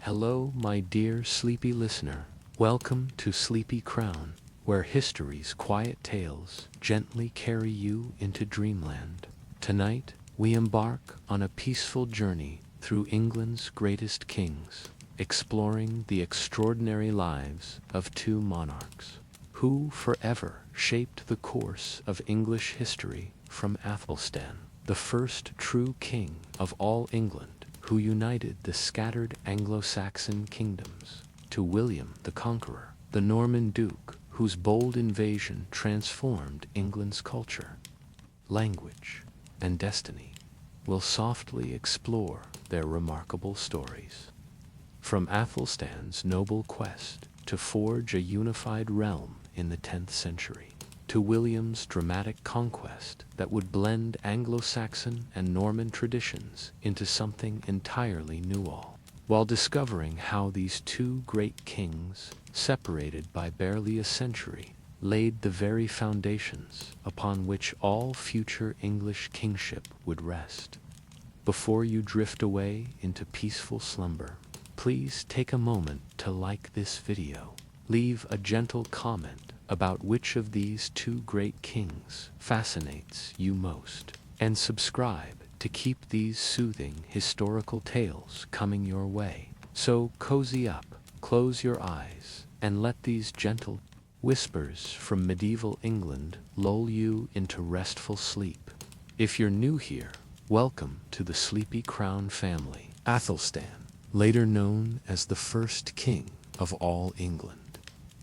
Hello, my dear sleepy listener. Welcome to Sleepy Crown, where history's quiet tales gently carry you into dreamland. Tonight, we embark on a peaceful journey through England's greatest kings, exploring the extraordinary lives of two monarchs who forever shaped the course of English history, from Athelstan, the first true king of all England, who united the scattered Anglo-Saxon kingdoms, to William the Conqueror, the Norman duke whose bold invasion transformed England's culture, language, and destiny. We'll softly explore their remarkable stories. From Athelstan's noble quest to forge a unified realm in the 10th century, to William's dramatic conquest that would blend Anglo-Saxon and Norman traditions into something entirely new, all while discovering how these two great kings, separated by barely a century, laid the very foundations upon which all future English kingship would rest. Before you drift away into peaceful slumber, please take a moment to like this video. Leave a gentle comment about which of these two great kings fascinates you most, and subscribe to keep these soothing historical tales coming your way. So cozy up, close your eyes, and let these gentle whispers from medieval England lull you into restful sleep. If you're new here, welcome to the Sleepy Crown family. Athelstan, later known as the first king of all England,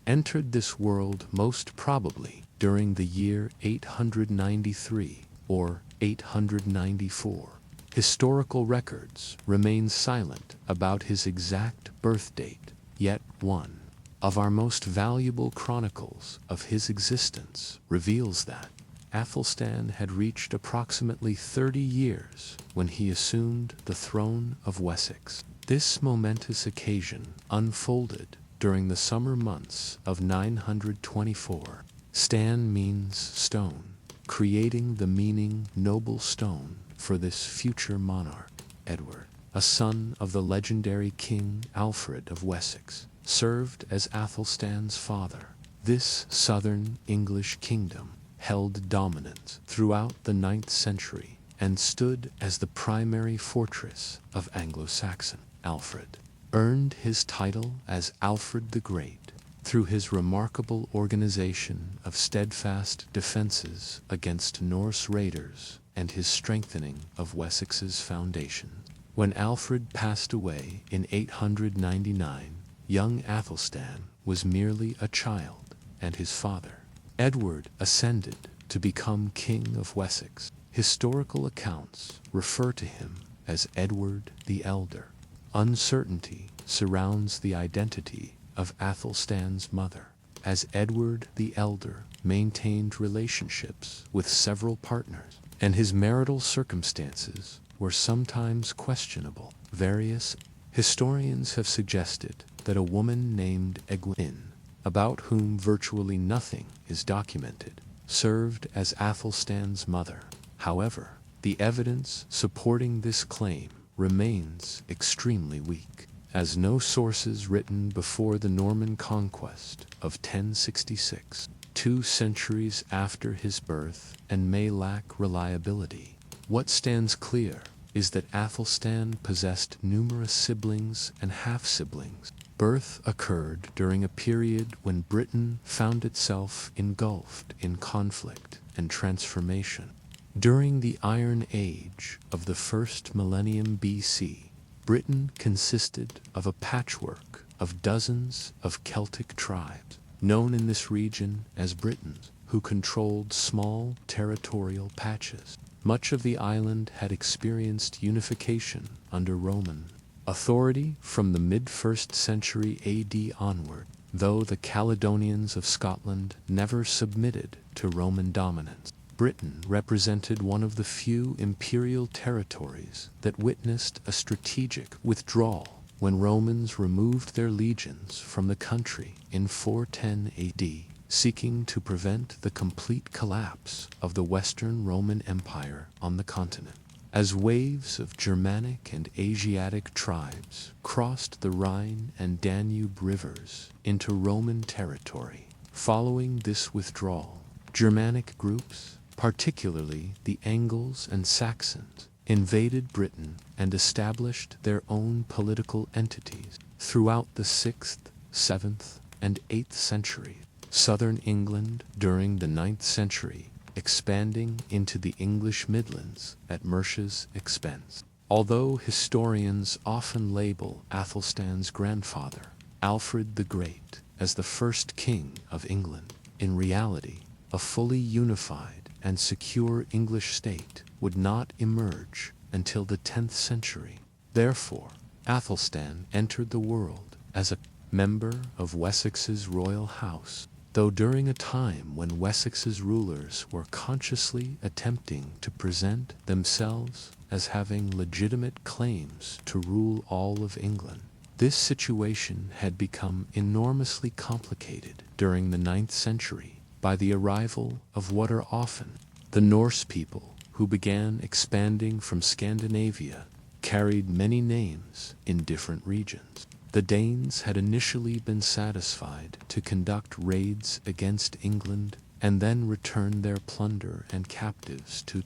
entered this world most probably during the year 893 or 894. Historical records remain silent about his exact birth date, yet one of our most valuable chronicles of his existence reveals that Athelstan had reached approximately 30 years when he assumed the throne of Wessex. This momentous occasion unfolded during the summer months of 924. Stan means stone, creating the meaning noble stone for this future monarch. Edward, a son of the legendary King Alfred of Wessex, served as Athelstan's father. This southern English kingdom held dominance throughout the 9th century and stood as the primary fortress of Anglo-Saxon. Alfred earned his title as Alfred the Great through his remarkable organization of steadfast defenses against Norse raiders and his strengthening of Wessex's foundation. When Alfred passed away in 899, young Athelstan was merely a child, and his father, Edward, ascended to become King of Wessex. Historical accounts refer to him as Edward the Elder. Uncertainty surrounds the identity of Athelstan's mother, as Edward the Elder maintained relationships with several partners, and his marital circumstances were sometimes questionable. Various historians have suggested that a woman named Egwene, about whom virtually nothing is documented, served as Athelstan's mother. However, the evidence supporting this claim remains extremely weak, as no sources written before the Norman conquest of 1066, 2 centuries after his birth, and may lack reliability. What stands clear is that Athelstan possessed numerous siblings and half-siblings. Birth occurred during a period when Britain found itself engulfed in conflict and transformation. During the Iron Age of the first millennium BC, Britain consisted of a patchwork of dozens of Celtic tribes, known in this region as Britons, who controlled small territorial patches. Much of the island had experienced unification under Roman authority from the mid-1st century AD onward, though the Caledonians of Scotland never submitted to Roman dominance. Britain represented one of the few imperial territories that witnessed a strategic withdrawal when Romans removed their legions from the country in 410 AD, seeking to prevent the complete collapse of the Western Roman Empire on the continent. as waves of Germanic and Asiatic tribes crossed the Rhine and Danube rivers into Roman territory. Following this withdrawal, Germanic groups, particularly the Angles and Saxons, invaded Britain and established their own political entities throughout the 6th, 7th, and 8th centuries. Southern England during the 9th century, expanding into the English Midlands at Mercia's expense. Although historians often label Athelstan's grandfather, Alfred the Great, as the first king of England, in reality, a fully unified and secure English state would not emerge until the 10th century. Therefore, Athelstan entered the world as a member of Wessex's royal house, though during a time when Wessex's rulers were consciously attempting to present themselves as having legitimate claims to rule all of England. This situation had become enormously complicated during the 9th century by the arrival of what are often the Norse people, who began expanding from Scandinavia, carried many names in different regions. The Danes had initially been satisfied to conduct raids against England and then return their plunder and captives to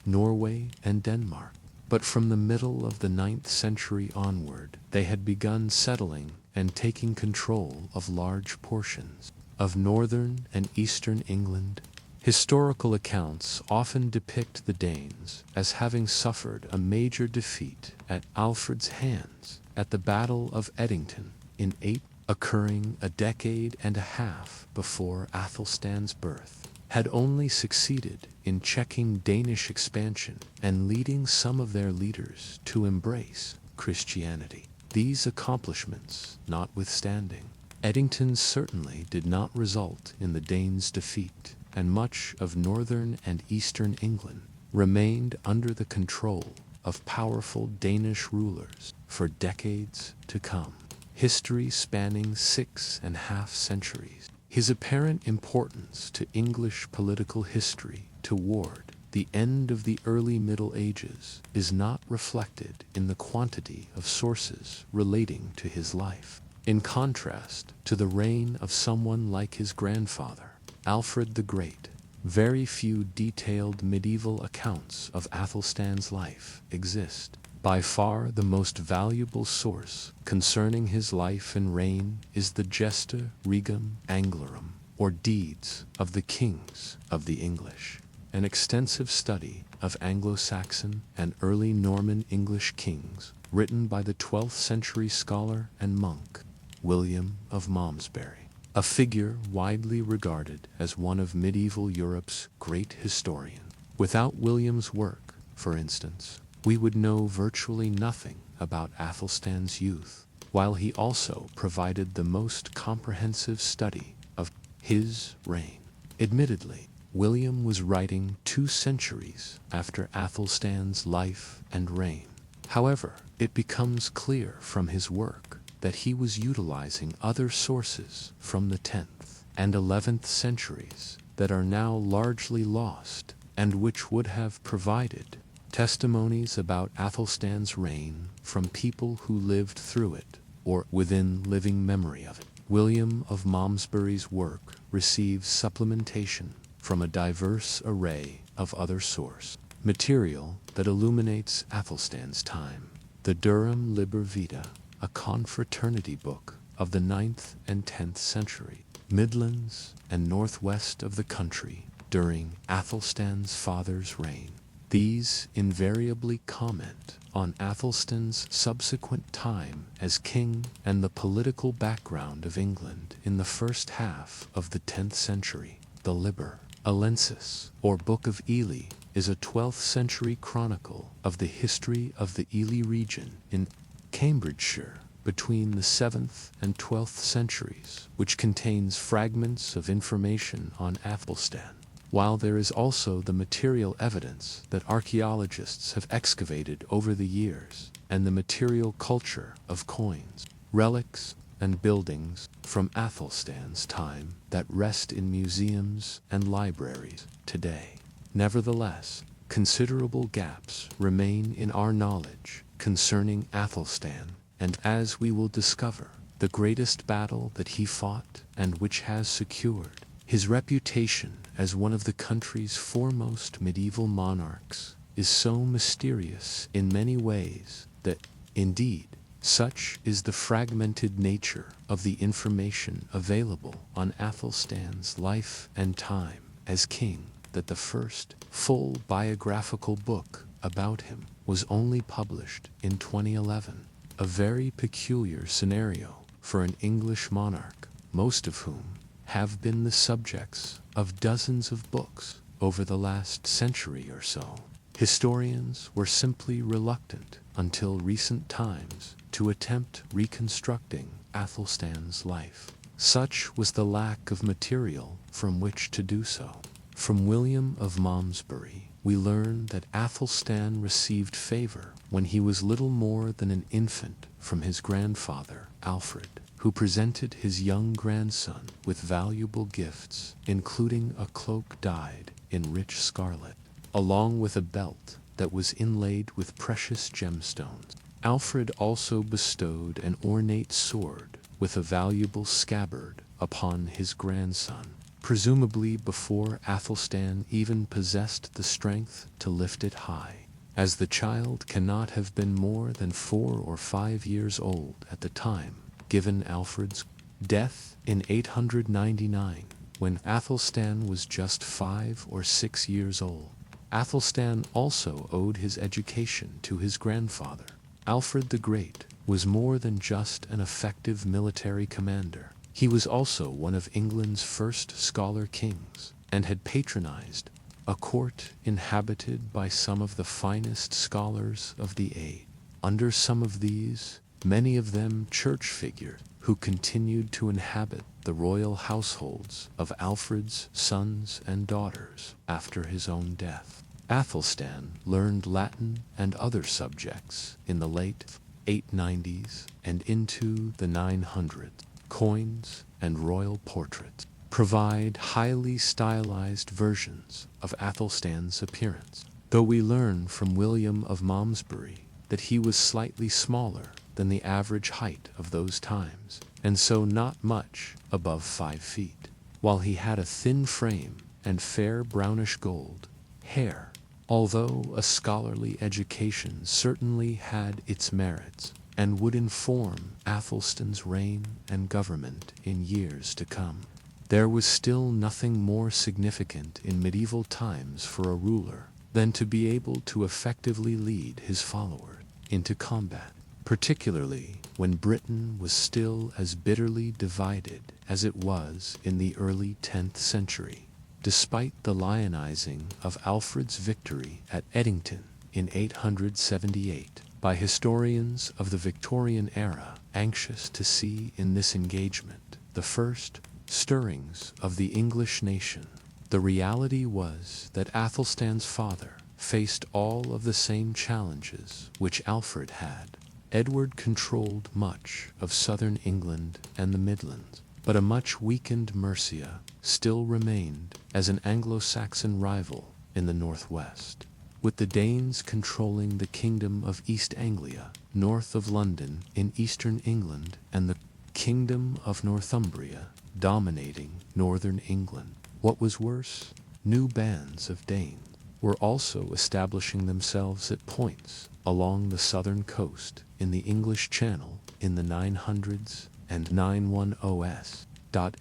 Norway and Denmark. But from the middle of the 9th century onward, they had begun settling and taking control of large portions of northern and eastern England. Historical accounts often depict the Danes as having suffered a major defeat at Alfred's hands at the Battle of Edington in 8, occurring a decade and a half before Athelstan's birth, had only succeeded in checking Danish expansion and leading some of their leaders to embrace Christianity. These accomplishments notwithstanding, Edington certainly did not result in the Danes' defeat, and much of northern and eastern England remained under the control of powerful Danish rulers for decades to come. History spanning 6.5 centuries. His apparent importance to English political history toward the end of the early Middle Ages is not reflected in the quantity of sources relating to his life. In contrast to the reign of someone like his grandfather, Alfred the Great, very few detailed medieval accounts of Athelstan's life exist. By far the most valuable source concerning his life and reign is the Gesta Regum Anglorum, or Deeds of the Kings of the English, an extensive study of Anglo-Saxon and early Norman English kings, written by the 12th century scholar and monk William of Malmesbury, a figure widely regarded as one of medieval Europe's great historians. Without William's work, for instance, we would know virtually nothing about Athelstan's youth, while he also provided the most comprehensive study of his reign. Admittedly, William was writing 2 centuries after Athelstan's life and reign. However, it becomes clear from his work that he was utilizing other sources from the 10th and 11th centuries that are now largely lost, and which would have provided testimonies about Athelstan's reign from people who lived through it or within living memory of it. William of Malmesbury's work receives supplementation from a diverse array of other source material that illuminates Athelstan's time. The Durham Liber Vitae, a confraternity book of the 9th and 10th century, Midlands and northwest of the country during Athelstan's father's reign. These invariably comment on Athelstan's subsequent time as king and the political background of England in the first half of the 10th century. The Liber Elensis, or Book of Ely, is a 12th century chronicle of the history of the Ely region in Cambridgeshire between the 7th and 12th centuries, which contains fragments of information on Athelstan, while there is also the material evidence that archaeologists have excavated over the years, and the material culture of coins, relics, and buildings from Athelstan's time that rest in museums and libraries today. Nevertheless, considerable gaps remain in our knowledge concerning Athelstan, and as we will discover, the greatest battle that he fought and which has secured his reputation as one of the country's foremost medieval monarchs is so mysterious in many ways that, indeed, such is the fragmented nature of the information available on Athelstan's life and time as king that the first full biographical book about him was only published in 2011, a very peculiar scenario for an English monarch, most of whom have been the subjects of dozens of books over the last century or so. Historians were simply reluctant until recent times to attempt reconstructing Athelstan's life. Such was the lack of material from which to do so. From William of Malmesbury, we learn that Athelstan received favor when he was little more than an infant from his grandfather, Alfred, who presented his young grandson with valuable gifts, including a cloak dyed in rich scarlet, along with a belt that was inlaid with precious gemstones. Alfred also bestowed an ornate sword with a valuable scabbard upon his grandson, presumably before Athelstan even possessed the strength to lift it high, as the child cannot have been more than 4 or 5 years old at the time, given Alfred's death in 899, when Athelstan was just 5 or 6 years old. Athelstan also owed his education to his grandfather. Alfred the Great was more than just an effective military commander. He was also one of England's first scholar kings, and had patronized a court inhabited by some of the finest scholars of the age. Under some of these, many of them church figures, who continued to inhabit the royal households of Alfred's sons and daughters after his own death. Athelstan learned Latin and other subjects in the late 890s and into the 900s. Coins and royal portraits provide highly stylized versions of Athelstan's appearance, though we learn from William of Malmesbury that he was slightly smaller than the average height of those times, and so not much above 5 feet, while he had a thin frame and fair brownish gold hair. Although a scholarly education certainly had its merits, and would inform Athelstan's reign and government in years to come, there was still nothing more significant in medieval times for a ruler than to be able to effectively lead his followers into combat, particularly when Britain was still as bitterly divided as it was in the early 10th century. Despite the lionizing of Alfred's victory at Edington in 878, by historians of the Victorian era anxious to see in this engagement the first stirrings of the English nation, the reality was that Athelstan's father faced all of the same challenges which Alfred had. Edward controlled much of southern England and the Midlands, but a much weakened Mercia still remained as an Anglo-Saxon rival in the northwest, with the Danes controlling the kingdom of East Anglia, north of London in eastern England, and the kingdom of Northumbria dominating northern England. What was worse, new bands of Danes were also establishing themselves at points along the southern coast in the English Channel in the 900s and 910s.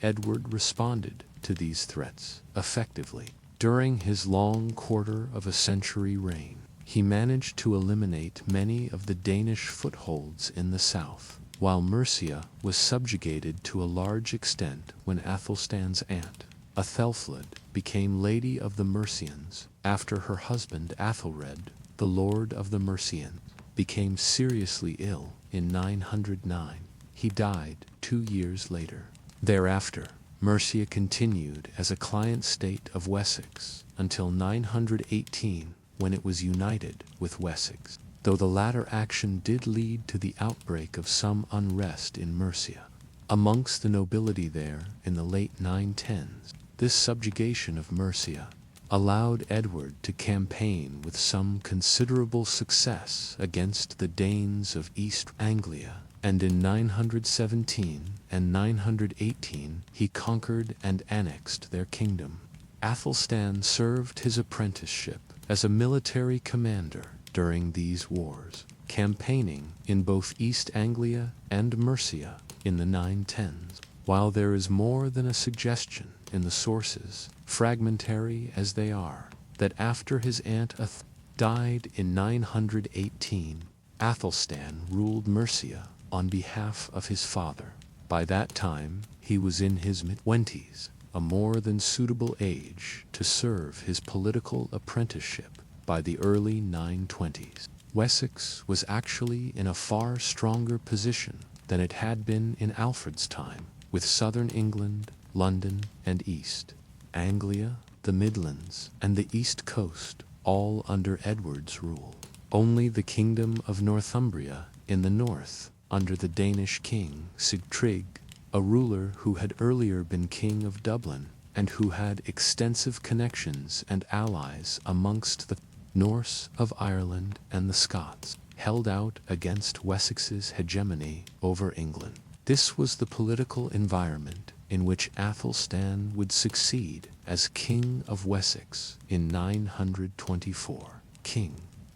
Edward responded to these threats effectively. During his long quarter-of-a-century reign, he managed to eliminate many of the Danish footholds in the south, while Mercia was subjugated to a large extent when Athelstan's aunt, Athelstan, became Lady of the Mercians after her husband Athelred, the Lord of the Mercians, became seriously ill in 909. He died 2 years later. Thereafter, Mercia continued as a client state of Wessex until 918, when it was united with Wessex, though the latter action did lead to the outbreak of some unrest in Mercia amongst the nobility there in the late 910s. This subjugation of Mercia allowed Edward to campaign with some considerable success against the Danes of East Anglia, and in 917 and 918 he conquered and annexed their kingdom. Athelstan served his apprenticeship as a military commander during these wars, campaigning in both East Anglia and Mercia in the 910s. While there is more than a suggestion in the sources, fragmentary as they are, that after his aunt died in 918, Athelstan ruled Mercia on behalf of his father. By that time he was in his mid-20s, a more than suitable age to serve his political apprenticeship by the early 920s. Wessex was actually in a far stronger position than it had been in Alfred's time, with southern England, London, and East Anglia, the Midlands, and the East Coast, all under Edward's rule. Only the kingdom of Northumbria in the north, under the Danish king Sigtryg, a ruler who had earlier been king of Dublin, and who had extensive connections and allies amongst the Norse of Ireland and the Scots, held out against Wessex's hegemony over England. This was the political environment in which Athelstan would succeed as King of Wessex in 924. King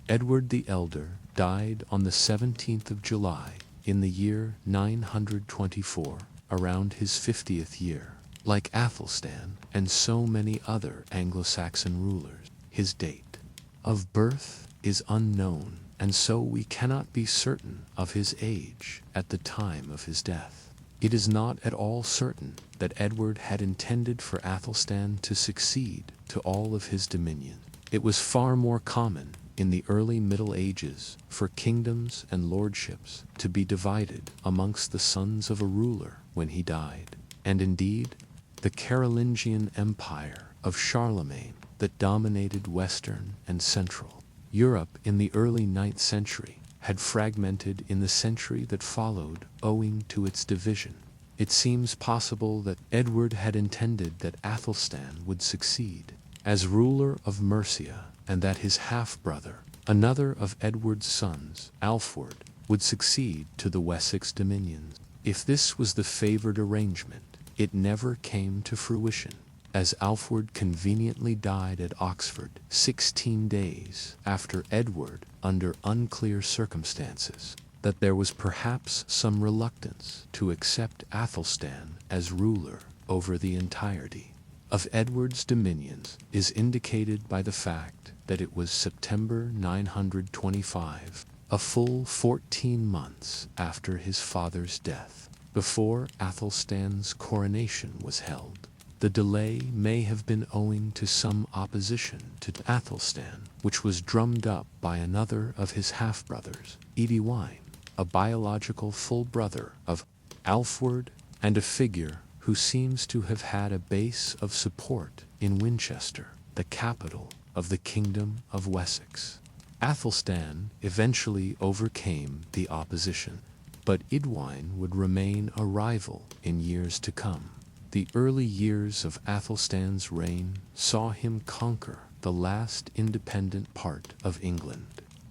Edward the Elder died on the 17th of July in the year 924, around his 50th year. Like Athelstan and so many other Anglo-Saxon rulers, his date of birth is unknown, and so we cannot be certain of his age at the time of his death. It is not at all certain that Edward had intended for Athelstan to succeed to all of his dominions. It was far more common in the early Middle Ages for kingdoms and lordships to be divided amongst the sons of a ruler when he died, and indeed, the Carolingian Empire of Charlemagne that dominated Western and Central Europe in the early 9th century had fragmented in the century that followed owing to its division. It seems possible that Edward had intended that Athelstan would succeed as ruler of Mercia, and that his half-brother, another of Edward's sons, Alfred, would succeed to the Wessex dominions. If this was the favored arrangement, it never came to fruition, as Alfred conveniently died at Oxford 16 days after Edward under unclear circumstances, that there was perhaps some reluctance to accept Athelstan as ruler over the entirety of Edward's dominions is indicated by the fact that it was September 925, a full 14 months after his father's death, before Athelstan's coronation was held. The delay may have been owing to some opposition to Athelstan, which was drummed up by another of his half-brothers, Edwin, a biological full brother of Alfred, and a figure who seems to have had a base of support in Winchester, the capital of the Kingdom of Wessex. Athelstan eventually overcame the opposition, but Edwin would remain a rival in years to come. The early years of Athelstan's reign saw him conquer the last independent part of England,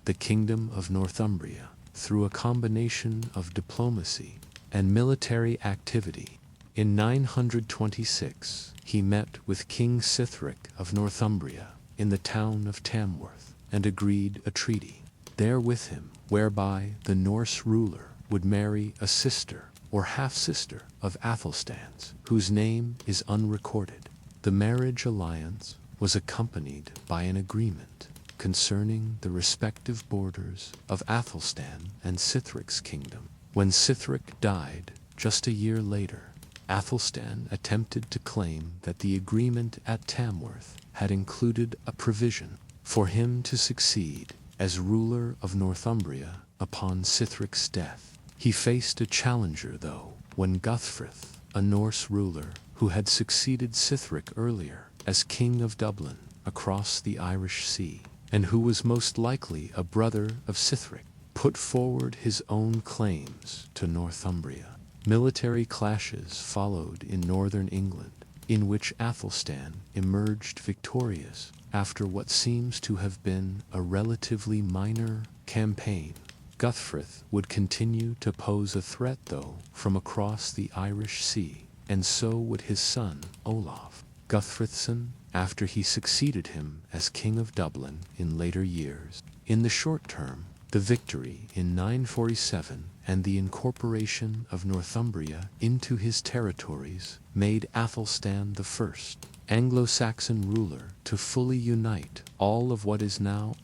the Kingdom of Northumbria, through a combination of diplomacy and military activity. In 926, he met with King Sihtric of Northumbria in the town of Tamworth and agreed a treaty there with him, whereby the Norse ruler would marry a sister or half-sister of Athelstan's, whose name is unrecorded. The marriage alliance was accompanied by an agreement concerning the respective borders of Athelstan and Sithric's kingdom. When Sihtric died just a year later, Athelstan attempted to claim that the agreement at Tamworth had included a provision for him to succeed as ruler of Northumbria upon Sithric's death. He faced a challenger, though, when Guthfrith, a Norse ruler who had succeeded Sihtric earlier as King of Dublin across the Irish Sea, and who was most likely a brother of Sihtric, put forward his own claims to Northumbria. Military clashes followed in northern England, in which Athelstan emerged victorious after what seems to have been a relatively minor campaign. Guthfrith would continue to pose a threat, though, from across the Irish Sea, and so would his son, Olaf Guthfrithson, after he succeeded him as King of Dublin in later years. In the short term, the victory in 947 and the incorporation of Northumbria into his territories made Athelstan the first Anglo-Saxon ruler to fully unite all of what is now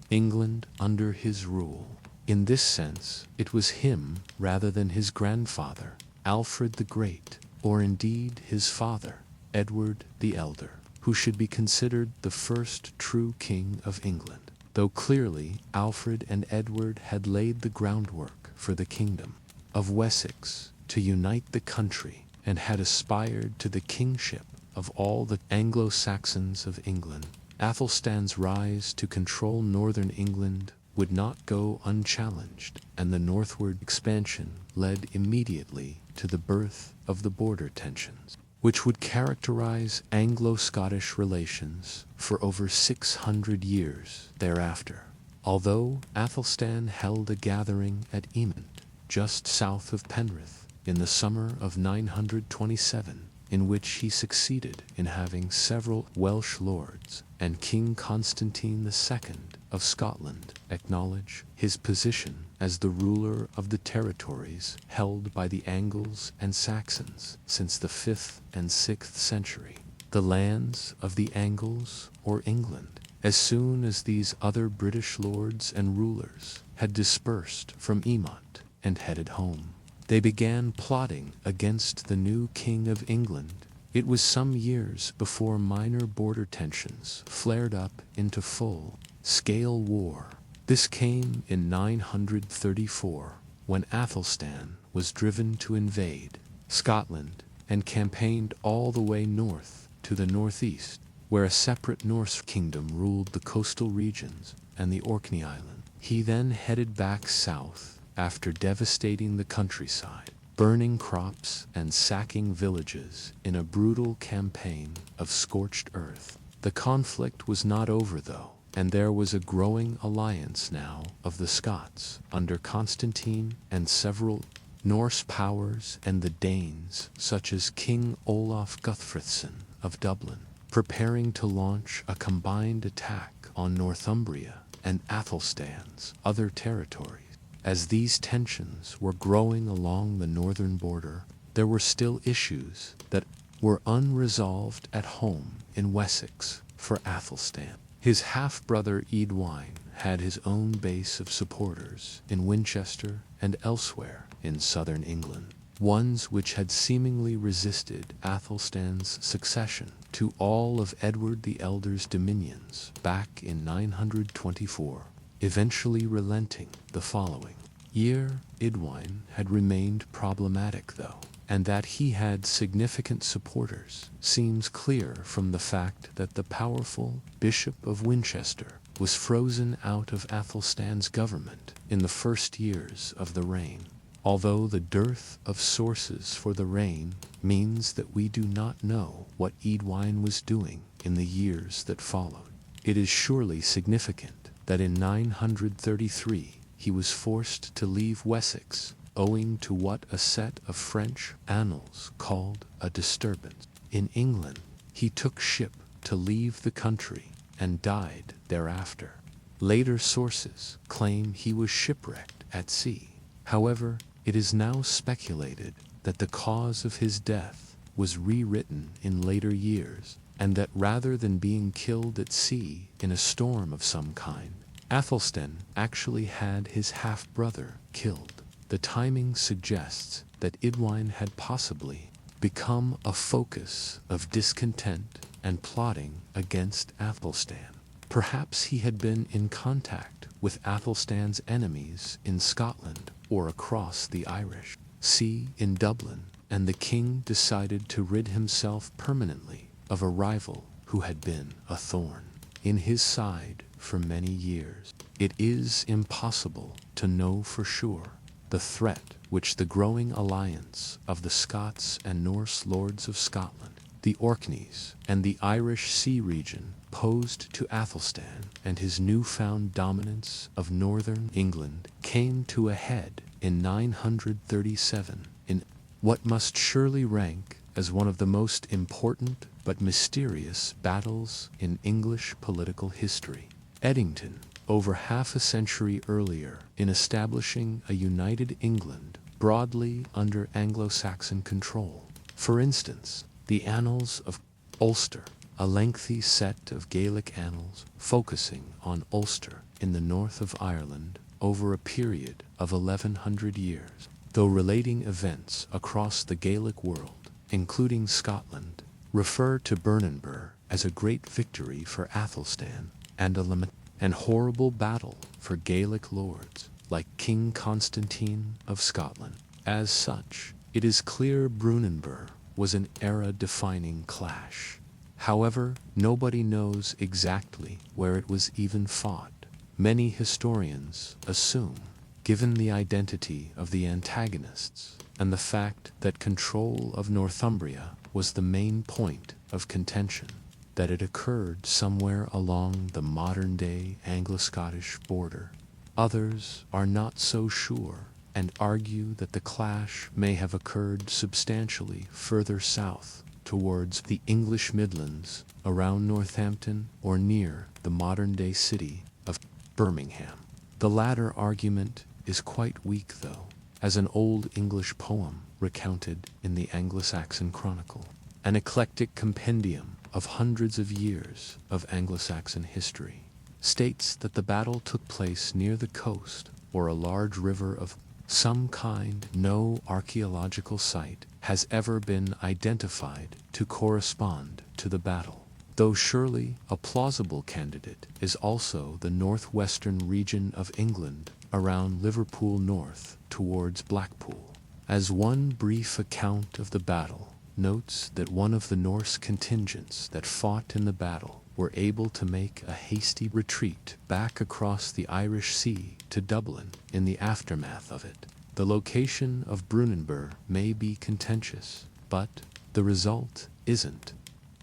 England under his rule. In this sense, it was him rather than his grandfather, Alfred the Great, or indeed his father, Edward the Elder, who should be considered the first true king of England, though clearly Alfred and Edward had laid the groundwork for the kingdom of Wessex to unite the country and had aspired to the kingship of all the Anglo-Saxons of England. Athelstan's rise to control northern England would not go unchallenged, and the northward expansion led immediately to the birth of the border tensions, which would characterize Anglo-Scottish relations for over 600 years thereafter. Although Athelstan held a gathering at Emond, just south of Penrith, in the summer of 927, in which he succeeded in having several Welsh lords and King Constantine II of Scotland acknowledge his position as the ruler of the territories held by the Angles and Saxons since the 5th and 6th century, the lands of the Angles, or England. As soon as these other British lords and rulers had dispersed from Emont and headed home, they began plotting against the new King of England. It was some years before minor border tensions flared up into full-scale war. This came in 934, when Athelstan was driven to invade Scotland and campaigned all the way north to the northeast, where a separate Norse kingdom ruled the coastal regions and the Orkney Islands. He then headed back south after devastating the countryside, burning crops and sacking villages in a brutal campaign of scorched earth. The conflict was not over, though, and there was a growing alliance now of the Scots under Constantine and several Norse powers and the Danes, such as King Olaf Guthfrithson of Dublin, preparing to launch a combined attack on Northumbria and Athelstan's other territories. As these tensions were growing along the northern border, there were still issues that were unresolved at home in Wessex for Athelstan. His half-brother Eadwine had his own base of supporters in Winchester and elsewhere in southern England, ones which had seemingly resisted Athelstan's succession to all of Edward the Elder's dominions back in 924, eventually relenting the following year. Eadwine had remained problematic, though, and that he had significant supporters seems clear from the fact that the powerful Bishop of Winchester was frozen out of Athelstan's government in the first years of the reign. Although the dearth of sources for the reign means that we do not know what Eadwine was doing in the years that followed, it is surely significant that in 933 he was forced to leave Wessex owing to what a set of French annals called a disturbance. In England, he took ship to leave the country and died thereafter. Later sources claim he was shipwrecked at sea. However, it is now speculated that the cause of his death was rewritten in later years, and that rather than being killed at sea in a storm of some kind, Athelstan actually had his half-brother killed. The timing suggests that Eadwine had possibly become a focus of discontent and plotting against Athelstan. Perhaps he had been in contact with Athelstan's enemies in Scotland or across the Irish Sea in Dublin, and the king decided to rid himself permanently of a rival who had been a thorn in his side for many years. It is impossible to know for sure the threat which the growing alliance of the Scots and Norse lords of Scotland The Orkneys and the Irish Sea region posed to Athelstan, and his newfound dominance of northern England came to a head in 937 in what must surely rank as one of the most important but mysterious battles in English political history. Edington, over half a century earlier, in establishing a united England broadly under Anglo-Saxon control. For instance, the Annals of Ulster, a lengthy set of Gaelic annals focusing on Ulster in the north of Ireland over a period of 1100 years, though relating events across the Gaelic world, including Scotland, refer to Brunanburh as a great victory for Athelstan and a and horrible battle for Gaelic lords like King Constantine of Scotland. As such, it is clear Brunanburh was an era-defining clash. However, nobody knows exactly where it was even fought. Many historians assume, given the identity of the antagonists and the fact that control of Northumbria was the main point of contention, that it occurred somewhere along the modern-day Anglo-Scottish border. Others are not so sure and argue that the clash may have occurred substantially further south towards the English Midlands, around Northampton or near the modern-day city of Birmingham. The latter argument is quite weak, though, as an Old English poem recounted in the Anglo-Saxon Chronicle, an eclectic compendium of hundreds of years of Anglo-Saxon history, states that the battle took place near the coast or a large river of some kind. No archaeological site has ever been identified to correspond to the battle, though surely a plausible candidate is also the northwestern region of England around Liverpool north towards Blackpool. As one brief account of the battle notes that one of the Norse contingents that fought in the battle were able to make a hasty retreat back across the Irish Sea to Dublin in the aftermath of it. The location of Brunanburh may be contentious, but the result isn't.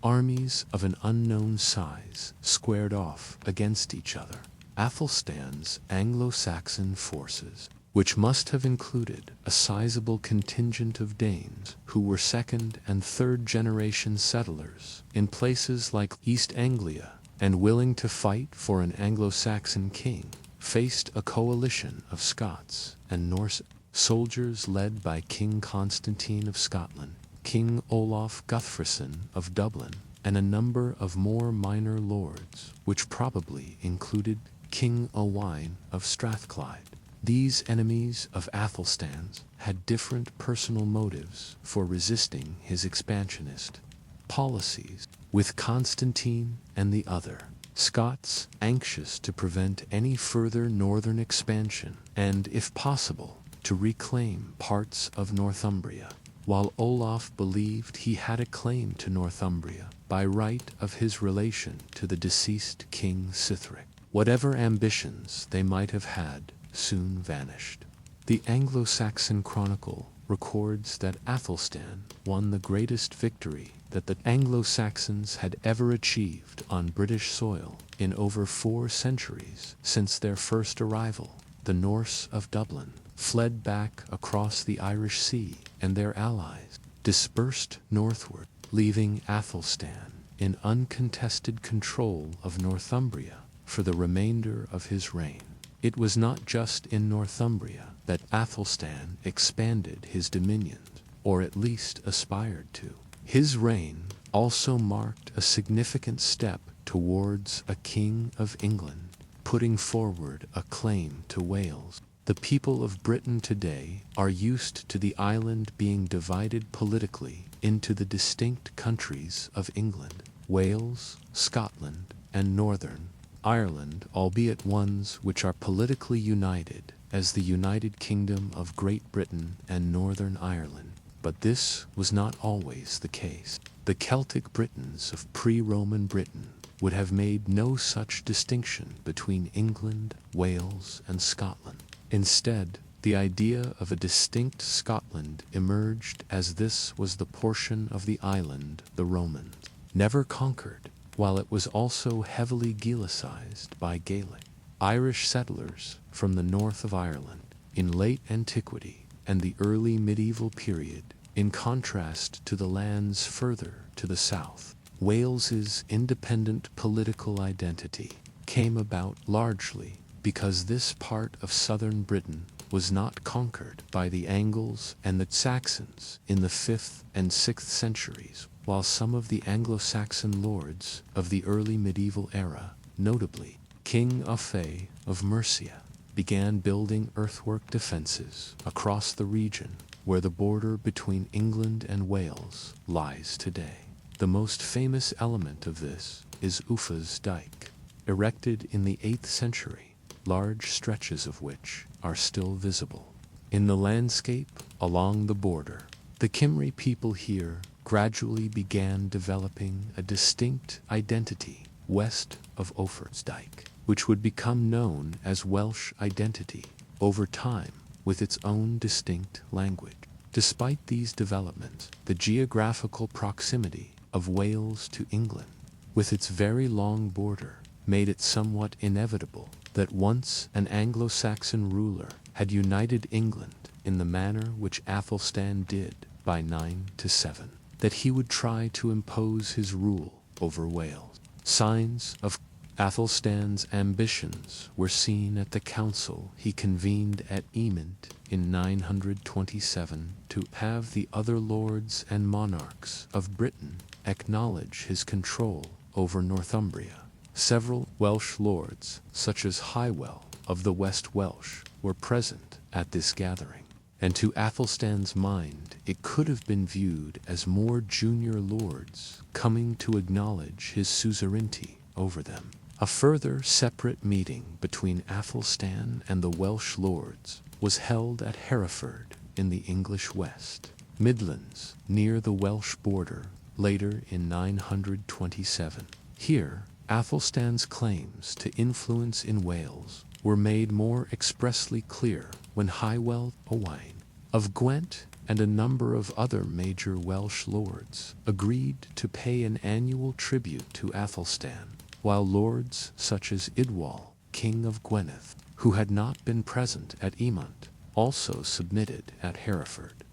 Armies of an unknown size squared off against each other. Athelstan's Anglo-Saxon forces, which must have included a sizable contingent of Danes who were second and third generation settlers in places like East Anglia and willing to fight for an Anglo-Saxon king, faced a coalition of Scots and Norse soldiers led by King Constantine of Scotland, King Olaf Guthfreyson of Dublin, and a number of more minor lords, which probably included King Owain of Strathclyde. These enemies of Athelstan's had different personal motives for resisting his expansionist policies, with Constantine and the other Scots anxious to prevent any further northern expansion and, if possible, to reclaim parts of Northumbria, while Olaf believed he had a claim to Northumbria by right of his relation to the deceased King Sithric. Whatever ambitions they might have had soon vanished. The Anglo-Saxon Chronicle records that Athelstan won the greatest victory that the Anglo-Saxons had ever achieved on British soil in over 4 centuries since their first arrival. The Norse of Dublin fled back across the Irish Sea, and their allies dispersed northward, leaving Athelstan in uncontested control of Northumbria for the remainder of his reign. It was not just in Northumbria that Athelstan expanded his dominions, or at least aspired to. His reign also marked a significant step towards a king of England, putting forward a claim to Wales. The people of Britain today are used to the island being divided politically into the distinct countries of England, Wales, Scotland, and Northern Ireland, albeit ones which are politically united as the United Kingdom of Great Britain and Northern Ireland. But this was not always the case. The Celtic Britons of pre-Roman Britain would have made no such distinction between England, Wales, and Scotland. Instead, The idea of a distinct Scotland emerged as this was the portion of the island the Romans never conquered, while it was also heavily Gaelicized by Gaelic Irish settlers from the north of Ireland in late antiquity and the early medieval period, in contrast to the lands further to the south. Wales's independent political identity came about largely because this part of southern Britain was not conquered by the Angles and the Saxons in the 5th and 6th centuries, while some of the Anglo-Saxon lords of the early medieval era, notably King Alfred of Mercia, began building earthwork defenses across the region where the border between England and Wales lies today. The most famous element of this is Uffa's Dyke, erected in the 8th century, large stretches of which are still visible. In the landscape along the border, the Cymry people here gradually began developing a distinct identity west of Uffa's Dyke, which would become known as Welsh identity over time with its own distinct language. Despite these developments, the geographical proximity of Wales to England, with its very long border, made it somewhat inevitable that once an Anglo-Saxon ruler had united England in the manner which Athelstan did by 9-7, that he would try to impose his rule over Wales. Signs of Athelstan's ambitions were seen at the council he convened at Emont in 927 to have the other lords and monarchs of Britain acknowledge his control over Northumbria. Several Welsh lords, such as Hywel of the West Welsh, were present at this gathering, and to Athelstan's mind it could have been viewed as more junior lords coming to acknowledge his suzerainty over them. A further separate meeting between Athelstan and the Welsh lords was held at Hereford in the English West Midlands, near the Welsh border, later in 927. Here, Athelstan's claims to influence in Wales were made more expressly clear when Hywel Owain of Gwent and a number of other major Welsh lords agreed to pay an annual tribute to Athelstan, while lords such as Idwal, king of Gwynedd, who had not been present at Emont, also submitted at Hereford.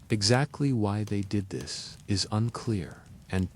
Exactly why they did this is unclear, and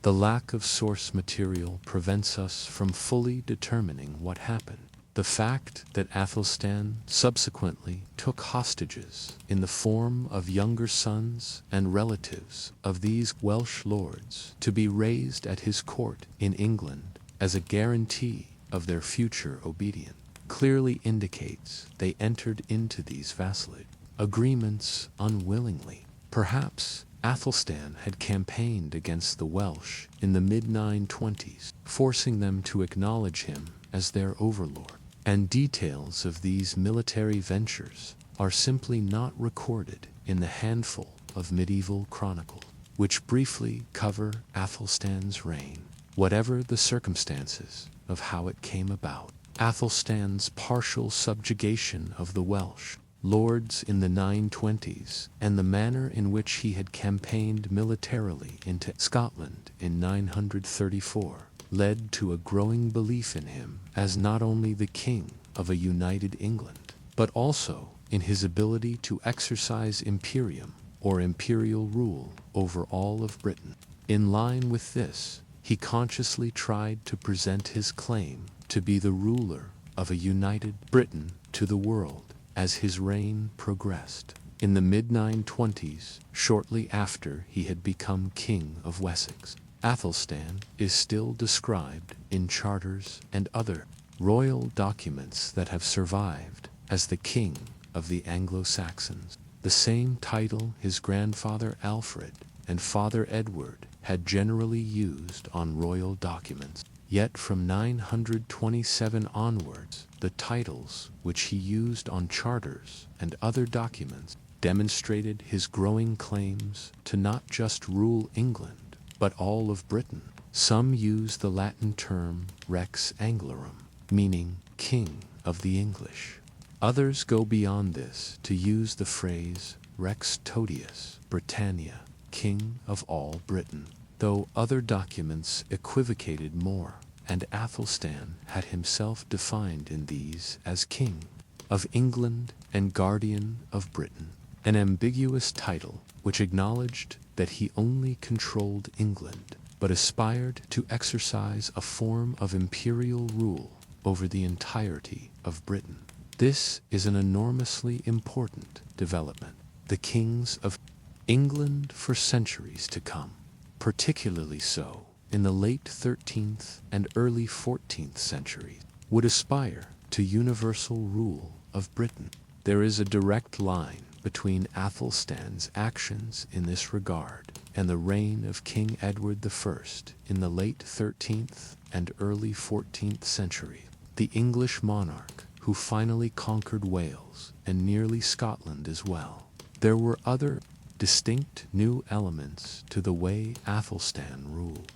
the lack of source material prevents us from fully determining what happened. The fact that Athelstan subsequently took hostages in the form of younger sons and relatives of these Welsh lords to be raised at his court in England as a guarantee of their future obedience clearly indicates they entered into these vassalage agreements unwillingly. Perhaps Athelstan had campaigned against the Welsh in the mid-920s, forcing them to acknowledge him as their overlord, and details of these military ventures are simply not recorded in the handful of medieval chronicles which briefly cover Athelstan's reign. Whatever the circumstances of how it came about, Athelstan's partial subjugation of the Welsh lords in the 920s and the manner in which he had campaigned militarily into Scotland in 934 led to a growing belief in him as not only the king of a united England, but also in his ability to exercise imperium or imperial rule over all of Britain. In line with this, he consciously tried to present his claim to be the ruler of a united Britain to the world as his reign progressed. In the mid-920s, shortly after he had become king of Wessex, Athelstan is still described in charters and other royal documents that have survived as the king of the Anglo-Saxons, the same title his grandfather Alfred and father Edward had generally used on royal documents. Yet from 927 onwards, the titles which he used on charters and other documents demonstrated his growing claims to not just rule England, but all of Britain. Some use the Latin term Rex Anglorum, meaning King of the English. Others go beyond this to use the phrase Rex Totius Britannia, King of all Britain, though other documents equivocated more, and Athelstan had himself defined in these as King of England and Guardian of Britain, an ambiguous title which acknowledged that he only controlled England, but aspired to exercise a form of imperial rule over the entirety of Britain. This is an enormously important development. The kings of England for centuries to come, particularly so in the late 13th and early 14th centuries, would aspire to universal rule of Britain. There is a direct line between Athelstan's actions in this regard and the reign of King Edward I in the late 13th and early 14th centuries, the English monarch who finally conquered Wales and nearly Scotland as well. There were other distinct new elements to the way Athelstan ruled.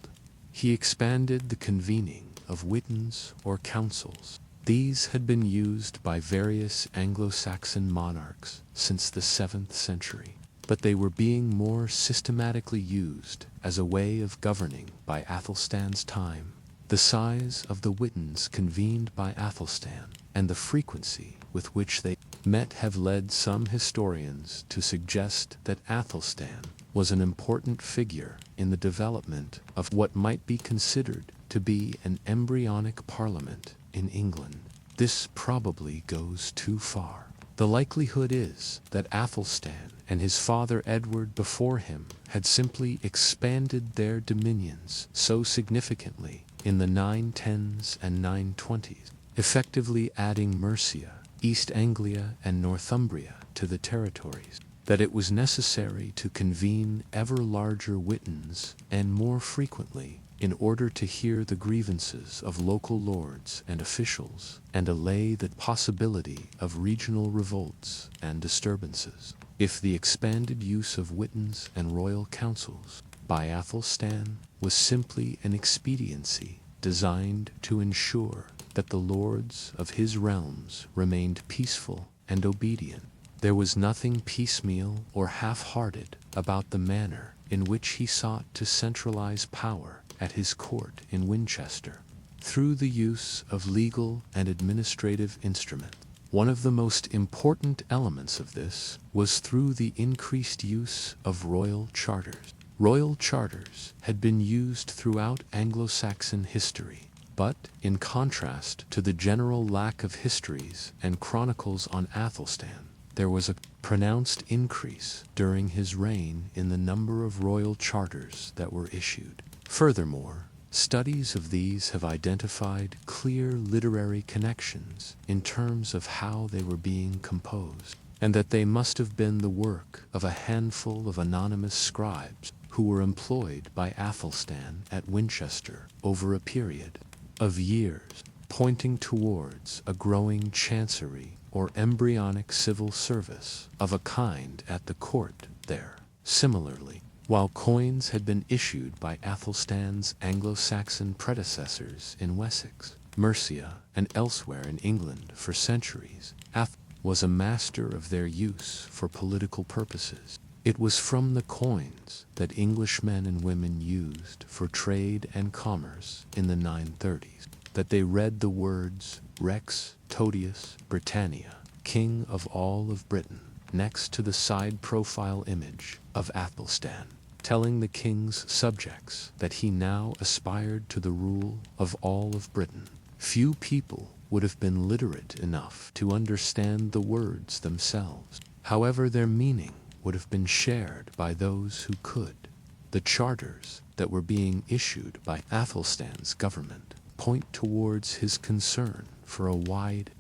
He expanded the convening of wittens or councils. These had been used by various Anglo-Saxon monarchs since the 7th century, but they were being more systematically used as a way of governing by Athelstan's time. The size of the wittens convened by Athelstan and the frequency with which they met have led some historians to suggest that Athelstan was an important figure in the development of what might be considered to be an embryonic parliament in England. This probably goes too far. The likelihood is that Athelstan and his father Edward before him had simply expanded their dominions so significantly in the 910s and 920s, effectively adding Mercia, East Anglia, and Northumbria to the territories, that it was necessary to convene ever larger wittens and more frequently in order to hear the grievances of local lords and officials and allay the possibility of regional revolts and disturbances. If the expanded use of wittens and royal councils by Athelstan was simply an expediency designed to ensure that the lords of his realms remained peaceful and obedient, there was nothing piecemeal or half-hearted about the manner in which he sought to centralize power at his court in Winchester through the use of legal and administrative instruments. One of the most important elements of this was through the increased use of royal charters. Royal charters had been used throughout Anglo-Saxon history, but in contrast to the general lack of histories and chronicles on Athelstan, there was a pronounced increase during his reign in the number of royal charters that were issued. Furthermore, studies of these have identified clear literary connections in terms of how they were being composed, and that they must have been the work of a handful of anonymous scribes who were employed by Athelstan at Winchester over a period of years, pointing towards a growing chancery or embryonic civil service of a kind at the court there. Similarly, while coins had been issued by Athelstan's Anglo-Saxon predecessors in Wessex, Mercia, and elsewhere in England for centuries, Athelstan was a master of their use for political purposes. It was from the coins that English men and women used for trade and commerce in the 930s that they read the words Rex Totius Britannia, King of all of Britain, next to the side profile image of Athelstan, telling the king's subjects that he now aspired to the rule of all of Britain. Few people would have been literate enough to understand the words themselves. However, their meaning would have been shared by those who could. The charters that were being issued by Athelstan's government point towards his concern for a wide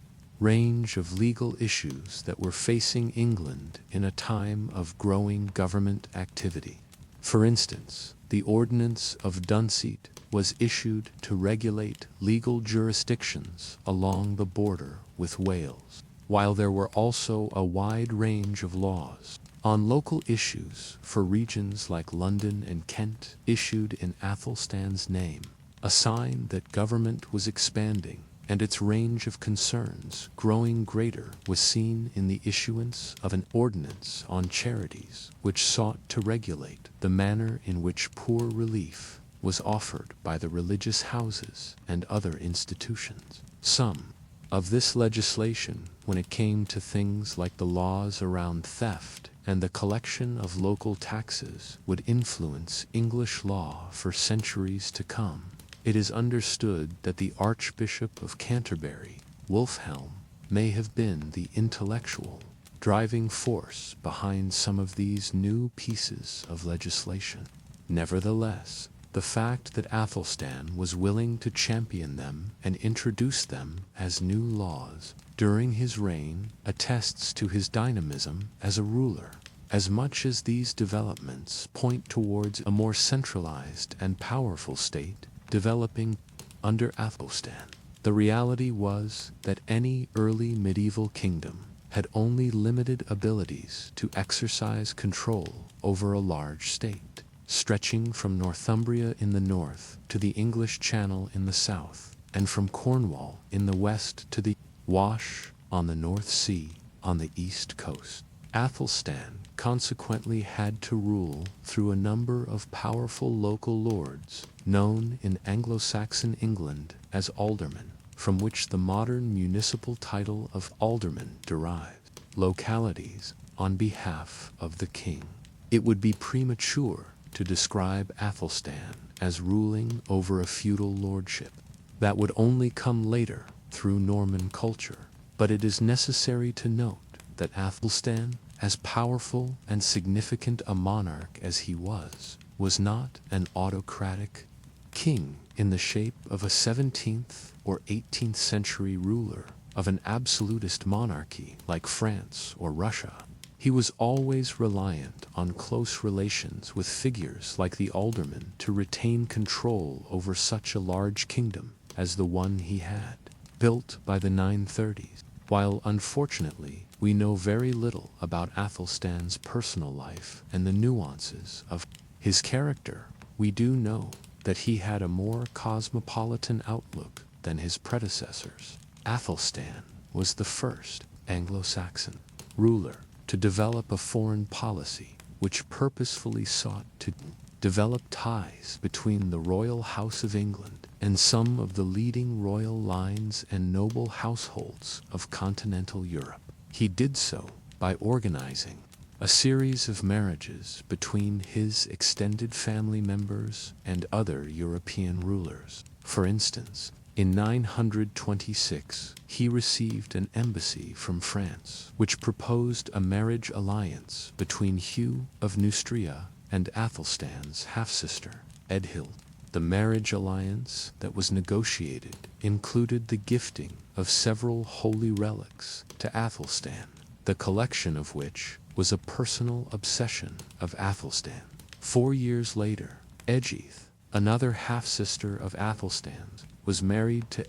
range of legal issues that were facing England in a time of growing government activity. For instance, the Ordinance of Duncet was issued to regulate legal jurisdictions along the border with Wales, while there were also a wide range of laws on local issues for regions like London and Kent issued in Athelstan's name, a sign that government was expanding and its range of concerns growing greater was seen in the issuance of an ordinance on charities which sought to regulate the manner in which poor relief was offered by the religious houses and other institutions. Some of this legislation, when it came to things like the laws around theft and the collection of local taxes, would influence English law for centuries to come. It is understood that the Archbishop of Canterbury, Wulfhelm, may have been the intellectual driving force behind some of these new pieces of legislation. Nevertheless, the fact that Athelstan was willing to champion them and introduce them as new laws during his reign attests to his dynamism as a ruler. As much as these developments point towards a more centralized and powerful state developing under Athelstan, the reality was that any early medieval kingdom had only limited abilities to exercise control over a large state, stretching from Northumbria in the north to the English Channel in the south, and from Cornwall in the west to the Wash on the North Sea on the east coast. Athelstan consequently had to rule through a number of powerful local lords, known in Anglo-Saxon England as aldermen, from which the modern municipal title of alderman derived, localities on behalf of the king. It would be premature to describe Athelstan as ruling over a feudal lordship. That would only come later through Norman culture, but it is necessary to note that Athelstan, as powerful and significant a monarch as he was not an autocratic king in the shape of a 17th or 18th century ruler of an absolutist monarchy like France or Russia. He was always reliant on close relations with figures like the alderman to retain control over such a large kingdom as the one he had, built by the 930s. While unfortunately we know very little about Athelstan's personal life and the nuances of his character, we do know that he had a more cosmopolitan outlook than his predecessors. Athelstan was the first Anglo-Saxon ruler to develop a foreign policy which purposefully sought to develop ties between the royal house of England and some of the leading royal lines and noble households of continental Europe. He did so by organizing a series of marriages between his extended family members and other European rulers. For instance, in 926, he received an embassy from France, which proposed a marriage alliance between Hugh of Neustria and Athelstan's half-sister, Edhild. The marriage alliance that was negotiated included the gifting of several holy relics to Athelstan, the collection of which was a personal obsession of Athelstan. 4 years later, Egith, another half-sister of Athelstan's, was married to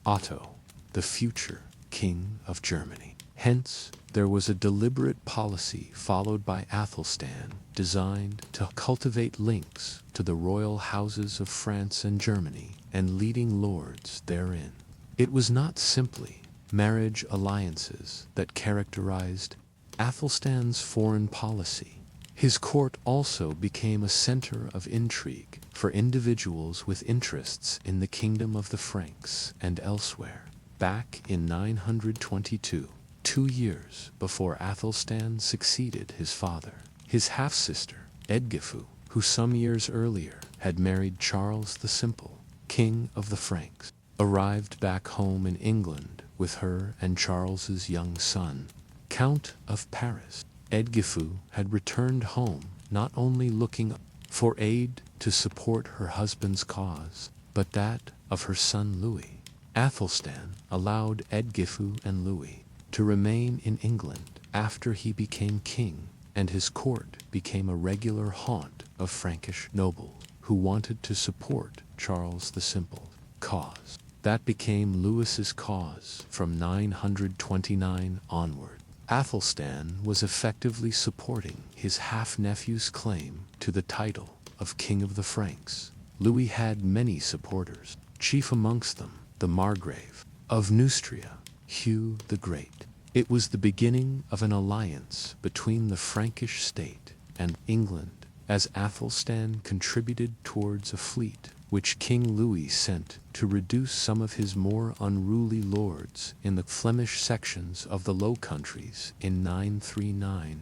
Otto, the future king of Germany. Hence, there was a deliberate policy followed by Athelstan designed to cultivate links to the royal houses of France and Germany and leading lords therein. It was not simply marriage alliances that characterized Athelstan's foreign policy. His court also became a center of intrigue for individuals with interests in the kingdom of the Franks and elsewhere. Back in 922, 2 years before Athelstan succeeded his father, his half-sister, Edgifu, who some years earlier had married Charles the Simple, king of the Franks, arrived back home in England with her and Charles's young son, Count of Paris. Edgifu had returned home not only looking for aid to support her husband's cause, but that of her son Louis. Athelstan allowed Edgifu and Louis to remain in England after he became king, and his court became a regular haunt of Frankish nobles who wanted to support Charles the Simple's cause. That became Louis's cause from 929 onward. Athelstan was effectively supporting his half-nephew's claim to the title of King of the Franks. Louis had many supporters, chief amongst them the Margrave of Neustria, Hugh the Great. It was the beginning of an alliance between the Frankish state and England, as Athelstan contributed towards a fleet which King Louis sent to reduce some of his more unruly lords in the Flemish sections of the Low Countries in 939.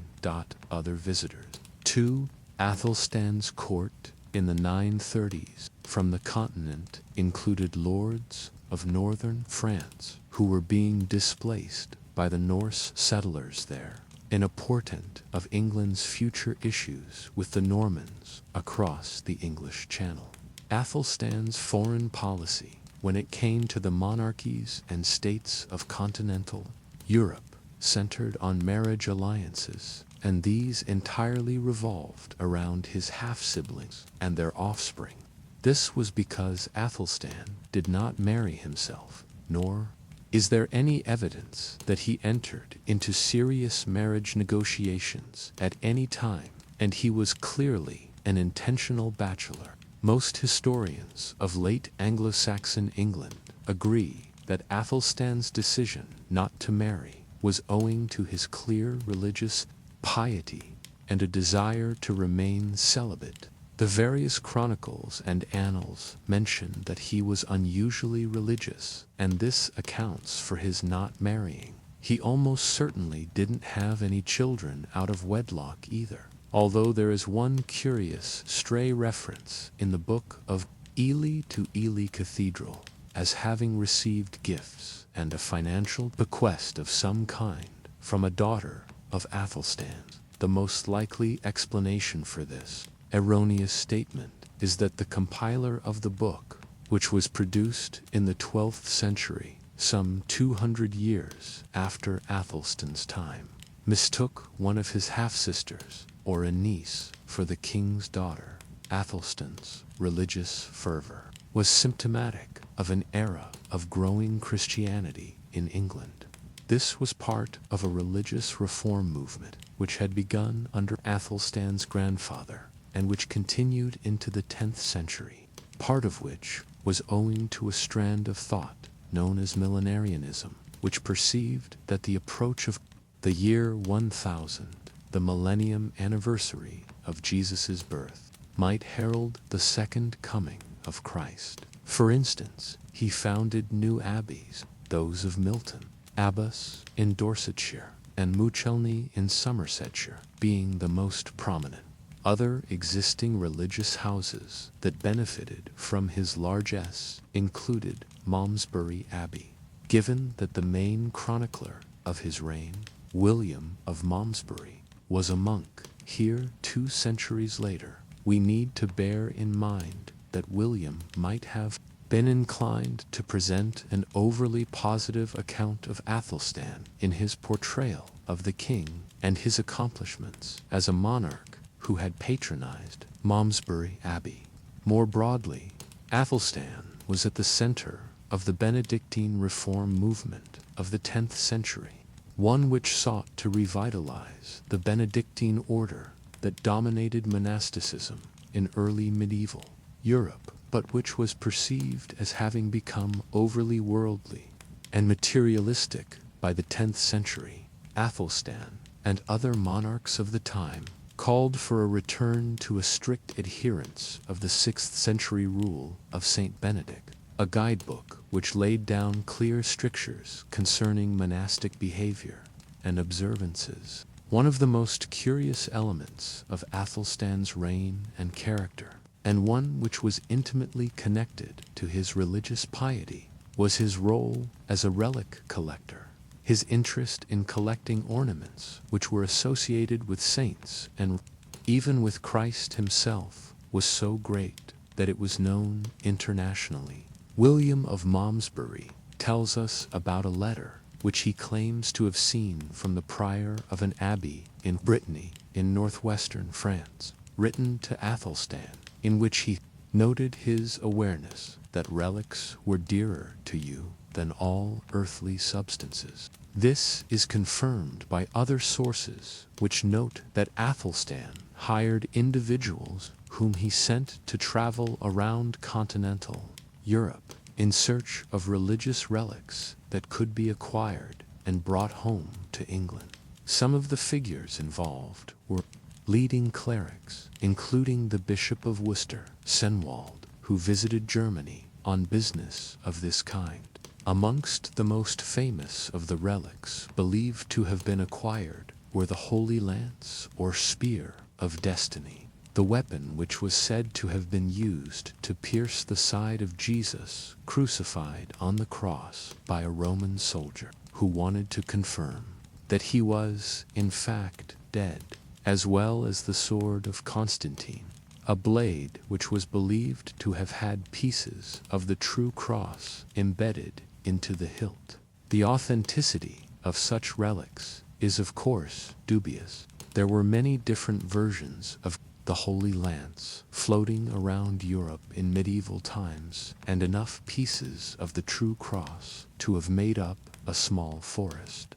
Other visitors to Athelstan's court in the 930s from the continent included lords of northern France who were being displaced by the Norse settlers there, in a portent of England's future issues with the Normans across the English Channel. Athelstan's foreign policy, when it came to the monarchies and states of continental Europe, centered on marriage alliances, and these entirely revolved around his half-siblings and their offspring. This was because Athelstan did not marry himself, nor is there any evidence that he entered into serious marriage negotiations at any time, and he was clearly an intentional bachelor. Most historians of late Anglo-Saxon England agree that Athelstan's decision not to marry was owing to his clear religious piety and a desire to remain celibate. The various chronicles and annals mention that he was unusually religious, and this accounts for his not marrying. He almost certainly didn't have any children out of wedlock either, although there is one curious stray reference in the book of Ely to Ely Cathedral as having received gifts and a financial bequest of some kind from a daughter of Athelstan's. The most likely explanation for this erroneous statement is that the compiler of the book, which was produced in the 12th century, some 200 years after Athelstan's time, mistook one of his half-sisters, or a niece, for the king's daughter. Athelstan's religious fervor was symptomatic of an era of growing Christianity in England. This was part of a religious reform movement which had begun under Athelstan's grandfather and which continued into the 10th century, part of which was owing to a strand of thought known as millenarianism, which perceived that the approach of the year 1000, the millennium anniversary of Jesus' birth, might herald the second coming of Christ. For instance, he founded new abbeys, those of Milton, Abbas in Dorsetshire, and Muchelney in Somersetshire being the most prominent. Other existing religious houses that benefited from his largesse included Malmesbury Abbey. Given that the main chronicler of his reign, William of Malmesbury, was a monk here 2 centuries later, we need to bear in mind that William might have been inclined to present an overly positive account of Athelstan in his portrayal of the king and his accomplishments as a monarch who had patronized Malmesbury Abbey. More broadly, Athelstan was at the center of the Benedictine reform movement of the 10th century, one which sought to revitalize the Benedictine order that dominated monasticism in early medieval Europe, but which was perceived as having become overly worldly and materialistic by the 10th century. Athelstan and other monarchs of the time called for a return to a strict adherence of the 6th century rule of Saint Benedict, a guidebook which laid down clear strictures concerning monastic behavior and observances. One of the most curious elements of Athelstan's reign and character, and one which was intimately connected to his religious piety, was his role as a relic collector. His interest in collecting ornaments which were associated with saints and even with Christ himself was so great that it was known internationally. William of Malmesbury tells us about a letter which he claims to have seen from the prior of an abbey in Brittany in northwestern France, written to Athelstan, in which he noted his awareness that relics were dearer to you than all earthly substances. This is confirmed by other sources which note that Athelstan hired individuals whom he sent to travel around continental Europe in search of religious relics that could be acquired and brought home to England. Some of the figures involved were leading clerics, including the Bishop of Worcester, Cenwalde, who visited Germany on business of this kind. Amongst the most famous of the relics believed to have been acquired were the Holy Lance or Spear of Destiny, the weapon which was said to have been used to pierce the side of Jesus crucified on the cross by a Roman soldier who wanted to confirm that he was, in fact, dead, as well as the sword of Constantine, a blade which was believed to have had pieces of the true cross embedded into the hilt. The authenticity of such relics is of course dubious. There were many different versions of the Holy Lance floating around Europe in medieval times, and enough pieces of the true cross to have made up a small forest.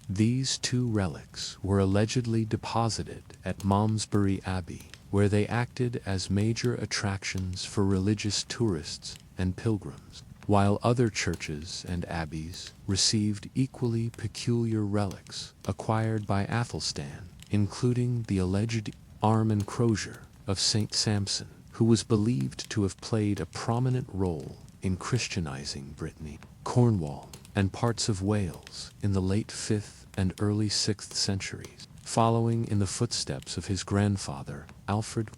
These two relics were allegedly deposited at Malmesbury Abbey, where they acted as major attractions for religious tourists and pilgrims, while other churches and abbeys received equally peculiar relics acquired by Athelstan, including the alleged arm and crosier of Saint Samson, who was believed to have played a prominent role in Christianizing Brittany, Cornwall, and parts of Wales in the late 5th and early 6th centuries. Following in the footsteps of his grandfather, Alfred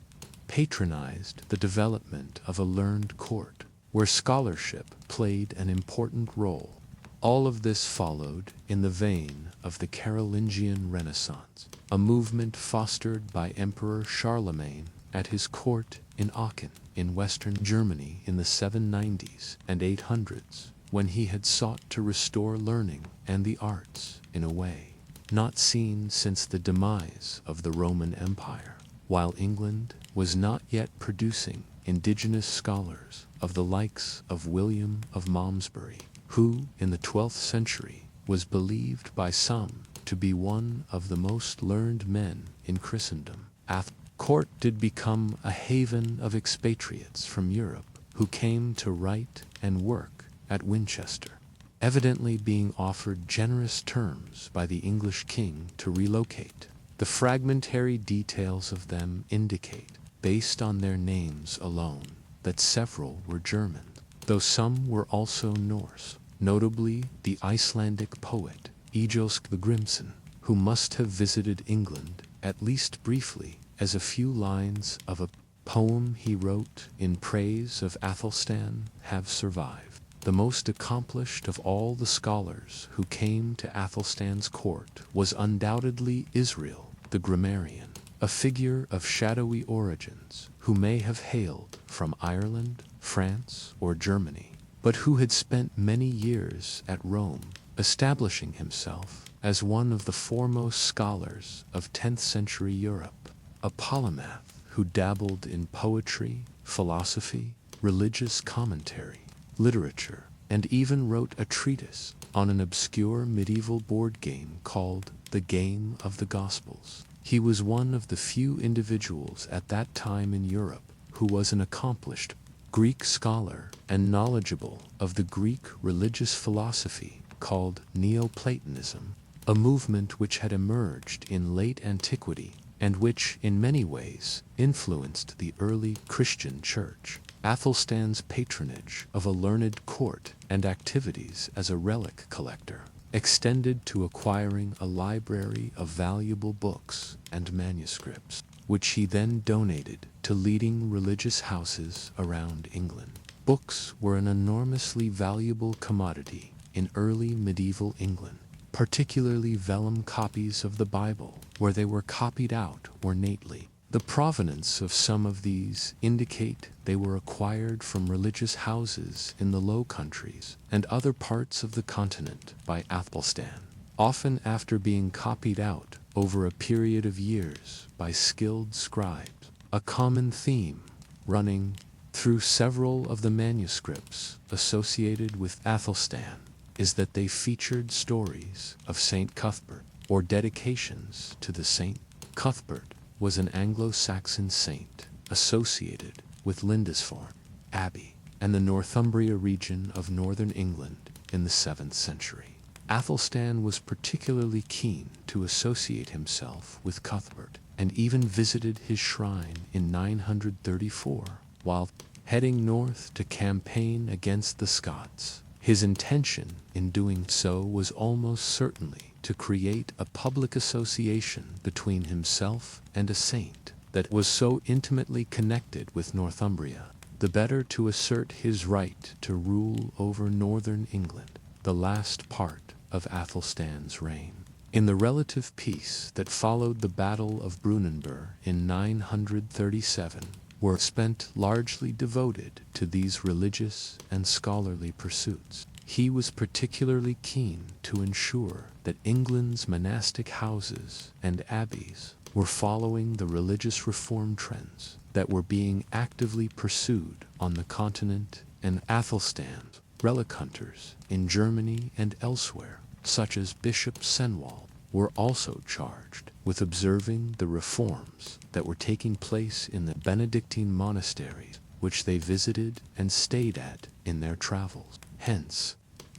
patronized the development of a learned court, where scholarship played an important role. All of this followed in the vein of the Carolingian Renaissance, a movement fostered by Emperor Charlemagne at his court in Aachen, in western Germany in the 790s and 800s, when he had sought to restore learning and the arts in a way not seen since the demise of the Roman Empire, while England was not yet producing indigenous scholars of the likes of William of Malmesbury, who, in the 12th century, was believed by some to be one of the most learned men in Christendom. Court did become a haven of expatriates from Europe who came to write and work at Winchester, evidently being offered generous terms by the English king to relocate. The fragmentary details of them indicate, based on their names alone, that several were German, though some were also Norse, notably the Icelandic poet Ejosk the Grimson, who must have visited England, at least briefly, as a few lines of a poem he wrote in praise of Athelstan have survived. The most accomplished of all the scholars who came to Athelstan's court was undoubtedly Israel the grammarian, a figure of shadowy origins who may have hailed from Ireland, France, or Germany, but who had spent many years at Rome, establishing himself as one of the foremost scholars of 10th century Europe, a polymath who dabbled in poetry, philosophy, religious commentary, literature, and even wrote a treatise on an obscure medieval board game called The Game of the Gospels. He was one of the few individuals at that time in Europe who was an accomplished Greek scholar and knowledgeable of the Greek religious philosophy called Neoplatonism, a movement which had emerged in late antiquity and which, in many ways, influenced the early Christian church. Athelstan's patronage of a learned court and activities as a relic collector extended to acquiring a library of valuable books and manuscripts, which he then donated to leading religious houses around England. Books were an enormously valuable commodity in early medieval England, particularly vellum copies of the Bible, where they were copied out ornately. The provenance of some of these indicate they were acquired from religious houses in the Low Countries and other parts of the continent by Athelstan, often after being copied out over a period of years by skilled scribes. A common theme running through several of the manuscripts associated with Athelstan is that they featured stories of Saint Cuthbert or dedications to the saint. Cuthbert was an Anglo-Saxon saint associated with Lindisfarne Abbey, and the Northumbria region of northern England in the 7th century. Athelstan was particularly keen to associate himself with Cuthbert, and even visited his shrine in 934 while heading north to campaign against the Scots. His intention in doing so was almost certainly to create a public association between himself and a saint that was so intimately connected with Northumbria, the better to assert his right to rule over northern England, the last part of Athelstan's reign. In the relative peace that followed the Battle of Brunanburh in 937, were spent largely devoted to these religious and scholarly pursuits. He was particularly keen to ensure that England's monastic houses and abbeys were following the religious reform trends that were being actively pursued on the continent, and Athelstan's relic hunters in Germany and elsewhere, such as Bishop Cenwalh, were also charged with observing the reforms that were taking place in the Benedictine monasteries which they visited and stayed at in their travels. Hence,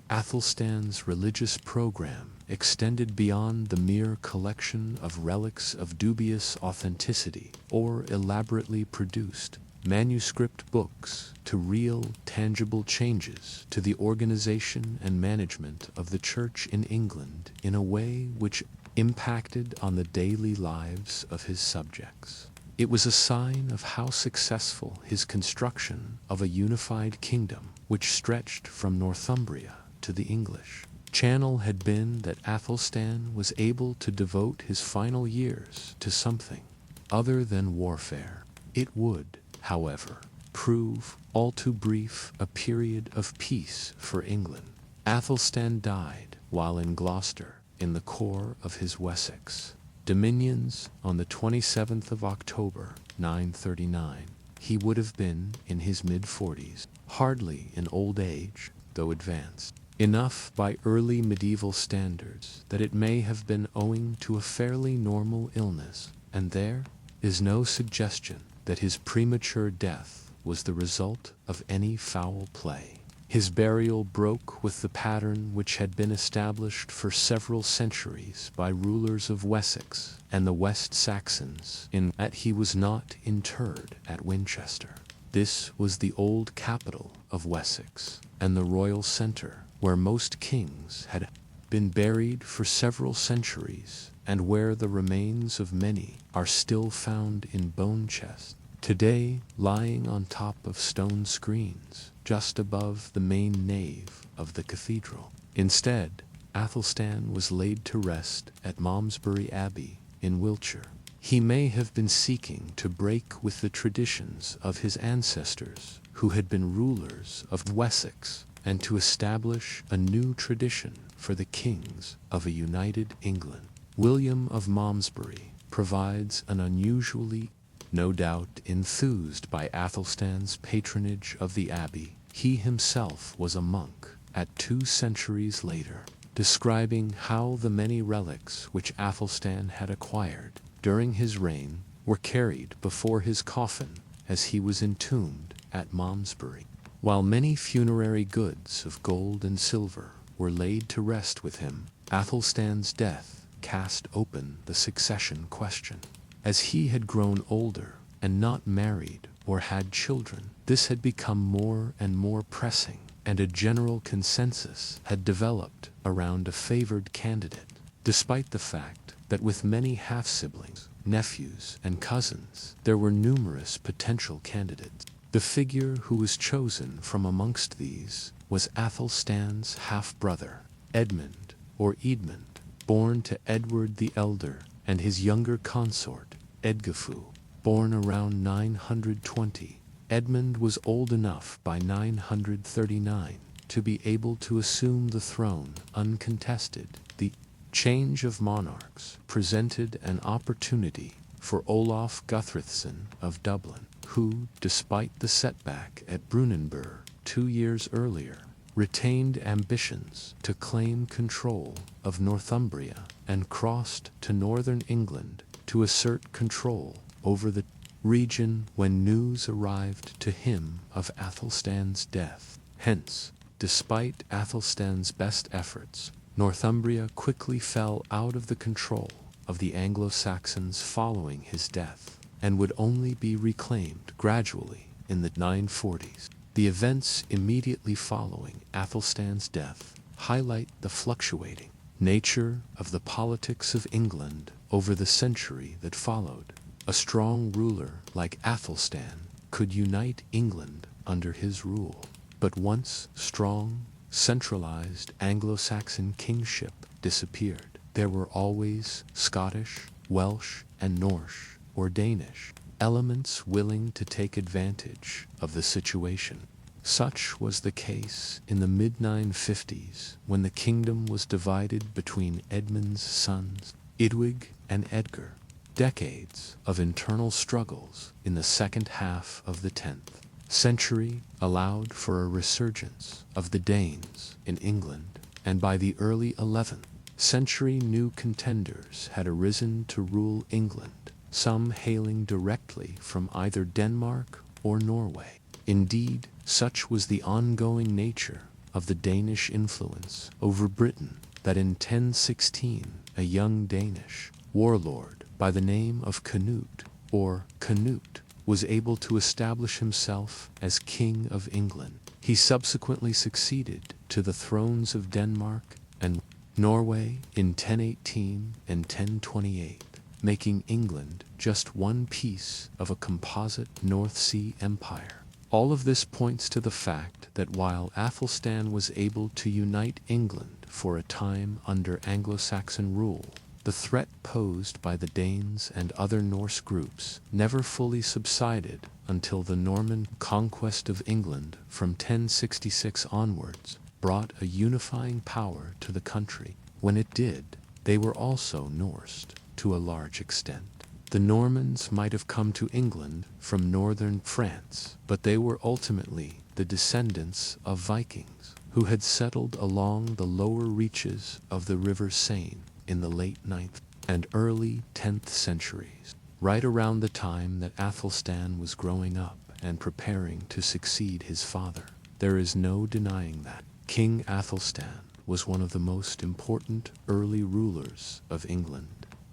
Athelstan's religious program extended beyond the mere collection of relics of dubious authenticity or elaborately produced manuscript books to real, tangible changes to the organization and management of the Church in England in a way which impacted on the daily lives of his subjects. It was a sign of how successful his construction of a unified kingdom, which stretched from Northumbria to the English Channel, had been that Athelstan was able to devote his final years to something other than warfare. It would, however, prove all too brief a period of peace for England. Athelstan died while in Gloucester, in the core of his Wessex dominions, on the 27th of October, 939. He would have been in his mid-40s, hardly in old age, though advanced enough by early medieval standards that it may have been owing to a fairly normal illness, and there is no suggestion that his premature death was the result of any foul play. His burial broke with the pattern which had been established for several centuries by rulers of Wessex and the West Saxons, in that he was not interred at Winchester. This was the old capital of Wessex, and the royal centre, where most kings had been buried for several centuries, and where the remains of many are still found in bone chests, today lying on top of stone screens just above the main nave of the cathedral. Instead, Athelstan was laid to rest at Malmesbury Abbey in Wiltshire. He may have been seeking to break with the traditions of his ancestors, who had been rulers of Wessex, and to establish a new tradition for the kings of a united England. William of Malmesbury provides an unusually, no doubt enthused by Athelstan's patronage of the abbey. He himself was a monk at 2 centuries later, describing how the many relics which Athelstan had acquired during his reign were carried before his coffin as he was entombed at Malmesbury, while many funerary goods of gold and silver were laid to rest with him. Athelstan's death cast open the succession question. As he had grown older and not married or had children, this had become more and more pressing, and a general consensus had developed around a favored candidate, despite the fact that with many half-siblings, nephews, and cousins, there were numerous potential candidates. The figure who was chosen from amongst these was Athelstan's half-brother, Edmund, or Eadmund, born to Edward the Elder, and his younger consort, Edgifu, born around 920. Edmund was old enough by 939 to be able to assume the throne uncontested. The change of monarchs presented an opportunity for Olaf Guthruthson of Dublin, who, despite the setback at Brunanburh 2 years earlier, retained ambitions to claim control of Northumbria and crossed to northern England to assert control over the region when news arrived to him of Athelstan's death. Hence, despite Athelstan's best efforts, Northumbria quickly fell out of the control of the Anglo-Saxons following his death, and would only be reclaimed gradually in the 940s. The events immediately following Athelstan's death highlight the fluctuating nature of the politics of England over the century that followed. A strong ruler like Athelstan could unite England under his rule, but once strong, centralized Anglo-Saxon kingship disappeared, there were always Scottish, Welsh, and Norse, or Danish, elements willing to take advantage of the situation. Such was the case in the mid-950s when the kingdom was divided between Edmund's sons, Edwig and Edgar. Decades of internal struggles in the second half of the 10th century allowed for a resurgence of the Danes in England, and by the early 11th century new contenders had arisen to rule England, some hailing directly from either Denmark or Norway. Indeed, such was the ongoing nature of the Danish influence over Britain that in 1016 a young Danish warlord by the name of Canute, or Canute, was able to establish himself as King of England. He subsequently succeeded to the thrones of Denmark and Norway in 1018 and 1028, making England just one piece of a composite North Sea empire. All of this points to the fact that while Athelstan was able to unite England for a time under Anglo-Saxon rule, the threat posed by the Danes and other Norse groups never fully subsided until the Norman conquest of England from 1066 onwards brought a unifying power to the country. When it did, they were also Norse to a large extent. The Normans might have come to England from northern France, but they were ultimately the descendants of Vikings who had settled along the lower reaches of the River Seine in the late 9th and early 10th centuries, right around the time that Athelstan was growing up and preparing to succeed his father. There is no denying that King Athelstan was one of the most important early rulers of England.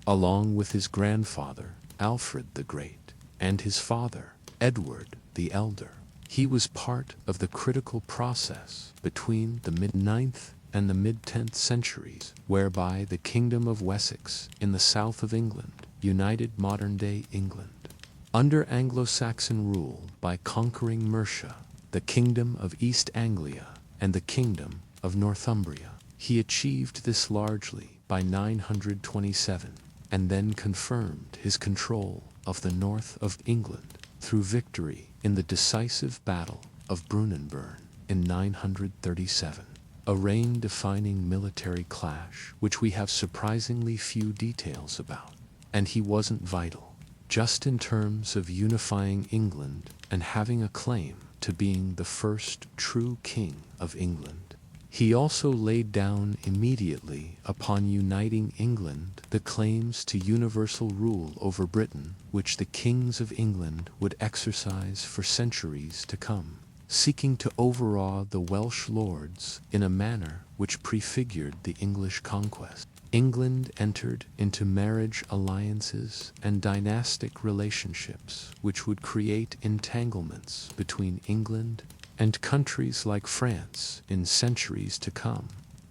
Along with his grandfather, Alfred the Great, and his father, Edward the Elder, he was part of the critical process between the mid-9th and the mid-10th centuries, whereby the Kingdom of Wessex in the south of England united modern-day England. Under Anglo-Saxon rule by conquering Mercia, the Kingdom of East Anglia, and the Kingdom of Northumbria, he achieved this largely by 927. And then confirmed his control of the north of England through victory in the decisive Battle of Brunanburh in 937, a reign-defining military clash which we have surprisingly few details about. And he wasn't vital, just in terms of unifying England and having a claim to being the first true king of England. He also laid down immediately upon uniting England the claims to universal rule over Britain which the kings of England would exercise for centuries to come, seeking to overawe the Welsh lords in a manner which prefigured the English conquest. England entered into marriage alliances and dynastic relationships which would create entanglements between England and countries like France in centuries to come,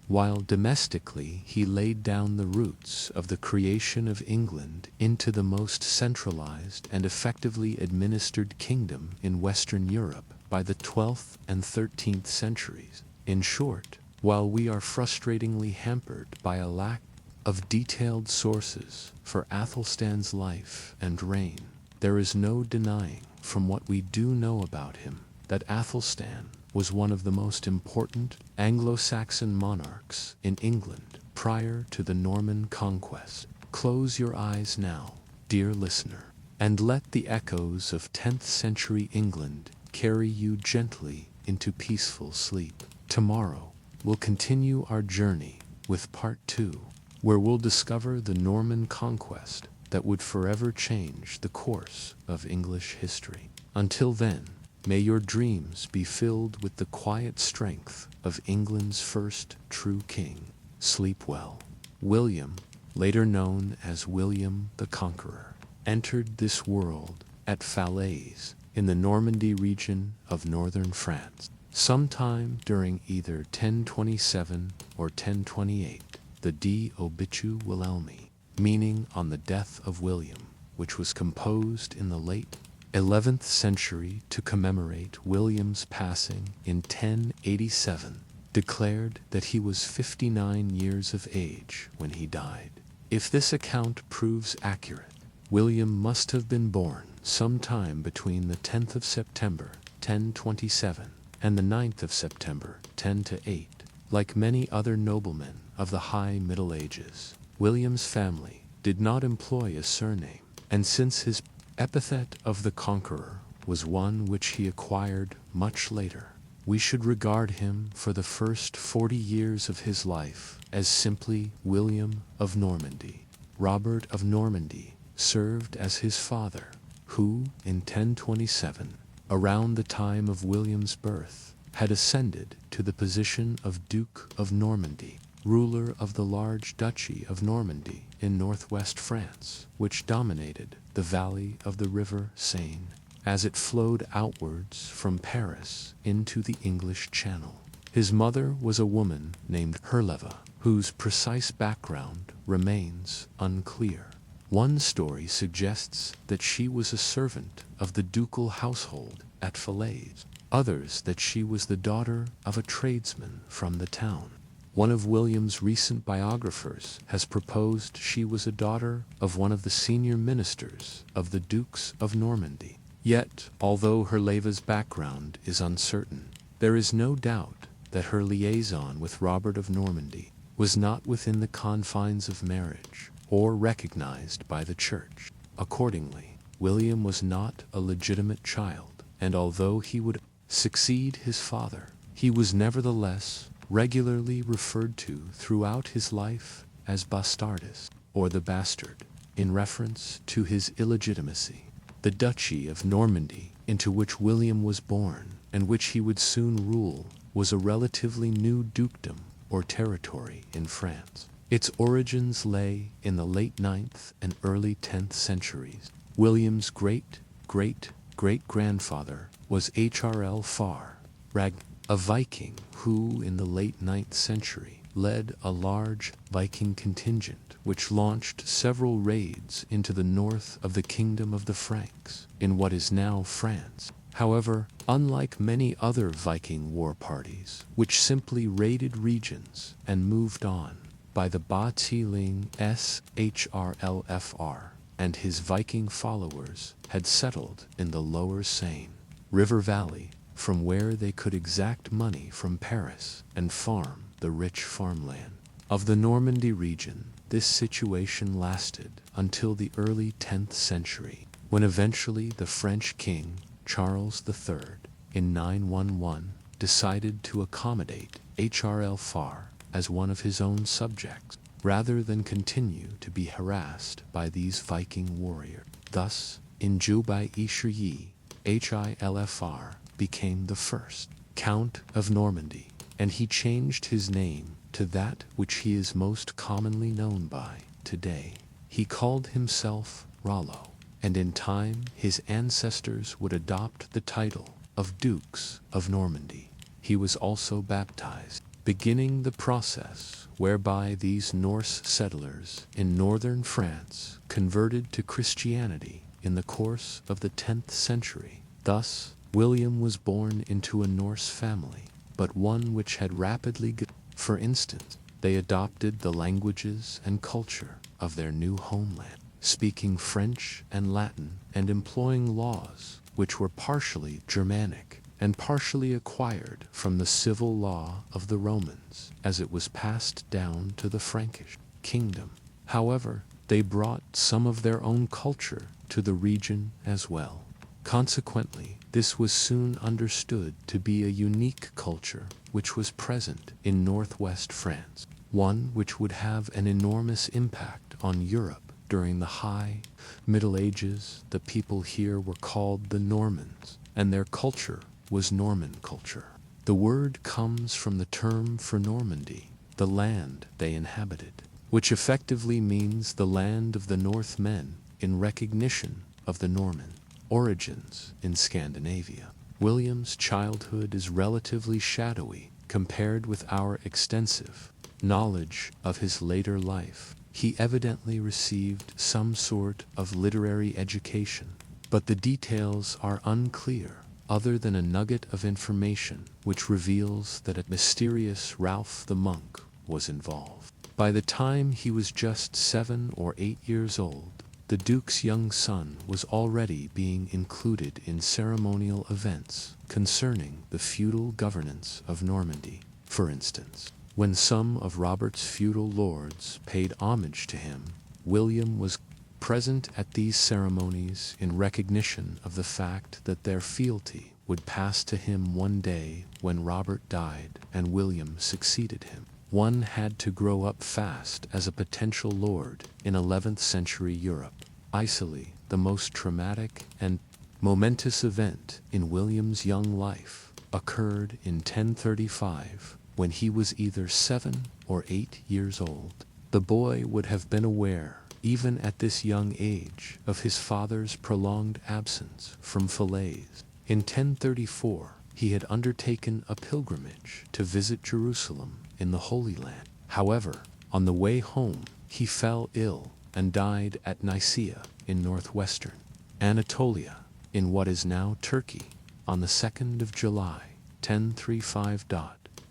while domestically he laid down the roots of the creation of England into the most centralized and effectively administered kingdom in Western Europe by the 12th and 13th centuries. In short, while we are frustratingly hampered by a lack of detailed sources for Athelstan's life and reign, there is no denying from what we do know about him that Athelstan was one of the most important Anglo-Saxon monarchs in England prior to the Norman conquest. Close your eyes now, dear listener, and let the echoes of 10th century England carry you gently into peaceful sleep. Tomorrow, we'll continue our journey with part 2, where we'll discover the Norman conquest that would forever change the course of English history. Until then, may your dreams be filled with the quiet strength of England's first true king. Sleep well. William, later known as William the Conqueror, entered this world at Falaise in the Normandy region of northern France. Sometime during either 1027 or 1028, the De Obitu Wilhelmi, meaning on the death of William, which was composed in the late 11th century to commemorate William's passing in 1087, declared that he was 59 years of age when he died. If this account proves accurate, William must have been born sometime between the 10th of September, 1027, and the 9th of September, 1008. Like many other noblemen of the High Middle Ages, William's family did not employ a surname, and since his epithet of the Conqueror was one which he acquired much later, we should regard him for the first 40 years of his life as simply William of Normandy. Robert of Normandy served as his father, who, in 1027, around the time of William's birth, had ascended to the position of Duke of Normandy, ruler of the large Duchy of Normandy in northwest France, which dominated the valley of the river Seine as it flowed outwards from Paris into the English Channel. His mother was a woman named Herleva, whose precise background remains unclear. One story suggests that she was a servant of the ducal household at Falaise, others that she was the daughter of a tradesman from the town. One of William's recent biographers has proposed she was a daughter of one of the senior ministers of the Dukes of Normandy. Yet, although Herleva's background is uncertain, there is no doubt that her liaison with Robert of Normandy was not within the confines of marriage or recognized by the church. Accordingly, William was not a legitimate child, and although he would succeed his father, he was nevertheless regularly referred to throughout his life as bastardus, or the bastard, in reference to his illegitimacy. The Duchy of Normandy, into which William was born, and which he would soon rule, was a relatively new dukedom or territory in France. Its origins lay in the late 9th and early 10th centuries. William's great-great-great-grandfather was Hrl Far, a Viking who, in the late 9th century, led a large Viking contingent which launched several raids into the north of the Kingdom of the Franks, in what is now France. However, unlike many other Viking war parties, which simply raided regions and moved on, by the Ba-Ti-Ling Shrlfr and his Viking followers had settled in the lower Seine River Valley, from where they could exact money from Paris and farm the rich farmland of the Normandy region. This situation lasted until the early 10th century, when eventually the French king, Charles III, in 911, decided to accommodate Hrlfr as one of his own subjects, rather than continue to be harassed by these Viking warriors. Thus, in Jubai-Ishriyi, Hilfr became the first Count of Normandy, and he changed his name to that which he is most commonly known by today. He called himself Rollo, and in time his ancestors would adopt the title of Dukes of Normandy. He was also baptized, beginning the process whereby these Norse settlers in northern France converted to Christianity in the course of the 10th century. Thus, William was born into a Norse family, but one which had rapidly for instance, they adopted the languages and culture of their new homeland, speaking French and Latin and employing laws which were partially Germanic and partially acquired from the civil law of the Romans as it was passed down to the Frankish kingdom. However, they brought some of their own culture to the region as well. Consequently, this was soon understood to be a unique culture which was present in northwest France, one which would have an enormous impact on Europe During the High Middle Ages, the people here were called the Normans, and their culture was Norman culture. The word comes from the term for Normandy, the land they inhabited, which effectively means the land of the Northmen in recognition of the Norman origins in Scandinavia. William's childhood is relatively shadowy compared with our extensive knowledge of his later life. He evidently received some sort of literary education, but the details are unclear, other than a nugget of information which reveals that a mysterious Ralph the monk was involved. By the time he was just 7 or 8 years old, the Duke's young son was already being included in ceremonial events concerning the feudal governance of Normandy. For instance, when some of Robert's feudal lords paid homage to him, William was present at these ceremonies in recognition of the fact that their fealty would pass to him one day when Robert died and William succeeded him. One had to grow up fast as a potential lord in 11th century Europe. Icily, the most traumatic and momentous event in William's young life, occurred in 1035 when he was either 7 or 8 years old. The boy would have been aware, even at this young age, of his father's prolonged absence from Falaise. In 1034, he had undertaken a pilgrimage to visit Jerusalem in the Holy Land. However, on the way home, he fell ill and died at Nicaea in northwestern Anatolia, in what is now Turkey, on the 2nd of July, 1035.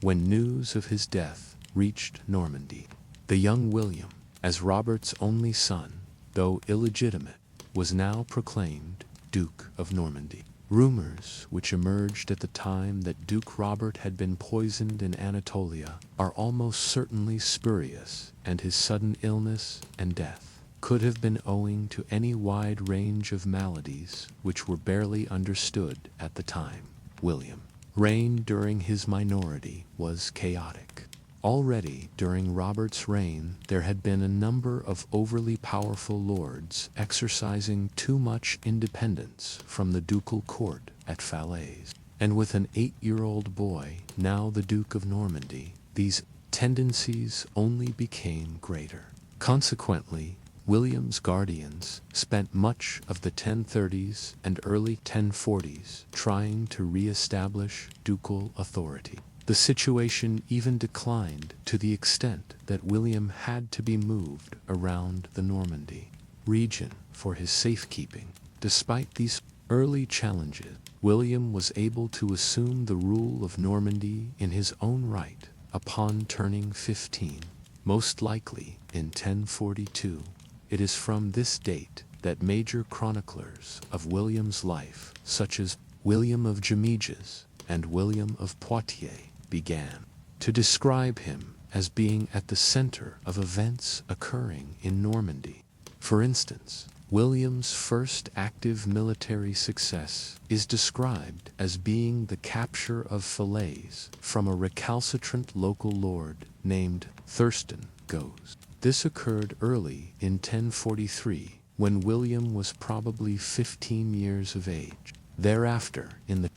When news of his death reached Normandy, the young William, as Robert's only son, though illegitimate, was now proclaimed Duke of Normandy. Rumors which emerged at the time that Duke Robert had been poisoned in Anatolia are almost certainly spurious, and his sudden illness and death could have been owing to any wide range of maladies which were barely understood at the time. William's reign during his minority was chaotic. Already during Robert's reign there had been a number of overly powerful lords exercising too much independence from the ducal court at Falaise, and with an 8-year-old boy, now the Duke of Normandy, these tendencies only became greater. Consequently, William's guardians spent much of the 1030s and early 1040s trying to re-establish ducal authority. The situation even declined to the extent that William had to be moved around the Normandy region for his safekeeping. Despite these early challenges, William was able to assume the rule of Normandy in his own right upon turning 15, most likely in 1042. It is from this date that major chroniclers of William's life, such as William of Jumièges and William of Poitiers, began to describe him as being at the center of events occurring in Normandy. For instance, William's first active military success is described as being the capture of Falaise from a recalcitrant local lord named Thurston Goes. This occurred early in 1043, when William was probably 15 years of age. Thereafter, in the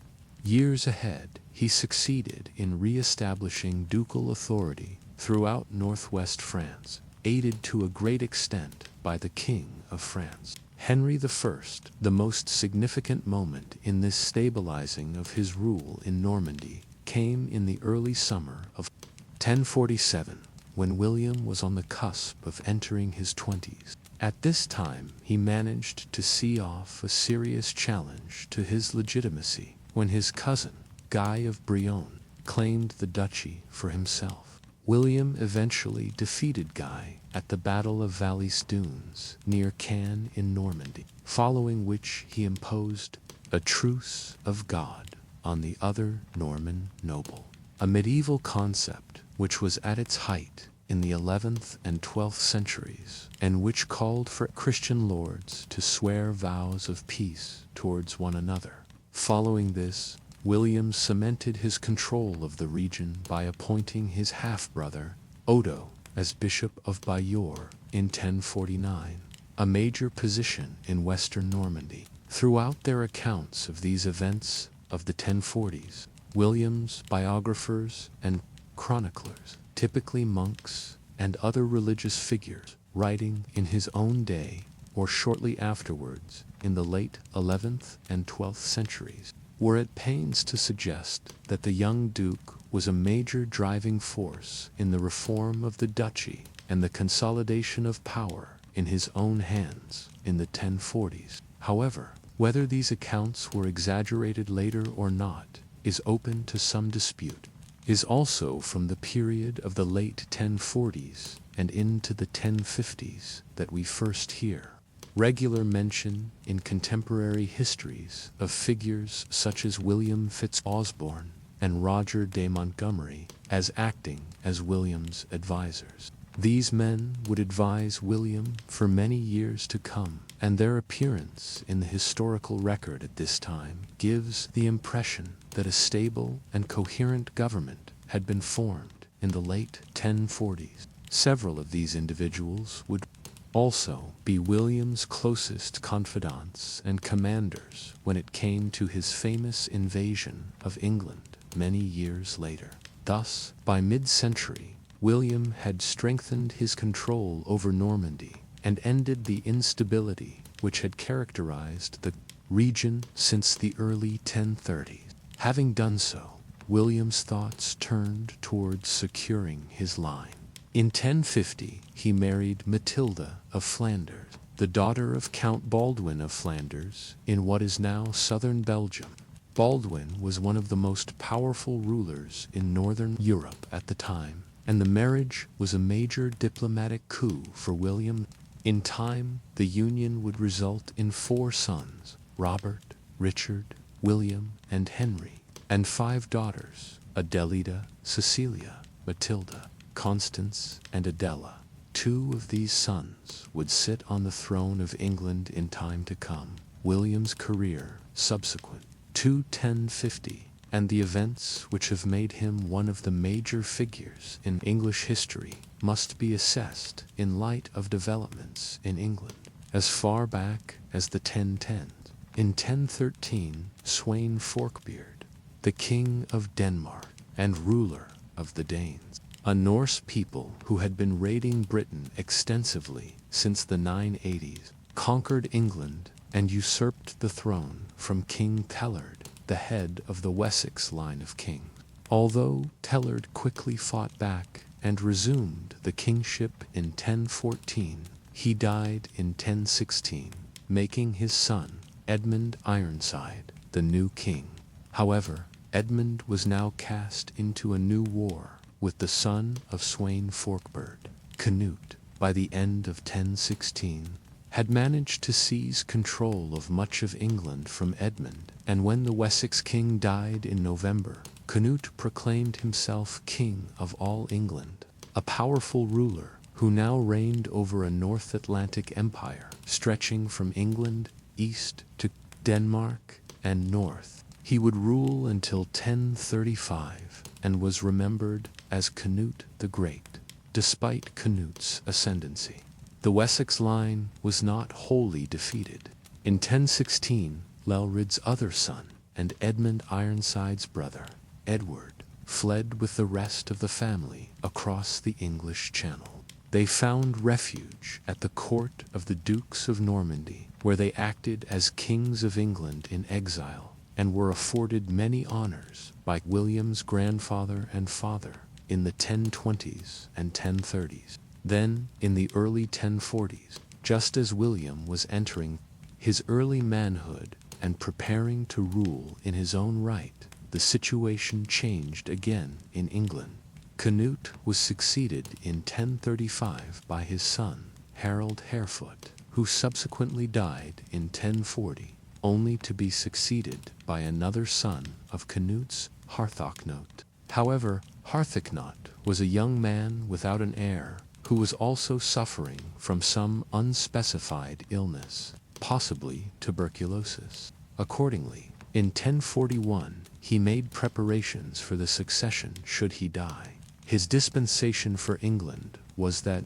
years ahead, he succeeded in re-establishing ducal authority throughout northwest France, aided to a great extent by the King of France, Henry I. The most significant moment in this stabilizing of his rule in Normandy came in the early summer of 1047, when William was on the cusp of entering his 20s. At this time, he managed to see off a serious challenge to his legitimacy when his cousin, Guy of Brionne, claimed the duchy for himself. William eventually defeated Guy at the Battle of Valais Dunes near Caen in Normandy, following which he imposed a truce of God on the other Norman noble, a medieval concept which was at its height in the 11th and 12th centuries, and which called for Christian lords to swear vows of peace towards one another. Following this, William cemented his control of the region by appointing his half-brother, Odo, as Bishop of Bayeux in 1049. a major position in western Normandy. Throughout their accounts of these events of the 1040s, William's biographers and chroniclers, typically monks and other religious figures, writing in his own day or shortly afterwards in the late 11th and 12th centuries, were at pains to suggest that the young duke was a major driving force in the reform of the duchy and the consolidation of power in his own hands in the 1040s. However, whether these accounts were exaggerated later or not is open to some dispute. Is also from the period of the late 1040s and into the 1050s that we first hear regular mention in contemporary histories of figures such as William Fitz-Osborne and Roger de Montgomery as acting as William's advisors. These men would advise William for many years to come, and their appearance in the historical record at this time gives the impression that a stable and coherent government had been formed in the late 1040s. Several of these individuals would also be William's closest confidants and commanders when it came to his famous invasion of England many years later. Thus, by mid-century, William had strengthened his control over Normandy and ended the instability which had characterized the region since the early 1030s. Having done so, William's thoughts turned towards securing his line. In 1050, he married Matilda of Flanders, the daughter of Count Baldwin of Flanders in what is now southern Belgium. Baldwin was one of the most powerful rulers in northern Europe at the time, and the marriage was a major diplomatic coup for William. In time, the union would result in 4 sons, Robert, Richard, William, and Henry, and 5 daughters, Adelida, Cecilia, Matilda, Constance, and Adela. 2 of these sons would sit on the throne of England in time to come. William's career subsequent to 1050 and the events which have made him one of the major figures in English history must be assessed in light of developments in England as far back as the 1010s. In 1013, Sweyn Forkbeard, the king of Denmark and ruler of the Danes, a Norse people who had been raiding Britain extensively since the 980s, conquered England and usurped the throne from King Tellard, the head of the Wessex line of kings. Although Tellard quickly fought back and resumed the kingship in 1014, he died in 1016, making his son, Edmund Ironside, the new king. However, Edmund was now cast into a new war with the son of Sweyn Forkbeard. Canute, by the end of 1016, had managed to seize control of much of England from Edmund, and when the Wessex king died in November, Canute proclaimed himself king of all England, a powerful ruler who now reigned over a North Atlantic empire stretching from England east to Denmark and north. He would rule until 1035 and was remembered as Canute the Great. Despite Canute's ascendancy, the Wessex line was not wholly defeated. In 1016, Lelred's other son and Edmund Ironside's brother, Edward, fled with the rest of the family across the English Channel. They found refuge at the court of the Dukes of Normandy, where they acted as kings of England in exile and were afforded many honors by William's grandfather and father in the 1020s and 1030s. Then, in the early 1040s, just as William was entering his early manhood and preparing to rule in his own right, the situation changed again in England. Canute was succeeded in 1035 by his son, Harold Harefoot, who subsequently died in 1040, only to be succeeded by another son of Canute's, Harthacnut. However, Harthacnut was a young man without an heir who was also suffering from some unspecified illness, possibly tuberculosis. Accordingly, in 1041, he made preparations for the succession should he die. His dispensation for England was that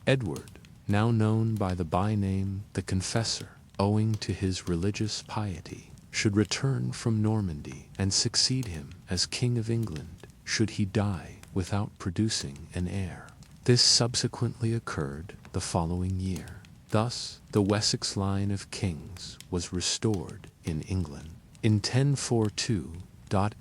Edward, now known by the byname the Confessor, owing to his religious piety, should return from Normandy and succeed him as King of England should he die without producing an heir. This subsequently occurred the following year. Thus, the Wessex line of kings was restored in England. In 1042,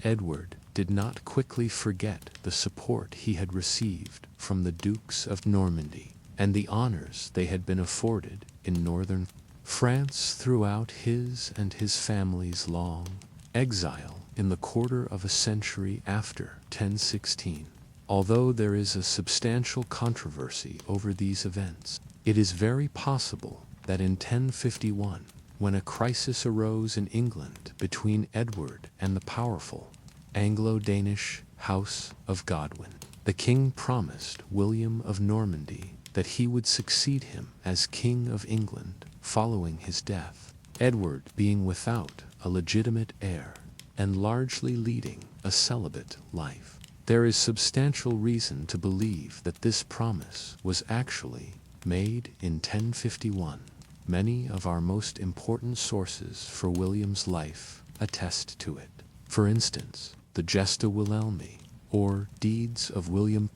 Edward did not quickly forget the support he had received from the Dukes of Normandy and the honors they had been afforded in northern France throughout his and his family's long exile in the quarter of a century after 1016. Although there is a substantial controversy over these events, it is very possible that in 1051, when a crisis arose in England between Edward and the powerful Anglo-Danish House of Godwin, the king promised William of Normandy that he would succeed him as King of England following his death, Edward being without a legitimate heir and largely leading a celibate life. There is substantial reason to believe that this promise was actually made in 1051. Many of our most important sources for William's life attest to it. For instance, the Gesta Wilhelmi, or Deeds of William,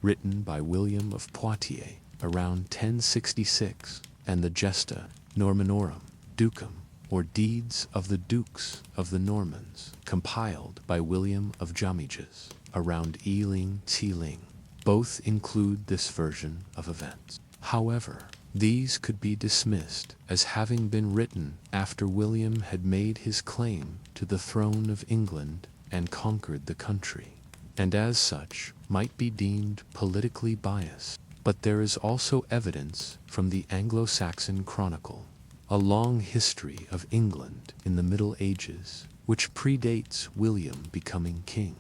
written by William of Poitiers around 1066, and the Gesta Normanorum Ducum, or Deeds of the Dukes of the Normans, compiled by William of Jumiges around Ealing-Teeling. Both include this version of events. However, these could be dismissed as having been written after William had made his claim to the throne of England and conquered the country, and as such might be deemed politically biased. But there is also evidence from the Anglo-Saxon Chronicle, a long history of England in the Middle Ages, which predates William becoming king.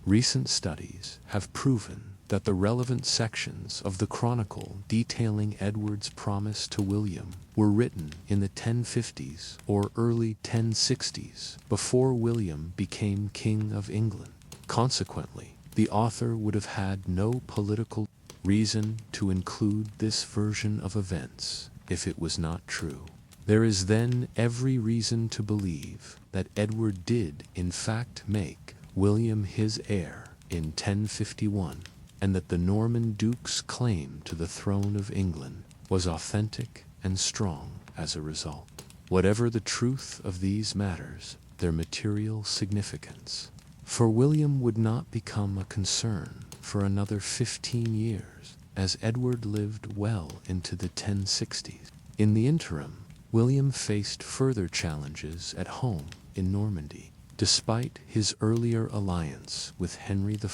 Recent studies have proven that the relevant sections of the Chronicle detailing Edward's promise to William were written in the 1050s or early 1060s, before William became King of England. Consequently, the author would have had no political reason to include this version of events if it was not true. There is then every reason to believe that Edward did in fact make William his heir in 1051, and that the Norman duke's claim to the throne of England was authentic and strong as a result. Whatever the truth of these matters, their material significance, for William would not become a concern for another 15 years, as Edward lived well into the 1060s. In the interim, William faced further challenges at home in Normandy, despite his earlier alliance with Henry I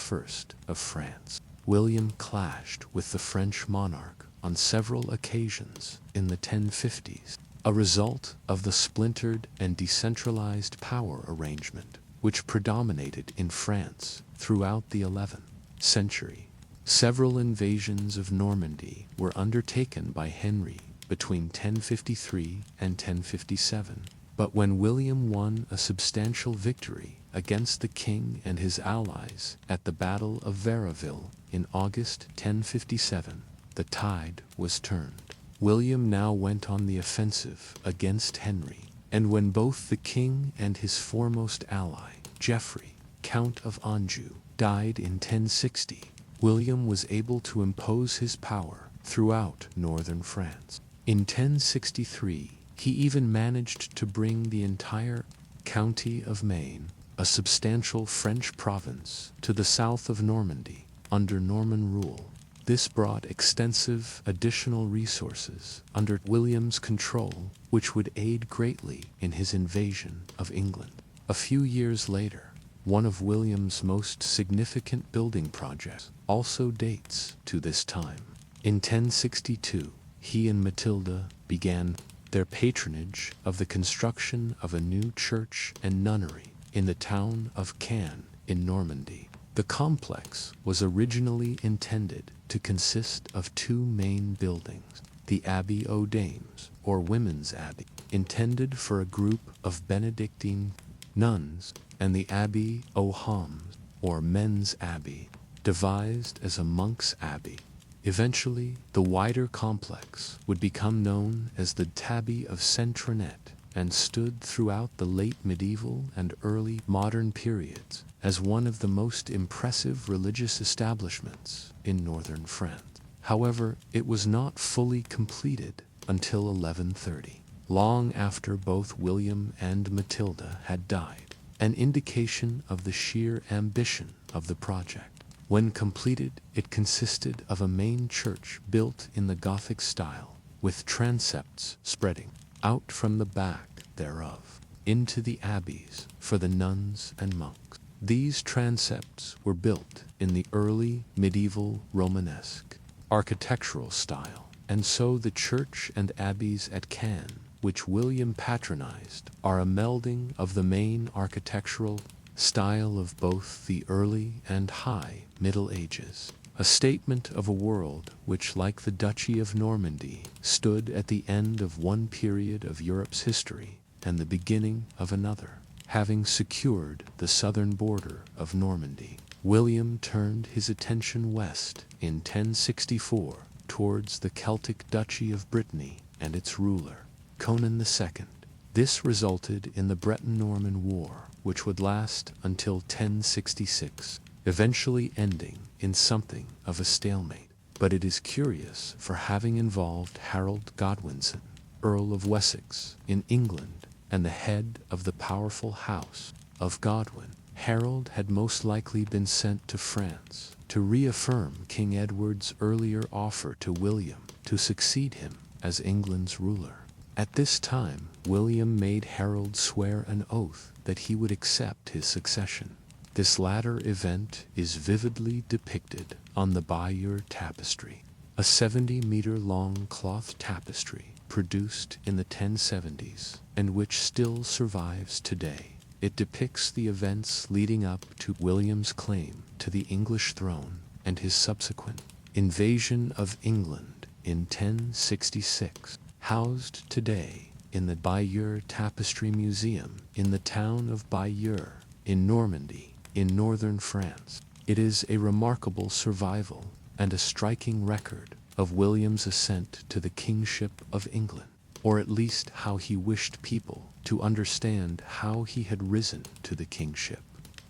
of France. William clashed with the French monarch on several occasions in the 1050s, a result of the splintered and decentralized power arrangement which predominated in France throughout the 11th century. Several invasions of Normandy were undertaken by Henry between 1053 and 1057, but when William won a substantial victory against the king and his allies at the Battle of Varaville in August 1057, the tide was turned. William now went on the offensive against Henry, and when both the king and his foremost ally, Geoffrey, Count of Anjou, died in 1060, William was able to impose his power throughout northern France. In 1063, he even managed to bring the entire county of Maine, a substantial French province, to the south of Normandy under Norman rule. This brought extensive additional resources under William's control, which would aid greatly in his invasion of England. A few years later, one of William's most significant building projects also dates to this time. In 1062, he and Matilda began their patronage of the construction of a new church and nunnery in the town of Caen in Normandy. The complex was originally intended to consist of two main buildings: the Abbey aux Dames, or Women's Abbey, intended for a group of Benedictine nuns, and the Abbey aux Hommes, or Men's Abbey, devised as a monk's abbey. Eventually, the wider complex would become known as the Abbey of Saint-Trinette and stood throughout the late medieval and early modern periods as one of the most impressive religious establishments in northern France. However, it was not fully completed until 1130, long after both William and Matilda had died, an indication of the sheer ambition of the project. When completed, it consisted of a main church built in the Gothic style, with transepts spreading out from the back thereof into the abbeys for the nuns and monks. These transepts were built in the early medieval Romanesque architectural style, and so the church and abbeys at Caen, which William patronized, are a melding of the main architectural style of both the early and high Middle Ages, a statement of a world which, like the Duchy of Normandy, stood at the end of one period of Europe's history and the beginning of another. Having secured the southern border of Normandy, William turned his attention west in 1064 towards the Celtic Duchy of Brittany and its ruler, Conan II. This resulted in the Breton-Norman War, which would last until 1066, eventually ending in something of a stalemate. But it is curious for having involved Harold Godwinson, Earl of Wessex, in England, and the head of the powerful house of Godwin. Harold had most likely been sent to France to reaffirm King Edward's earlier offer to William to succeed him as England's ruler. At this time, William made Harold swear an oath that he would accept his succession. This latter event is vividly depicted on the Bayeux tapestry, a 70-meter-long cloth tapestry produced in the 1070s and which still survives today. It depicts the events leading up to William's claim to the English throne and his subsequent invasion of England in 1066, housed today in the Bayeux Tapestry Museum in the town of Bayeux in Normandy, in northern France. It is a remarkable survival and a striking record of William's ascent to the kingship of England, or at least how he wished people to understand how he had risen to the kingship.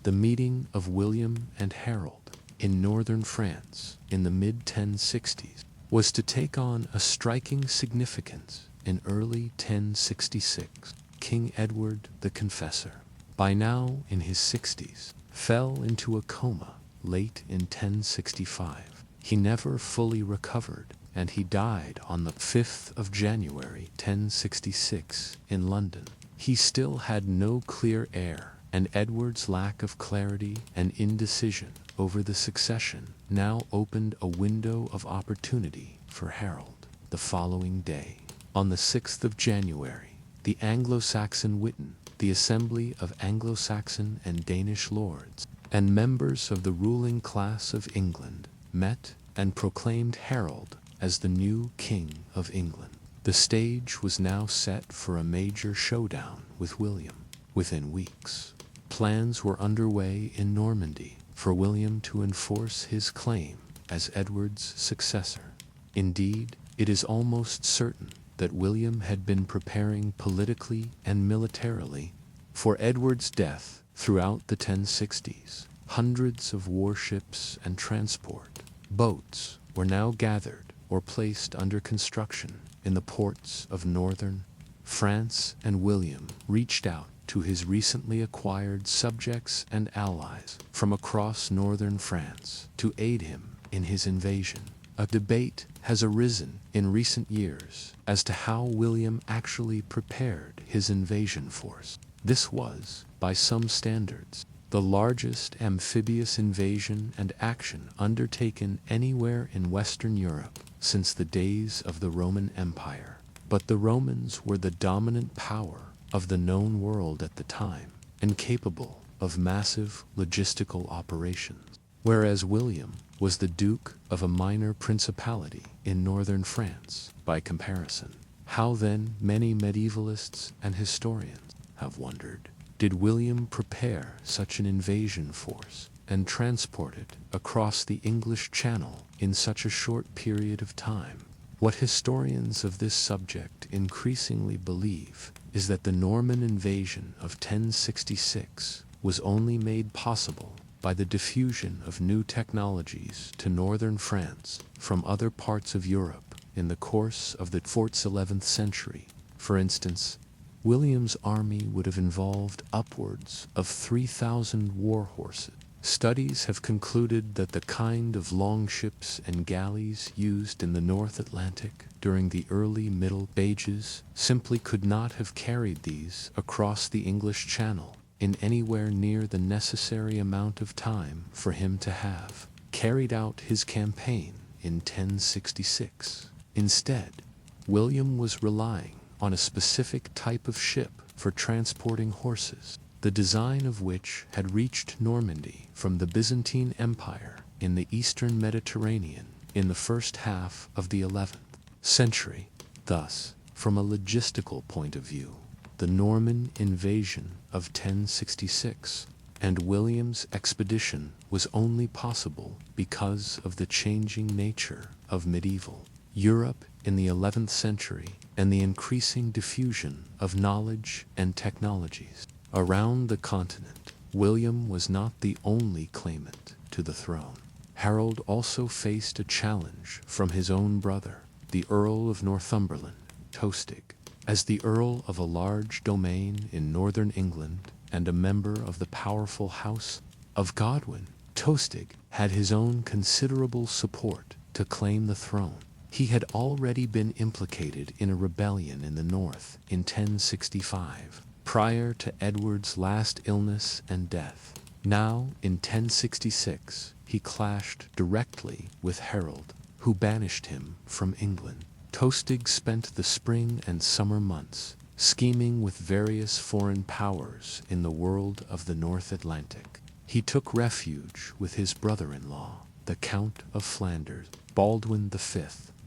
The meeting of William and Harold in northern France in the mid-1060s was to take on a striking significance in early 1066. King Edward the Confessor, by now in his 60s, fell into a coma late in 1065. He never fully recovered, and he died on the 5th of January 1066 in London. He still had no clear heir, and Edward's lack of clarity and indecision over the succession now opened a window of opportunity for Harold. The following day, on the 6th of January, the Anglo-Saxon Witan, the assembly of Anglo-Saxon and Danish lords and members of the ruling class of England, met and proclaimed Harold as the new King of England. The stage was now set for a major showdown with William. Within weeks, plans were underway in Normandy for William to enforce his claim as Edward's successor. Indeed, it is almost certain that William had been preparing politically and militarily for Edward's death throughout the 1060s. Hundreds of warships and transport boats were now gathered or placed under construction in the ports of northern France, and William reached out to his recently acquired subjects and allies from across northern France to aid him in his invasion. A debate has arisen in recent years as to how William actually prepared his invasion force. This was, by some standards, the largest amphibious invasion and action undertaken anywhere in Western Europe since the days of the Roman Empire. But the Romans were the dominant power of the known world at the time, and capable of massive logistical operations, whereas William was the duke of a minor principality in northern France by comparison. How then, many medievalists and historians have wondered, did William prepare such an invasion force and transport it across the English Channel in such a short period of time. What historians of this subject increasingly believe is that the Norman invasion of 1066 was only made possible by the diffusion of new technologies to northern France from other parts of Europe in the course of the 11th century. For instance, William's army would have involved upwards of 3,000 war horses. Studies have concluded that the kind of longships and galleys used in the North Atlantic during the early Middle Ages simply could not have carried these across the English Channel in anywhere near the necessary amount of time for him to have carried out his campaign in 1066. Instead, William was relying on a specific type of ship for transporting horses, the design of which had reached Normandy from the Byzantine Empire in the eastern Mediterranean in the first half of the 11th century. Thus, from a logistical point of view, the Norman invasion of 1066 and William's expedition was only possible because of the changing nature of medieval Europe in the 11th century and the increasing diffusion of knowledge and technologies. Around the continent, William was not the only claimant to the throne. Harold also faced a challenge from his own brother, the Earl of Northumberland, Tostig. As the Earl of a large domain in northern England and a member of the powerful House of Godwin, Tostig had his own considerable support to claim the throne. He had already been implicated in a rebellion in the north in 1065, prior to Edward's last illness and death. Now, in 1066, he clashed directly with Harold, who banished him from England. Tostig spent the spring and summer months scheming with various foreign powers in the world of the North Atlantic. He took refuge with his brother-in-law, the Count of Flanders, Baldwin V,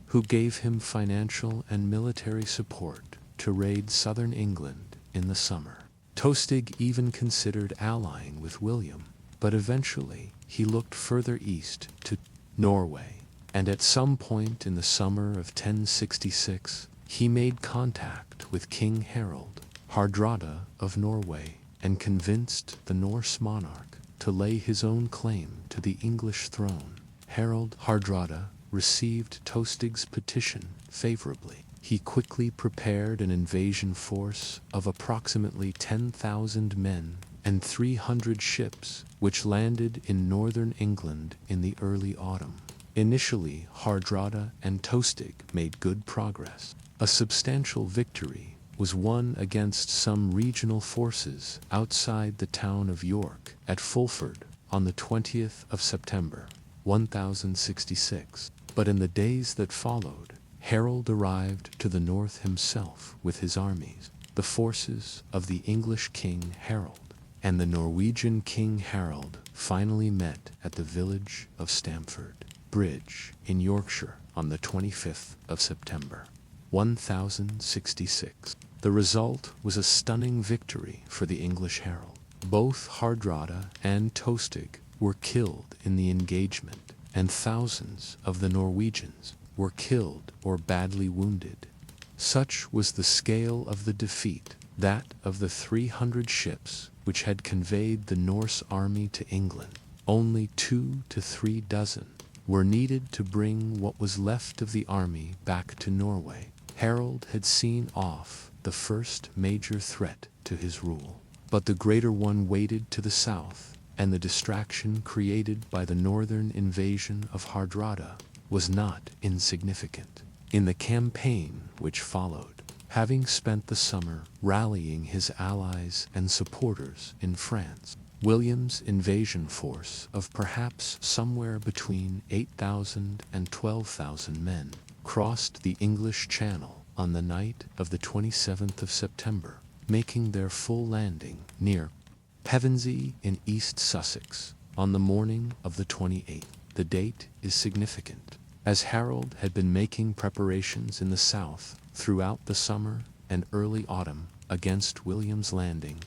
who gave him financial and military support to raid southern England in the summer. Tostig even considered allying with William, but eventually he looked further east to Norway, and at some point in the summer of 1066 he made contact with King Harold, Hardrada of Norway, and convinced the Norse monarch to lay his own claim to the English throne. Harold Hardrada received Tostig's petition favorably. He quickly prepared an invasion force of approximately 10,000 men and 300 ships, which landed in northern England in the early autumn. Initially, Hardrada and Tostig made good progress. A substantial victory was won against some regional forces outside the town of York at Fulford on the 20th of September, 1066. But in the days that followed, Harold arrived to the north himself with his armies, the forces of the English King Harold and the Norwegian King Harold finally met at the village of Stamford Bridge in Yorkshire on the 25th of September, 1066. The result was a stunning victory for the English Harold. Both Hardrada and Tostig were killed in the engagement, and thousands of the Norwegians were killed or badly wounded. Such was the scale of the defeat, that of the 300 ships which had conveyed the Norse army to England. Only 2 to 3 dozen were needed to bring what was left of the army back to Norway. Harold had seen off the first major threat to his rule, but the greater one waited to the south, and the distraction created by the northern invasion of Hardrada was not insignificant. In the campaign which followed, having spent the summer rallying his allies and supporters in France, William's invasion force of perhaps somewhere between 8,000 and 12,000 men crossed the English Channel on the night of the 27th of September, making their full landing near Pevensey in East Sussex on the morning of the 28th. The date is significant, as Harold had been making preparations in the south throughout the summer and early autumn against William's landing,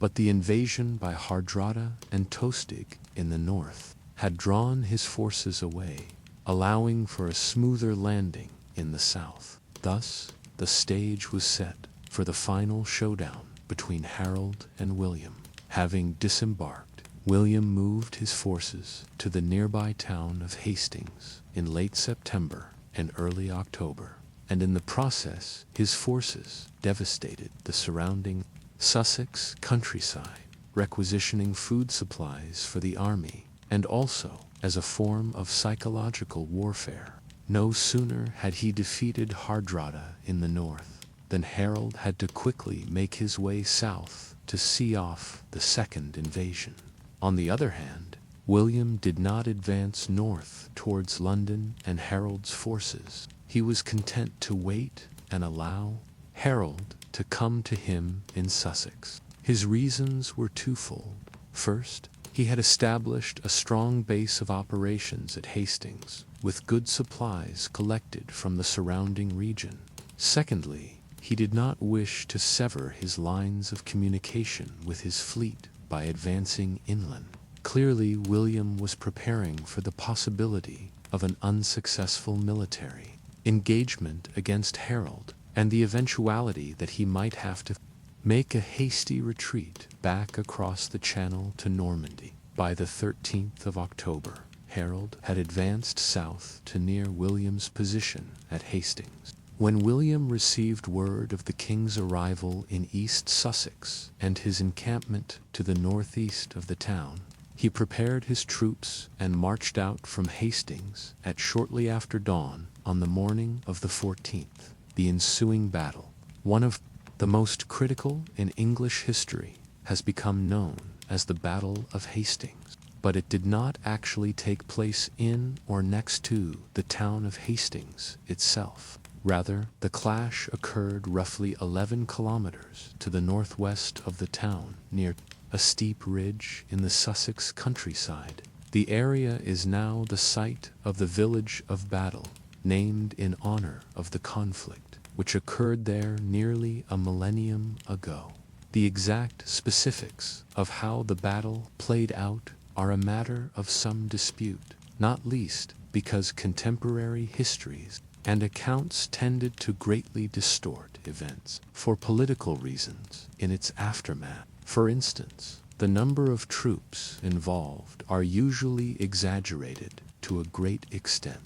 But the invasion by Hardrada and Tostig in the north had drawn his forces away, allowing for a smoother landing in the south. Thus, the stage was set for the final showdown between Harold and William. Having disembarked, William moved his forces to the nearby town of Hastings in late September and early October, and in the process his forces devastated the surrounding Sussex countryside, requisitioning food supplies for the army, and also as a form of psychological warfare. No sooner had he defeated Hardrada in the north than Harold had to quickly make his way south to see off the second invasion. On the other hand, William did not advance north towards London and Harold's forces. He was content to wait and allow Harold to come to him in Sussex. His reasons were twofold. First, he had established a strong base of operations at Hastings, with good supplies collected from the surrounding region. Secondly, he did not wish to sever his lines of communication with his fleet by advancing inland. Clearly, William was preparing for the possibility of an unsuccessful military engagement against Harold, and the eventuality that he might have to make a hasty retreat back across the Channel to Normandy. By the 13th of October, Harold had advanced south to near William's position at Hastings. When William received word of the king's arrival in East Sussex and his encampment to the northeast of the town, he prepared his troops and marched out from Hastings at shortly after dawn on the morning of the 14th. The ensuing battle, one of the most critical in English history, has become known as the Battle of Hastings, but it did not actually take place in or next to the town of Hastings itself. Rather, the clash occurred roughly 11 kilometers to the northwest of the town, near a steep ridge in the Sussex countryside. The area is now the site of the village of Battle, named in honor of the conflict, which occurred there nearly a millennium ago. The exact specifics of how the battle played out are a matter of some dispute, not least because contemporary histories and accounts tended to greatly distort events for political reasons in its aftermath. For instance, the number of troops involved are usually exaggerated to a great extent.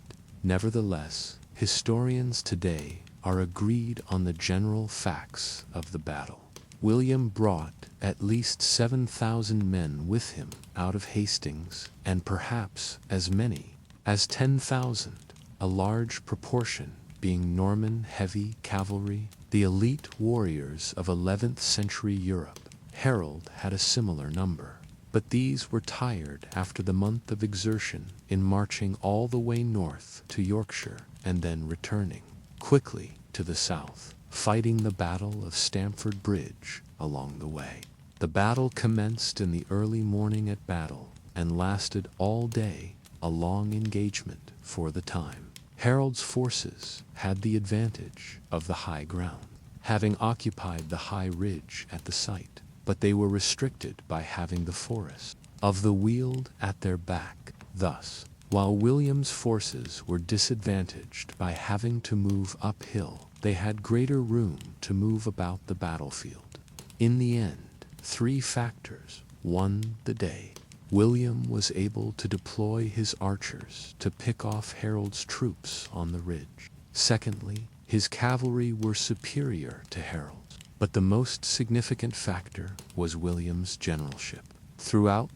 Nevertheless, historians today are agreed on the general facts of the battle. William brought at least 7,000 men with him out of Hastings, and perhaps as many as 10,000, a large proportion being Norman heavy cavalry, the elite warriors of 11th century Europe. Harold had a similar number, but these were tired after the month of exertion in marching all the way north to Yorkshire and then returning quickly to the south, fighting the Battle of Stamford Bridge along the way. The battle commenced in the early morning at Battle and lasted all day, a long engagement for the time. Harold's forces had the advantage of the high ground, having occupied the high ridge at the site, but they were restricted by having the forest of the Weald at their back. Thus, while William's forces were disadvantaged by having to move uphill, they had greater room to move about the battlefield. In the end, 3 factors won the day. William was able to deploy his archers to pick off Harold's troops on the ridge. Secondly, his cavalry were superior to Harold's. But the most significant factor was William's generalship. Throughout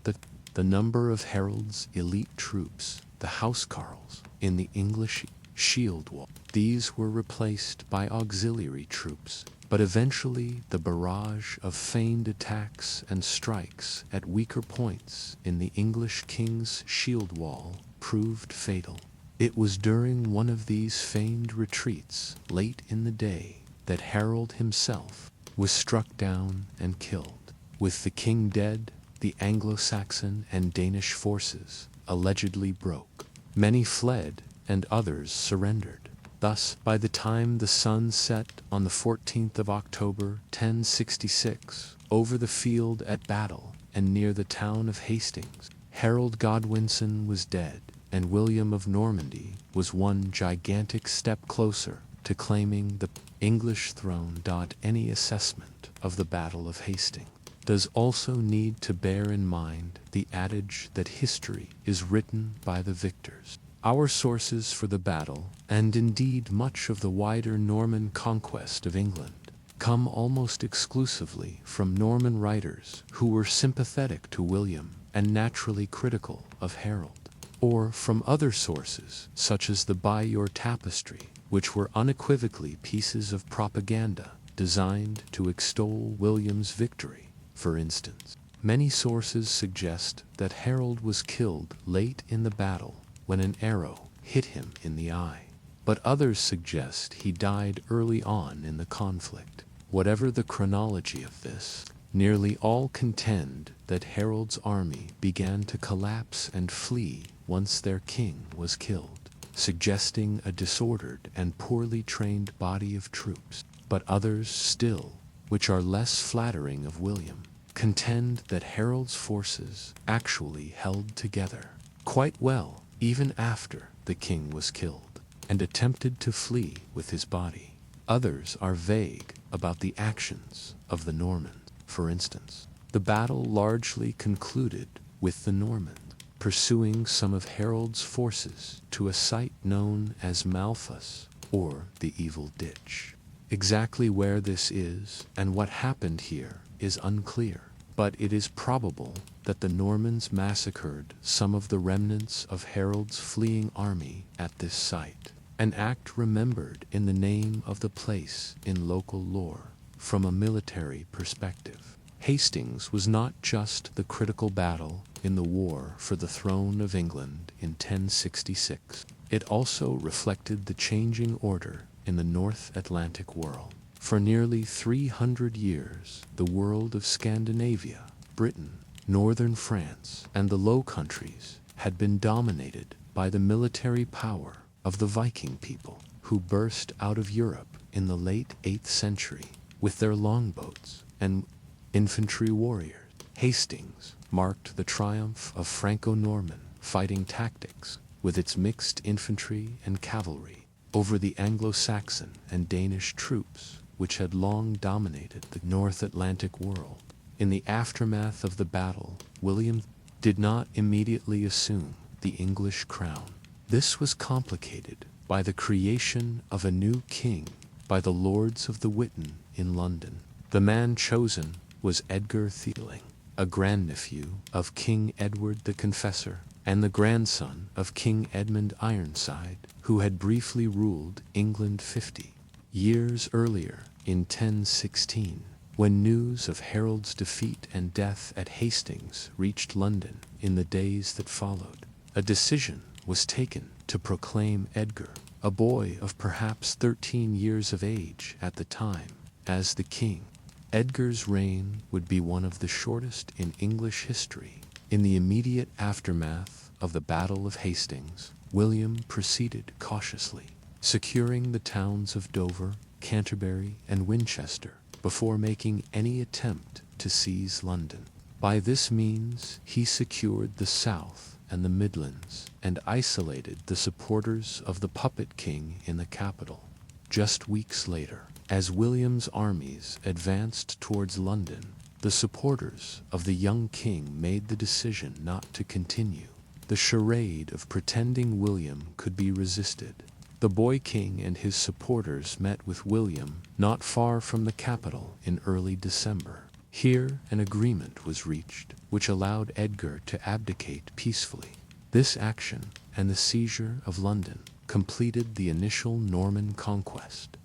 the number of Harold's elite troops, the housecarls, in the English shield wall. These were replaced by auxiliary troops, but eventually the barrage of feigned attacks and strikes at weaker points in the English king's shield wall proved fatal. It was during one of these feigned retreats late in the day that Harold himself was struck down and killed. With the king dead, the Anglo-Saxon and Danish forces allegedly broke. Many fled and others surrendered. Thus, by the time the sun set on the 14th of October, 1066, over the field at battle, and near the town of Hastings, Harold Godwinson was dead, and William of Normandy was one gigantic step closer to claiming the English throne. Any assessment of the Battle of Hastings does also need to bear in mind the adage that history is written by the victors. Our sources for the battle, and indeed much of the wider Norman conquest of England, come almost exclusively from Norman writers who were sympathetic to William and naturally critical of Harold, or from other sources such as the Bayeux Tapestry, which were unequivocally pieces of propaganda designed to extol William's victory. For instance, many sources suggest that Harold was killed late in the battle when an arrow hit him in the eye, but others suggest he died early on in the conflict. Whatever the chronology of this, nearly all contend that Harold's army began to collapse and flee once their king was killed, suggesting a disordered and poorly trained body of troops. But others still, which are less flattering of William, contend that Harold's forces actually held together quite well even after the king was killed, and attempted to flee with his body. Others are vague about the actions of the Normans. For instance, the battle largely concluded with the Normans pursuing some of Harold's forces to a site known as Malphas, or the Evil Ditch. Exactly where this is and what happened here is unclear, but it is probable that the Normans massacred some of the remnants of Harold's fleeing army at this site, an act remembered in the name of the place in local lore. From a military perspective, Hastings was not just the critical battle in the war for the throne of England in 1066. It also reflected the changing order in the North Atlantic world. For nearly 300 years, the world of Scandinavia, Britain, northern France, and the Low Countries had been dominated by the military power of the Viking people, who burst out of Europe in the late 8th century with their longboats and infantry warriors. Hastings marked the triumph of Franco-Norman fighting tactics with its mixed infantry and cavalry over the Anglo-Saxon and Danish troops which had long dominated the North Atlantic world. In the aftermath of the battle, William did not immediately assume the English crown. This was complicated by the creation of a new king by the Lords of the Witan in London. The man chosen was Edgar Theling, a grandnephew of King Edward the Confessor and the grandson of King Edmund Ironside, who had briefly ruled England 50 years earlier in 1016. When news of Harold's defeat and death at Hastings reached London in the days that followed, a decision was taken to proclaim Edgar, a boy of perhaps 13 years of age at the time, as the king. Edgar's reign would be one of the shortest in English history. In the immediate aftermath of the Battle of Hastings, William proceeded cautiously, securing the towns of Dover, Canterbury, and Winchester before making any attempt to seize London. By this means, he secured the South and the Midlands and isolated the supporters of the puppet king in the capital. Just weeks later, as William's armies advanced towards London, the supporters of the young king made the decision not to continue the charade of pretending William could be resisted. The boy king and his supporters met with William not far from the capital in early December. Here an agreement was reached, which allowed Edgar to abdicate peacefully. This action and the seizure of London completed the initial Norman conquest.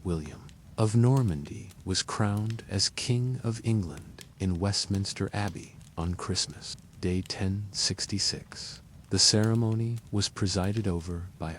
William of Normandy was crowned as King of England in Westminster Abbey on Christmas Day 1066. The ceremony was presided over by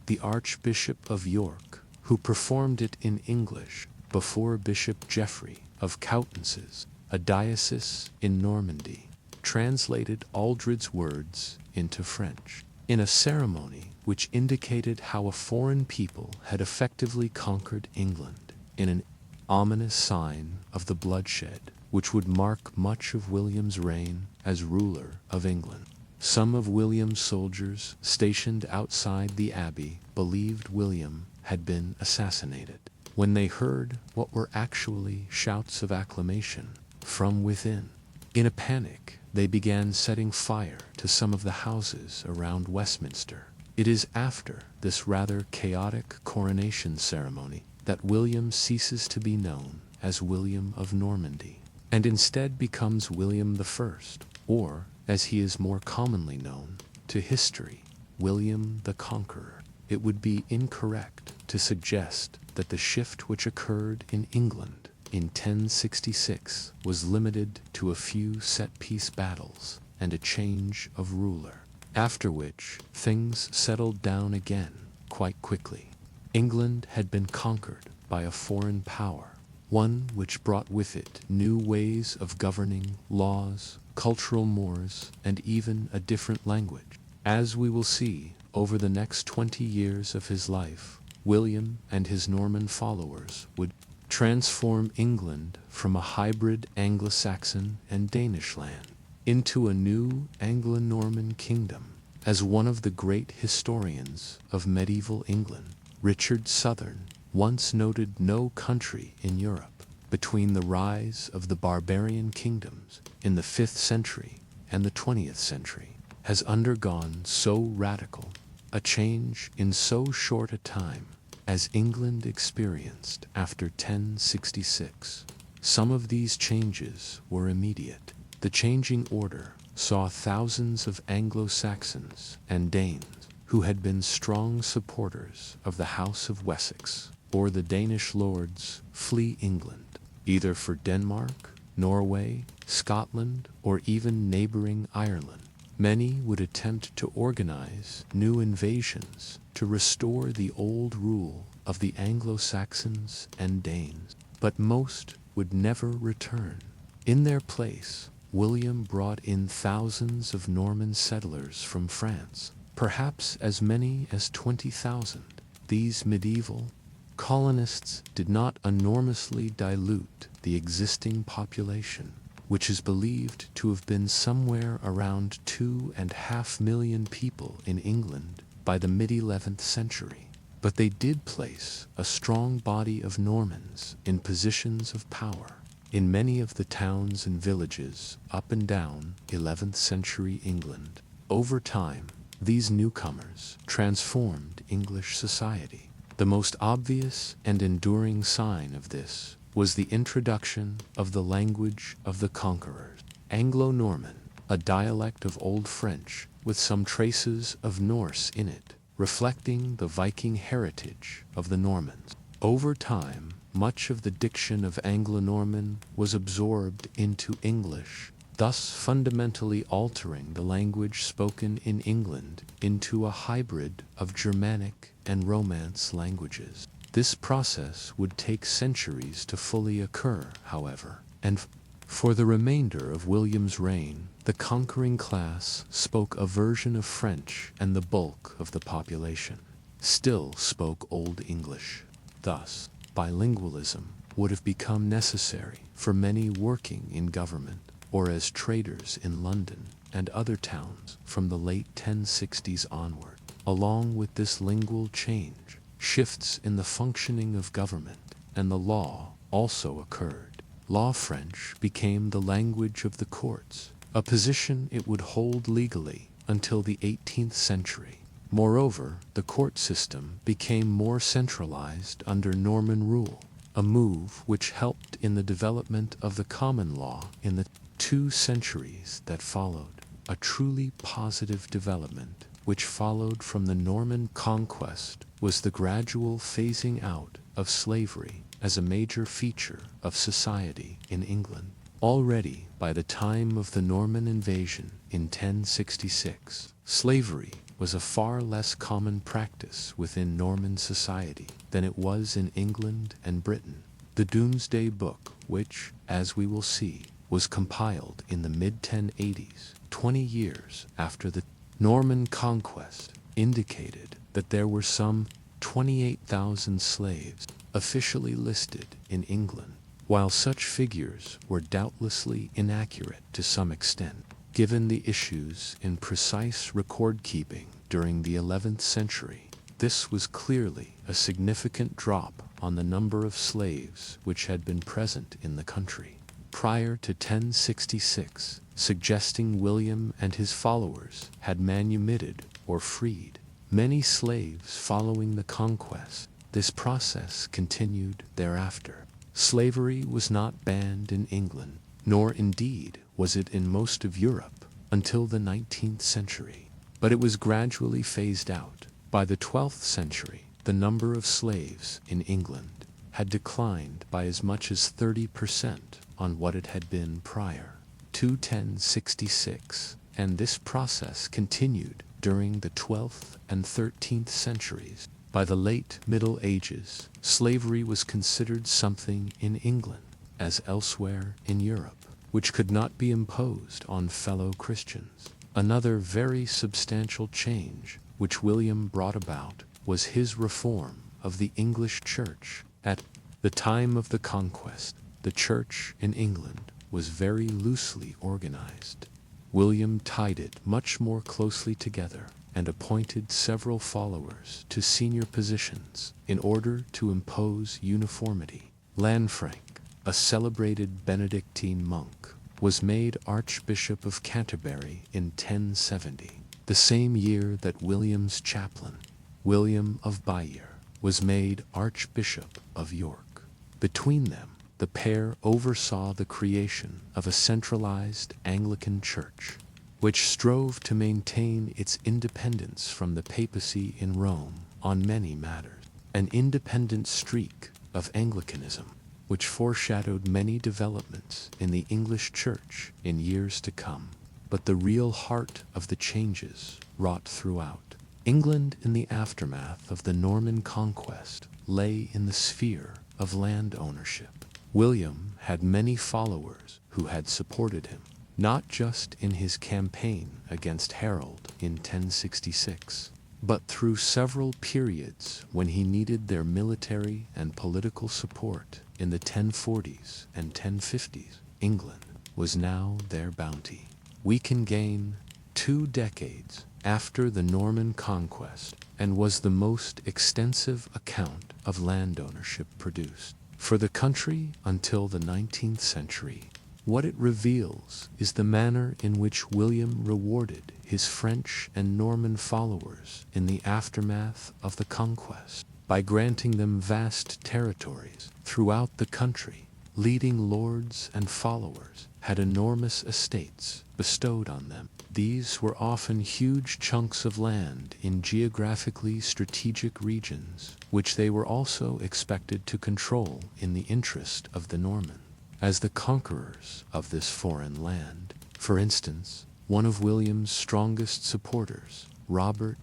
the Archbishop of York, who performed it in English before Bishop Geoffrey of Coutances, a diocese in Normandy, translated Aldred's words into French, in a ceremony which indicated how a foreign people had effectively conquered England, in an ominous sign of the bloodshed which would mark much of William's reign as ruler of England. Some of William's soldiers stationed outside the abbey believed William had been assassinated. When they heard what were actually shouts of acclamation from within, in a panic, they began setting fire to some of the houses around Westminster. It is after this rather chaotic coronation ceremony that William ceases to be known as William of Normandy, and instead becomes William the First, or, as he is more commonly known to history, William the Conqueror. It would be incorrect to suggest that the shift which occurred in England in 1066 was limited to a few set-piece battles and a change of ruler, after which things settled down again quite quickly. England had been conquered by a foreign power, one which brought with it new ways of governing, laws, cultural mores, and even a different language. As we will see over the next 20 years of his life, William and his Norman followers would transform England from a hybrid Anglo-Saxon and Danish land into a new Anglo-Norman kingdom. As one of the great historians of medieval England, Richard Southern, once noted, no country in Europe, between the rise of the barbarian kingdoms in the 5th century and the 20th century, has undergone so radical a change in so short a time as England experienced after 1066. Some of these changes were immediate. The changing order saw thousands of Anglo-Saxons and Danes who had been strong supporters of the House of Wessex or the Danish lords flee England, either for Denmark, Norway, Scotland, or even neighboring Ireland. Many would attempt to organize new invasions to restore the old rule of the Anglo-Saxons and Danes, but most would never return. In their place, William brought in thousands of Norman settlers from France, perhaps as many as 20,000. These medieval colonists did not enormously dilute the existing population, which is believed to have been somewhere around 2.5 million people in England by the mid-11th century. But they did place a strong body of Normans in positions of power in many of the towns and villages up and down 11th century England. Over time, these newcomers transformed English society. The most obvious and enduring sign of this was the introduction of the language of the conquerors, Anglo-Norman, a dialect of Old French with some traces of Norse in it, reflecting the Viking heritage of the Normans. Over time, much of the diction of Anglo-Norman was absorbed into English, thus fundamentally altering the language spoken in England into a hybrid of Germanic and Romance languages. This process would take centuries to fully occur, however, and for the remainder of William's reign, the conquering class spoke a version of French, and the bulk of the population still spoke Old English. Thus, bilingualism would have become necessary for many working in government or as traders in London and other towns from the late 1060s onward. Along with this lingual change, shifts in the functioning of government and the law also occurred. Law French became the language of the courts, a position it would hold legally until the 18th century. Moreover, the court system became more centralized under Norman rule, a move which helped in the development of the common law in the 2 centuries that followed. A truly positive development which followed from the Norman conquest was the gradual phasing out of slavery as a major feature of society in England. Already by the time of the Norman invasion in 1066, slavery was a far less common practice within Norman society than it was in England and Britain. The Domesday Book, which, as we will see, was compiled in the mid-1080s, 20 years after the Norman conquest, indicated that there were some 28,000 slaves officially listed in England. While such figures were doubtlessly inaccurate to some extent, given the issues in precise record-keeping during the 11th century, this was clearly a significant drop on the number of slaves which had been present in the country prior to 1066, suggesting William and his followers had manumitted or freed many slaves following the conquest. This process continued thereafter. Slavery was not banned in England, nor indeed was it in most of Europe until the 19th century, but it was gradually phased out. By the 12th century, the number of slaves in England had declined by as much as 30% on what it had been prior to 1066, and this process continued during the 12th and 13th centuries. By the late Middle Ages, slavery was considered something in England, as elsewhere in Europe, which could not be imposed on fellow Christians. Another very substantial change which William brought about was his reform of the English Church. At the time of the Conquest, the Church in England was very loosely organized. William tied it much more closely together and appointed several followers to senior positions in order to impose uniformity. Lanfranc, a celebrated Benedictine monk, was made Archbishop of Canterbury in 1070, the same year that William's chaplain, William of Bayeux, was made Archbishop of York. Between them, the pair oversaw the creation of a centralized Anglican church, which strove to maintain its independence from the papacy in Rome on many matters. An independent streak of Anglicanism, which foreshadowed many developments in the English Church in years to come. But the real heart of the changes wrought throughout England in the aftermath of the Norman conquest lay in the sphere of land ownership. William had many followers who had supported him, not just in his campaign against Harold in 1066, but through several periods when he needed their military and political support in the 1040s and 1050s. England was now their bounty. We can gain 2 decades after the Norman conquest and was the most extensive account of land ownership produced for the country until the 19th century. What it reveals is the manner in which William rewarded his French and Norman followers in the aftermath of the conquest by granting them vast territories throughout the country. Leading lords and followers had enormous estates bestowed on them. These were often huge chunks of land in geographically strategic regions, which they were also expected to control in the interest of the Normans as the conquerors of this foreign land. For instance, one of William's strongest supporters, Robert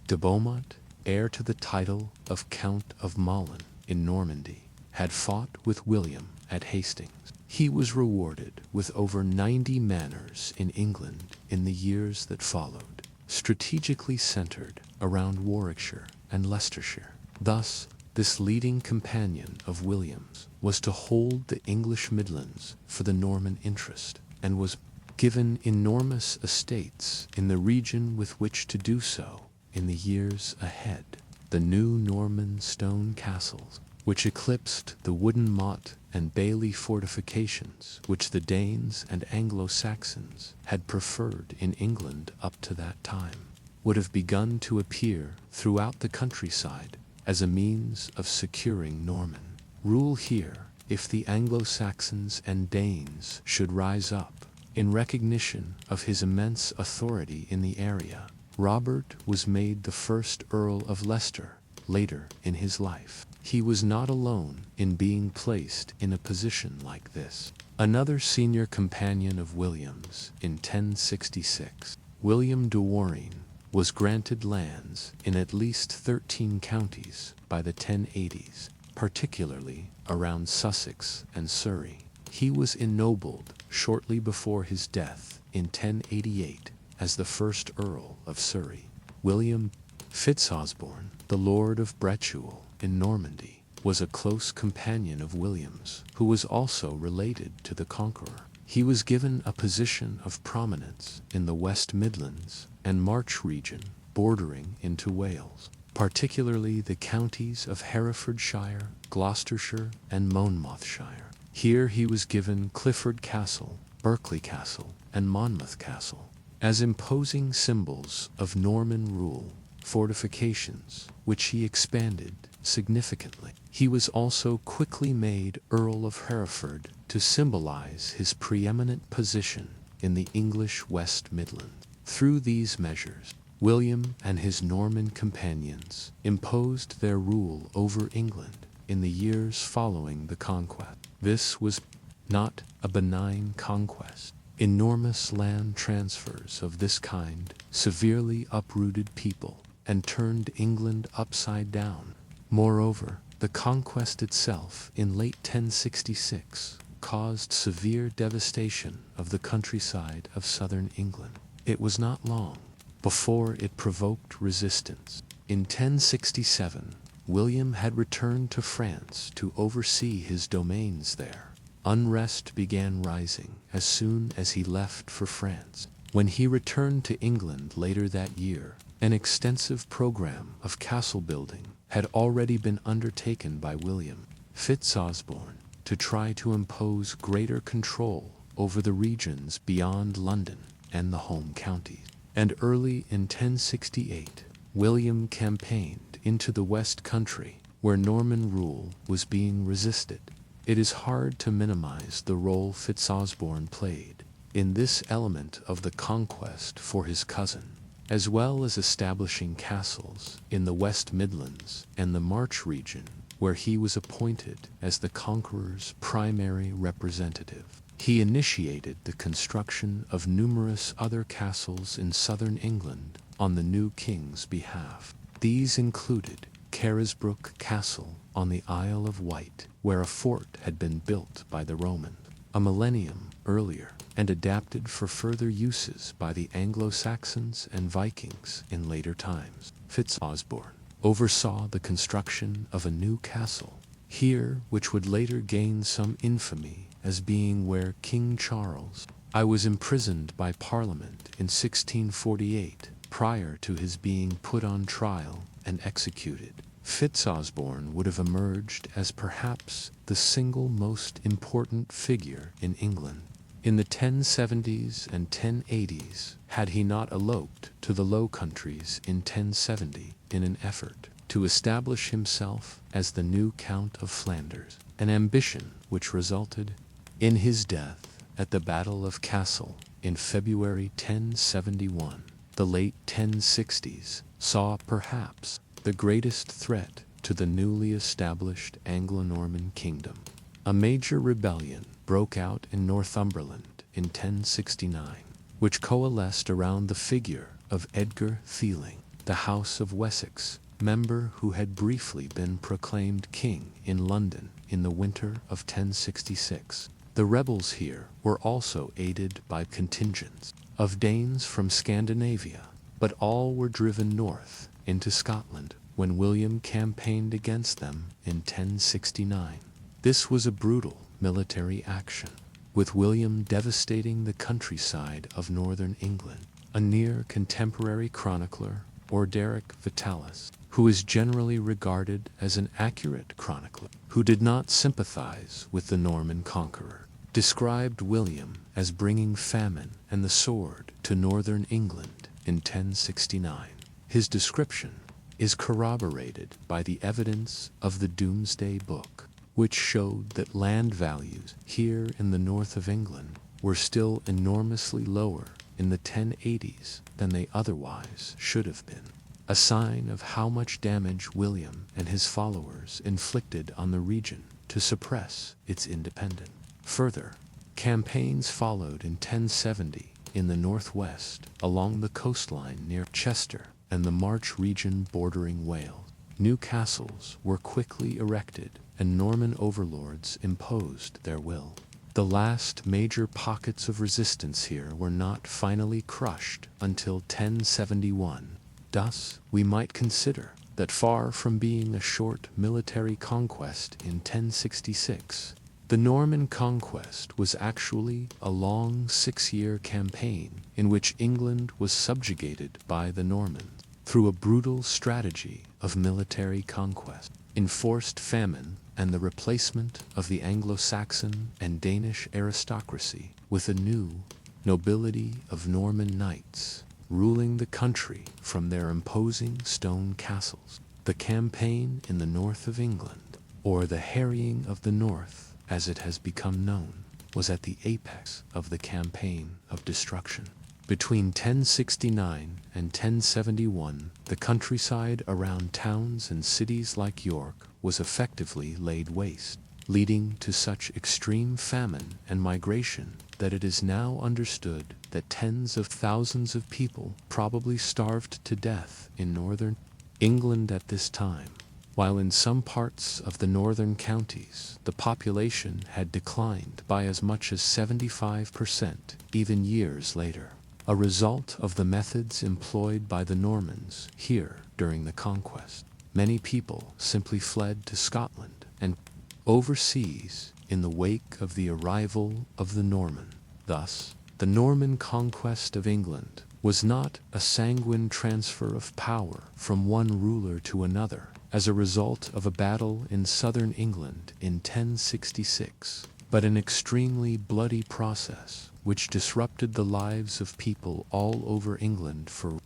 de Beaumont, heir to the title of Count of Malin in Normandy, had fought with William at Hastings. He was rewarded with over 90 manors in England in the years that followed, strategically centered around Warwickshire and Leicestershire. Thus, this leading companion of William's was to hold the English Midlands for the Norman interest, and was given enormous estates in the region with which to do so in the years ahead. The new Norman stone castles, which eclipsed the wooden motte and bailey fortifications which the Danes and Anglo-Saxons had preferred in England up to that time, would have begun to appear throughout the countryside as a means of securing Norman rule here if the Anglo-Saxons and Danes should rise up. In recognition of his immense authority in the area, Robert was made the first Earl of Leicester later in his life. He was not alone in being placed in a position like this. Another senior companion of William's in 1066, William de Warenne, was granted lands in at least 13 counties by the 1080s, particularly around Sussex and Surrey. He was ennobled shortly before his death in 1088 as the first Earl of Surrey. William Fitzosborne, the Lord of Brechuel in Normandy, was a close companion of William's, who was also related to the Conqueror. He was given a position of prominence in the West Midlands and March region bordering into Wales, particularly the counties of Herefordshire, Gloucestershire, and Monmouthshire. Here he was given Clifford Castle, Berkeley Castle, and Monmouth Castle as imposing symbols of Norman rule, fortifications, which he expanded significantly. He was also quickly made Earl of Hereford to symbolize his preeminent position in the English West Midlands. Through these measures, William and his Norman companions imposed their rule over England in the years following the Conquest. This was not a benign conquest. Enormous land transfers of this kind severely uprooted people and turned England upside down. Moreover, the conquest itself in late 1066 caused severe devastation of the countryside of southern England. It was not long before it provoked resistance. In 1067, William had returned to France to oversee his domains there. Unrest began rising as soon as he left for France. When he returned to England later that year, an extensive program of castle building had already been undertaken by William Fitzosborne to try to impose greater control over the regions beyond London and the home counties. And early in 1068, William campaigned into the West Country, where Norman rule was being resisted. It is hard to minimize the role Fitzosborne played in this element of the conquest for his cousin, as well as establishing castles in the West Midlands and the March region, where he was appointed as the Conqueror's primary representative. He initiated the construction of numerous other castles in southern England on the new king's behalf. These included Carisbrooke Castle on the Isle of Wight, where a fort had been built by the Romans a millennium earlier and adapted for further uses by the Anglo-Saxons and Vikings in later times. Fitzosborne oversaw the construction of a new castle here, which would later gain some infamy as being where King Charles I was imprisoned by Parliament in 1648 prior to his being put on trial and executed. Fitzosborne would have emerged as perhaps the single most important figure in England in the 1070s and 1080s, had he not eloped to the Low Countries in 1070 in an effort to establish himself as the new Count of Flanders, an ambition which resulted in his death at the Battle of Cassel in February 1071. The late 1060s saw perhaps the greatest threat to the newly established Anglo-Norman kingdom. A major rebellion broke out in Northumberland in 1069, which coalesced around the figure of Edgar Theling, the House of Wessex, member who had briefly been proclaimed king in London in the winter of 1066. The rebels here were also aided by contingents of Danes from Scandinavia, but all were driven north into Scotland when William campaigned against them in 1069. This was a brutal military action, with William devastating the countryside of northern England. A near contemporary chronicler, Orderic Vitalis, who is generally regarded as an accurate chronicler, who did not sympathize with the Norman conqueror, described William as bringing famine and the sword to northern England in 1069. His description is corroborated by the evidence of the Domesday Book, which showed that land values here in the north of England were still enormously lower in the 1080s than they otherwise should have been, a sign of how much damage William and his followers inflicted on the region to suppress its independence. Further, campaigns followed in 1070 in the northwest along the coastline near Chester and the March region bordering Wales. New castles were quickly erected and Norman overlords imposed their will. The last major pockets of resistance here were not finally crushed until 1071. Thus, we might consider that far from being a short military conquest in 1066, the Norman conquest was actually a long 6-year campaign in which England was subjugated by the Normans through a brutal strategy of military conquest, enforced famine, and the replacement of the Anglo-Saxon and Danish aristocracy with a new nobility of Norman knights ruling the country from their imposing stone castles. The campaign in the north of England, or the harrying of the north as it has become known, was at the apex of the campaign of destruction. Between 1069 and 1071, the countryside around towns and cities like York was effectively laid waste, leading to such extreme famine and migration that it is now understood that tens of thousands of people probably starved to death in northern England at this time, while in some parts of the northern counties the population had declined by as much as 75% even years later, a result of the methods employed by the Normans here during the conquest. Many people simply fled to Scotland and overseas in the wake of the arrival of the Norman. Thus, the Norman conquest of England was not a sanguine transfer of power from one ruler to another as a result of a battle in southern England in 1066, but an extremely bloody process which disrupted the lives of people all over England for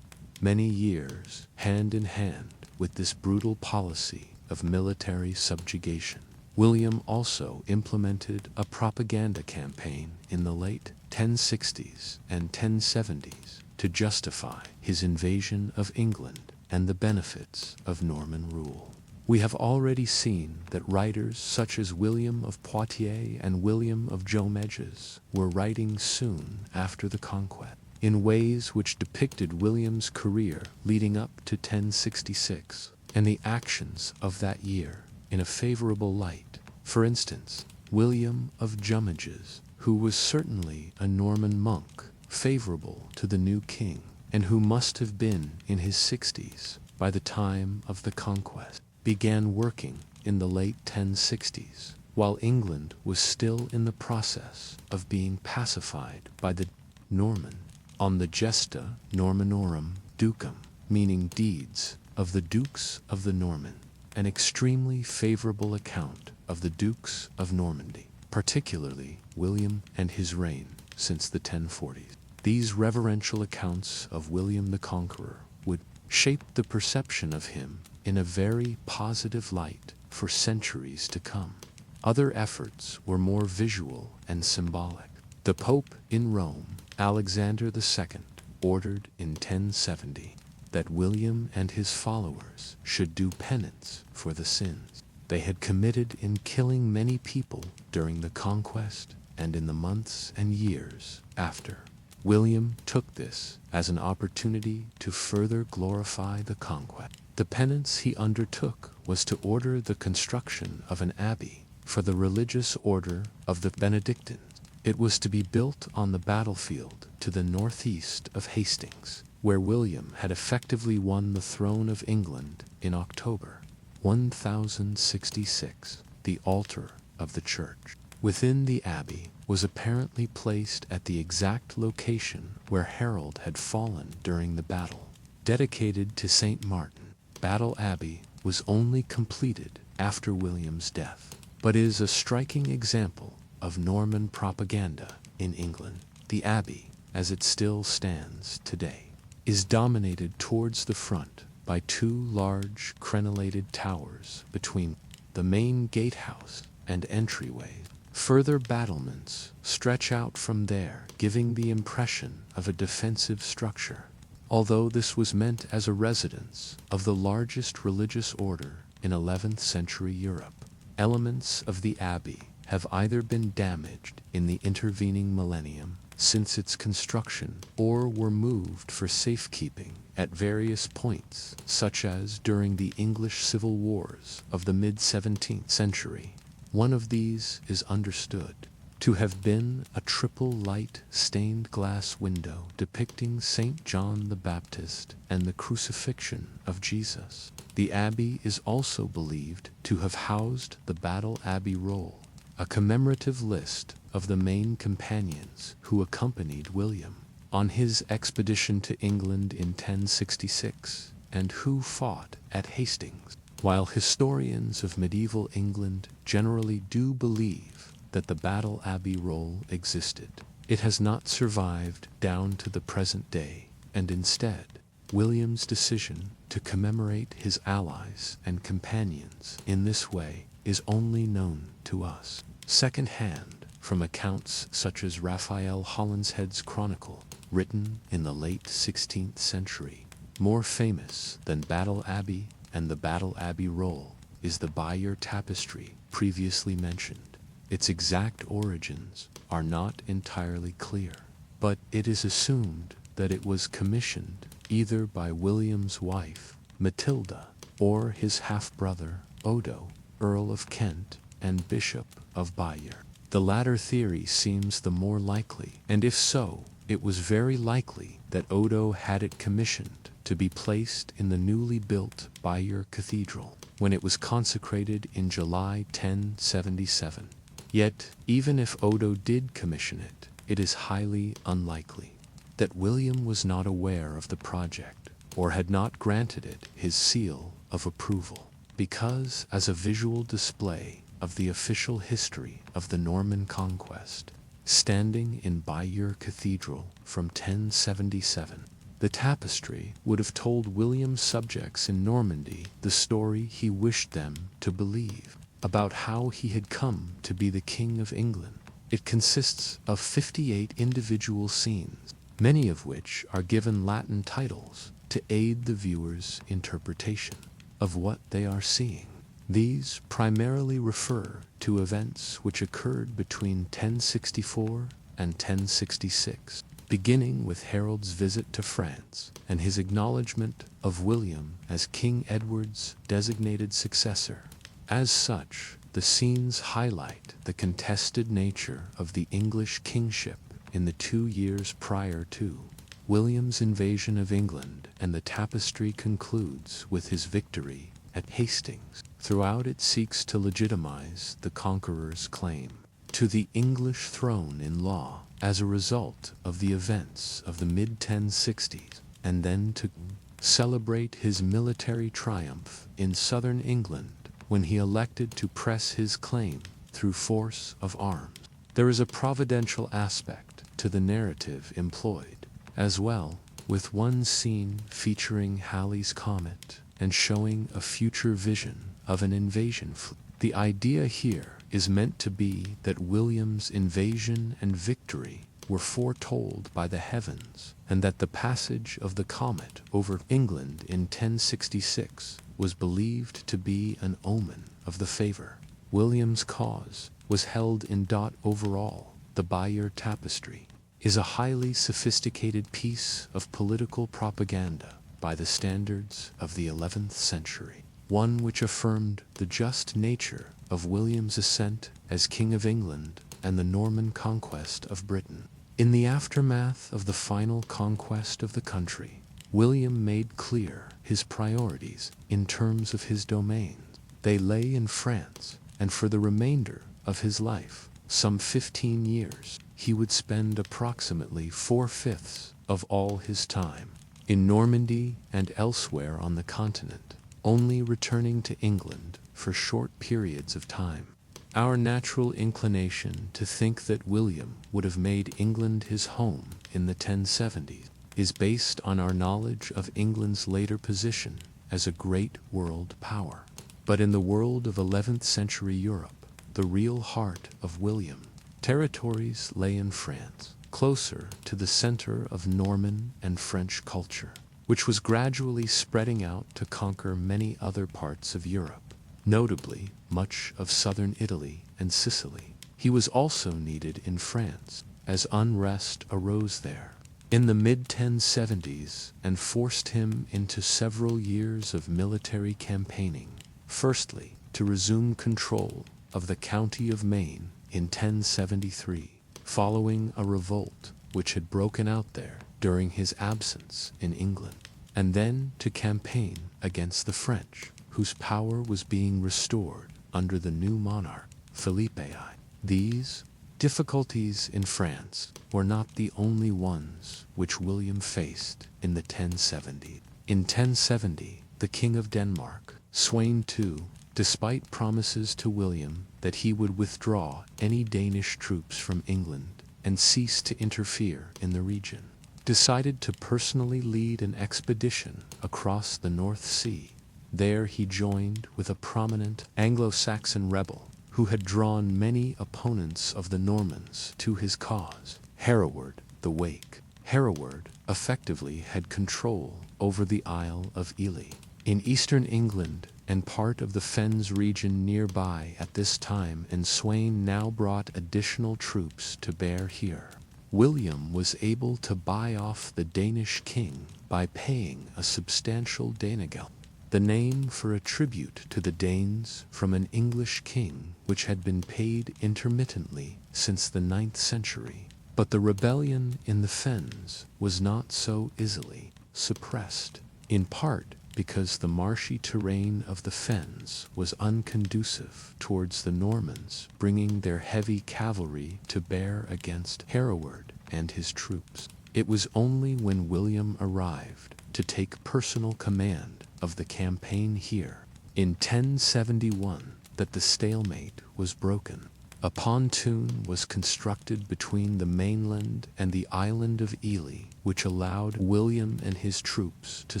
many years, hand in hand with this brutal policy of military subjugation. William also implemented a propaganda campaign in the late 1060s and 1070s to justify his invasion of England and the benefits of Norman rule. We have already seen that writers such as William of Poitiers and William of Jomeges were writing soon after the conquest in ways which depicted William's career leading up to 1066 and the actions of that year in a favorable light. For instance, William of Jomeges, who was certainly a Norman monk favorable to the new king, and who must have been in his 60s by the time of the conquest, began working in the late 1060s, while England was still in the process of being pacified by the Norman, on the Gesta Normanorum Ducum, meaning deeds of the Dukes of the Norman, an extremely favorable account of the Dukes of Normandy, particularly William and his reign since the 1040s. These reverential accounts of William the Conqueror would shape the perception of him in a very positive light for centuries to come. Other efforts were more visual and symbolic. The Pope in Rome, Alexander II, ordered in 1070 that William and his followers should do penance for the sins they had committed in killing many people during the conquest and in the months and years after. William took this as an opportunity to further glorify the conquest. The penance he undertook was to order the construction of an abbey for the religious order of the Benedictines. It was to be built on the battlefield to the northeast of Hastings, where William had effectively won the throne of England in October 1066, the altar of the church. Within the abbey was apparently placed at the exact location where Harold had fallen during the battle. Dedicated to St. Martin, Battle Abbey was only completed after William's death, but is a striking example of Norman propaganda in England. The abbey, as it still stands today, is dominated towards the front by two large crenellated towers between the main gatehouse and entryways. Further battlements stretch out from there, giving the impression of a defensive structure. Although this was meant as a residence of the largest religious order in 11th century Europe, elements of the abbey have either been damaged in the intervening millennium since its construction or were moved for safekeeping at various points, such as during the English civil wars of the mid-17th century. One of these is understood to have been a triple light stained glass window depicting St. John the Baptist and the crucifixion of Jesus. The abbey is also believed to have housed the Battle Abbey Roll, a commemorative list of the main companions who accompanied William on his expedition to England in 1066 and who fought at Hastings. While historians of medieval England generally do believe that the Battle Abbey Roll existed, it has not survived down to the present day, and instead, William's decision to commemorate his allies and companions in this way is only known to us second-hand from accounts such as Raphael Holinshed's Chronicle, written in the late 16th century. More famous than Battle Abbey and the Battle Abbey Roll is the Bayeux Tapestry previously mentioned. Its exact origins are not entirely clear, but it is assumed that it was commissioned either by William's wife, Matilda, or his half-brother, Odo, Earl of Kent and Bishop of Bayeux. The latter theory seems the more likely, and if so, it was very likely that Odo had it commissioned to be placed in the newly built Bayeux Cathedral when it was consecrated in July 1077. Yet, even if Odo did commission it, it is highly unlikely that William was not aware of the project or had not granted it his seal of approval, because as a visual display of the official history of the Norman conquest, standing in Bayeux Cathedral from 1077, the tapestry would have told William's subjects in Normandy the story he wished them to believe about how he had come to be the King of England. It consists of 58 individual scenes, many of which are given Latin titles to aid the viewer's interpretation of what they are seeing. These primarily refer to events which occurred between 1064 and 1066, beginning with Harold's visit to France and his acknowledgement of William as King Edward's designated successor. As such, the scenes highlight the contested nature of the English kingship in the 2 years prior to William's invasion of England, and the tapestry concludes with his victory at Hastings. Throughout it seeks to legitimize the conqueror's claim to the English throne in law as a result of the events of the mid-1060s, and then to celebrate his military triumph in southern England when he elected to press his claim through force of arms. There is a providential aspect to the narrative employed, as well, with one scene featuring Halley's Comet and showing a future vision of an invasion fleet. The idea here is meant to be that William's invasion and victory were foretold by the heavens, and that the passage of the comet over England in 1066 was believed to be an omen of the favor. William's cause was held in. Overall, the Bayeux Tapestry is a highly sophisticated piece of political propaganda by the standards of the 11th century, one which affirmed the just nature of William's ascent as King of England and the Norman conquest of Britain. In the aftermath of the final conquest of the country, William made clear his priorities in terms of his domains. They lay in France, and for the remainder of his life, some 15 years, he would spend approximately 4/5 of all his time in Normandy and elsewhere on the continent, only returning to England for short periods of time. Our natural inclination to think that William would have made England his home in the 1070s is based on our knowledge of England's later position as a great world power. But in the world of 11th century Europe, the real heart of William's territories lay in France, closer to the center of Norman and French culture, which was gradually spreading out to conquer many other parts of Europe, notably much of southern Italy and Sicily. He was also needed in France, as unrest arose there in the mid-1070s and forced him into several years of military campaigning, firstly to resume control of the county of Maine in 1073, following a revolt which had broken out there during his absence in England, and then to campaign against the French, whose power was being restored under the new monarch, Philippe I. These difficulties in France were not the only ones which William faced in the 1070s. In 1070, the King of Denmark, Sweyn II, despite promises to William that he would withdraw any Danish troops from England and cease to interfere in the region, decided to personally lead an expedition across the North Sea. There he joined with a prominent Anglo-Saxon rebel who had drawn many opponents of the Normans to his cause, Hereward the Wake. Hereward effectively had control over the Isle of Ely in eastern England and part of the Fens region nearby at this time, and Sweyn now brought additional troops to bear here. William was able to buy off the Danish king by paying a substantial danegeld, the name for a tribute to the Danes from an English king which had been paid intermittently since the 9th century. But the rebellion in the Fens was not so easily suppressed, in part because the marshy terrain of the Fens was unconducive towards the Normans bringing their heavy cavalry to bear against Hereward and his troops. It was only when William arrived to take personal command of the campaign here, in 1071, that the stalemate was broken. A pontoon was constructed between the mainland and the island of Ely, which allowed William and his troops to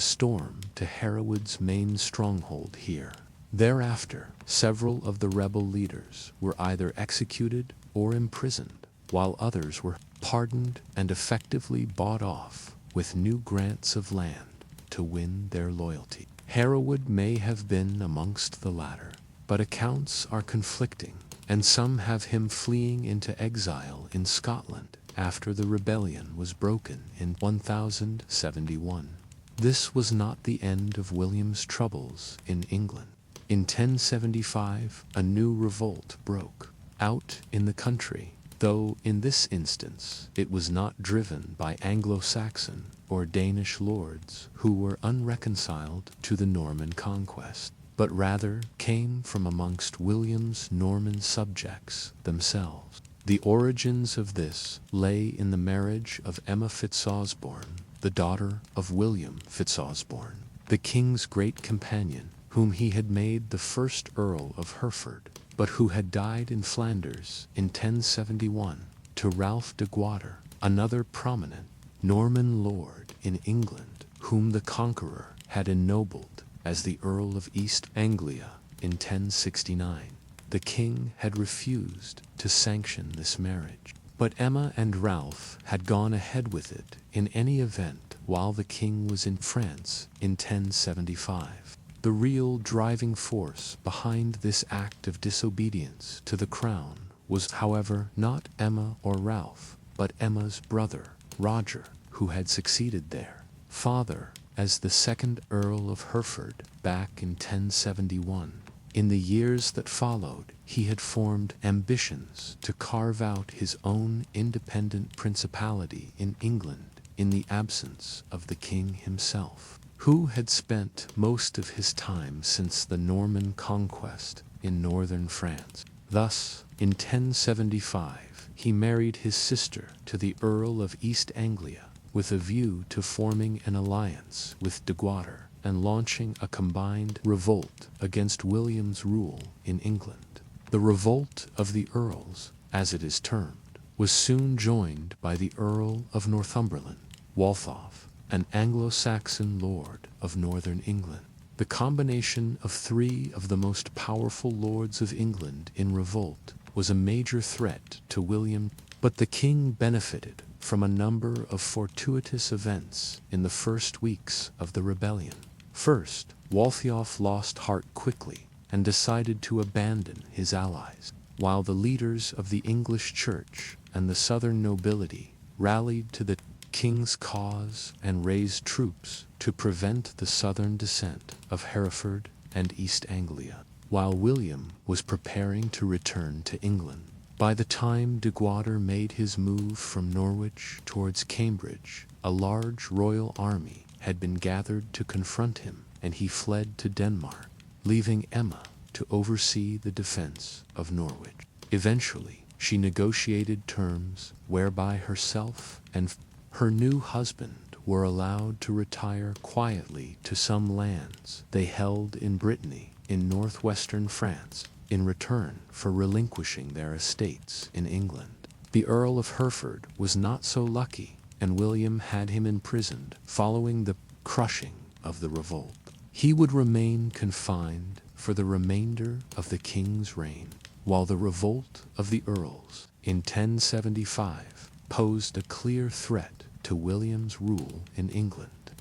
storm to Hereward's main stronghold here. Thereafter, several of the rebel leaders were either executed or imprisoned, while others were pardoned and effectively bought off with new grants of land to win their loyalty. Hereward may have been amongst the latter, but accounts are conflicting, and some have him fleeing into exile in Scotland after the rebellion was broken in 1071. This was not the end of William's troubles in England. In 1075, a new revolt broke out in the country, though in this instance it was not driven by Anglo-Saxon or Danish lords who were unreconciled to the Norman conquest, but rather came from amongst William's Norman subjects themselves. The origins of this lay in the marriage of Emma Fitzosborne, the daughter of William Fitzosborne, the king's great companion, whom he had made the first Earl of Hereford, but who had died in Flanders in 1071, to Ralph de Guater, another prominent Norman lord in England, whom the Conqueror had ennobled as the Earl of East Anglia in 1069. The king had refused to sanction this marriage, but Emma and Ralph had gone ahead with it in any event while the king was in France in 1075. The real driving force behind this act of disobedience to the crown was, however, not Emma or Ralph, but Emma's brother, Roger, who had succeeded their father as the second Earl of Hereford back in 1071. In the years that followed, he had formed ambitions to carve out his own independent principality in England in the absence of the king himself, who had spent most of his time since the Norman conquest in northern France. Thus, in 1075, he married his sister to the Earl of East Anglia, with a view to forming an alliance with de Guater and launching a combined revolt against William's rule in England. The revolt of the Earls, as it is termed, was soon joined by the Earl of Northumberland, Waltheof, an Anglo-Saxon lord of northern England. The combination of three of the most powerful lords of England in revolt was a major threat to William, but the king benefited from a number of fortuitous events in the first weeks of the rebellion. First, Waltheof lost heart quickly and decided to abandon his allies, while the leaders of the English church and the southern nobility rallied to the king's cause and raised troops to prevent the southern descent of Hereford and East Anglia, while William was preparing to return to England. By the time de Guater made his move from Norwich towards Cambridge, a large royal army had been gathered to confront him, and he fled to Denmark, leaving Emma to oversee the defense of Norwich. Eventually, she negotiated terms whereby herself and her new husband were allowed to retire quietly to some lands they held in Brittany in northwestern France in return for relinquishing their estates in England. The Earl of Hereford was not so lucky, and William had him imprisoned following the crushing of the revolt. He would remain confined for the remainder of the king's reign, while the revolt of the earls in 1075 posed a clear threat to William's rule in England,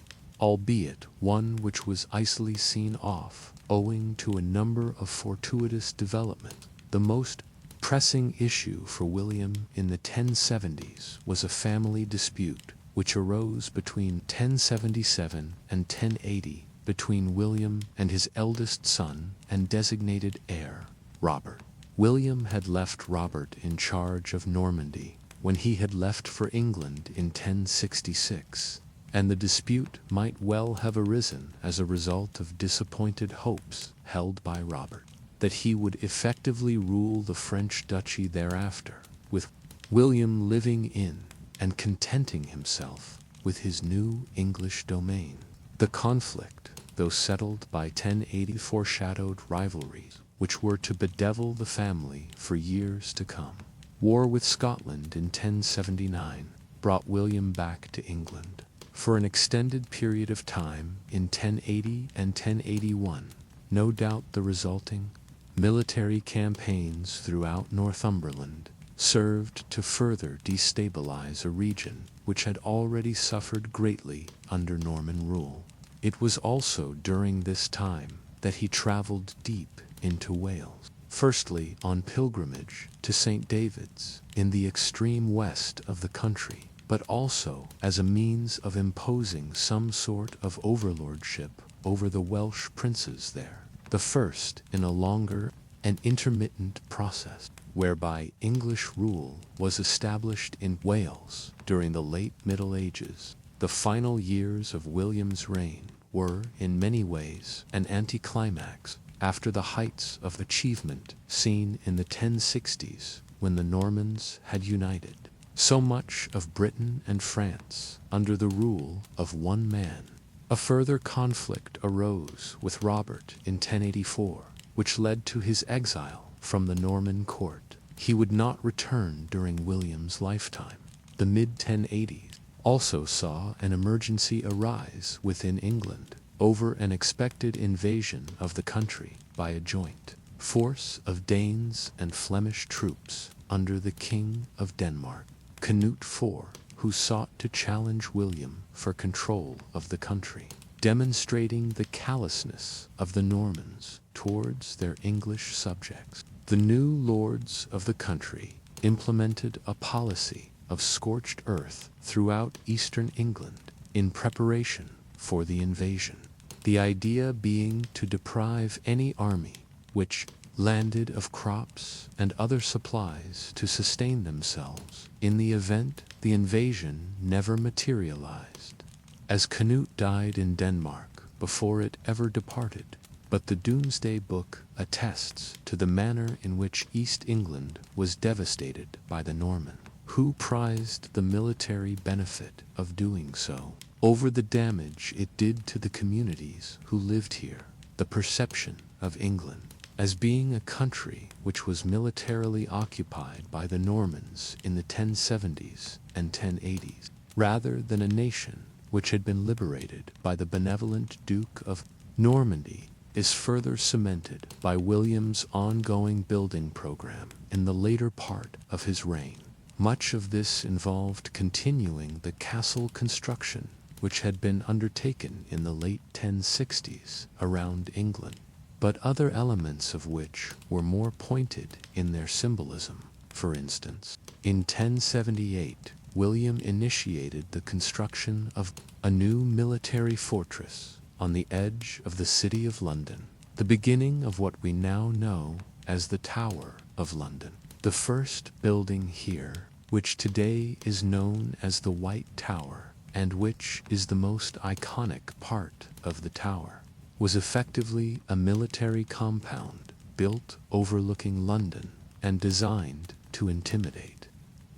albeit one which was easily seen off owing to a number of fortuitous developments. The most pressing issue for William in the 1070s was a family dispute which arose between 1077 and 1080 between William and his eldest son and designated heir, Robert. William had left Robert in charge of Normandy when he had left for England in 1066, and the dispute might well have arisen as a result of disappointed hopes held by Robert that he would effectively rule the French duchy thereafter, with William living in and contenting himself with his new English domain. The conflict, though settled by 1080, foreshadowed rivalries which were to bedevil the family for years to come. War with Scotland in 1079 brought William back to England for an extended period of time in 1080 and 1081. No doubt the resulting military campaigns throughout Northumberland served to further destabilize a region which had already suffered greatly under Norman rule. It was also during this time that he traveled deep into Wales, firstly on pilgrimage to St. David's in the extreme west of the country, but also as a means of imposing some sort of overlordship over the Welsh princes there, the first in a longer and intermittent process whereby English rule was established in Wales during the late Middle Ages. The final years of William's reign were, in many ways, an anticlimax after the heights of achievement seen in the 1060s when the Normans had united so much of Britain and France under the rule of one man. A further conflict arose with Robert in 1084, which led to his exile from the Norman court. He would not return during William's lifetime. The mid-1080s also saw an emergency arise within England over an expected invasion of the country by a joint force of Danes and Flemish troops under the King of Denmark, Canute IV, who sought to challenge William for control of the country, demonstrating the callousness of the Normans towards their English subjects. The new lords of the country implemented a policy of scorched earth throughout eastern England in preparation for the invasion, the idea being to deprive any army which landed of crops and other supplies to sustain themselves in the event the invasion never materialized. As Canute died in Denmark before it ever departed, but the Domesday Book attests to the manner in which East England was devastated by the Norman, who prized the military benefit of doing so over the damage it did to the communities who lived here. The perception of England as being a country which was militarily occupied by the Normans in the 1070s and 1080s, rather than a nation which had been liberated by the benevolent Duke of Normandy, is further cemented by William's ongoing building program in the later part of his reign. Much of this involved continuing the castle construction which had been undertaken in the late 1060s around England, but other elements of which were more pointed in their symbolism. For instance, in 1078, William initiated the construction of a new military fortress on the edge of the city of London, the beginning of what we now know as the Tower of London. The first building here, which today is known as the White Tower, and which is the most iconic part of the tower, was effectively a military compound built overlooking London and designed to intimidate.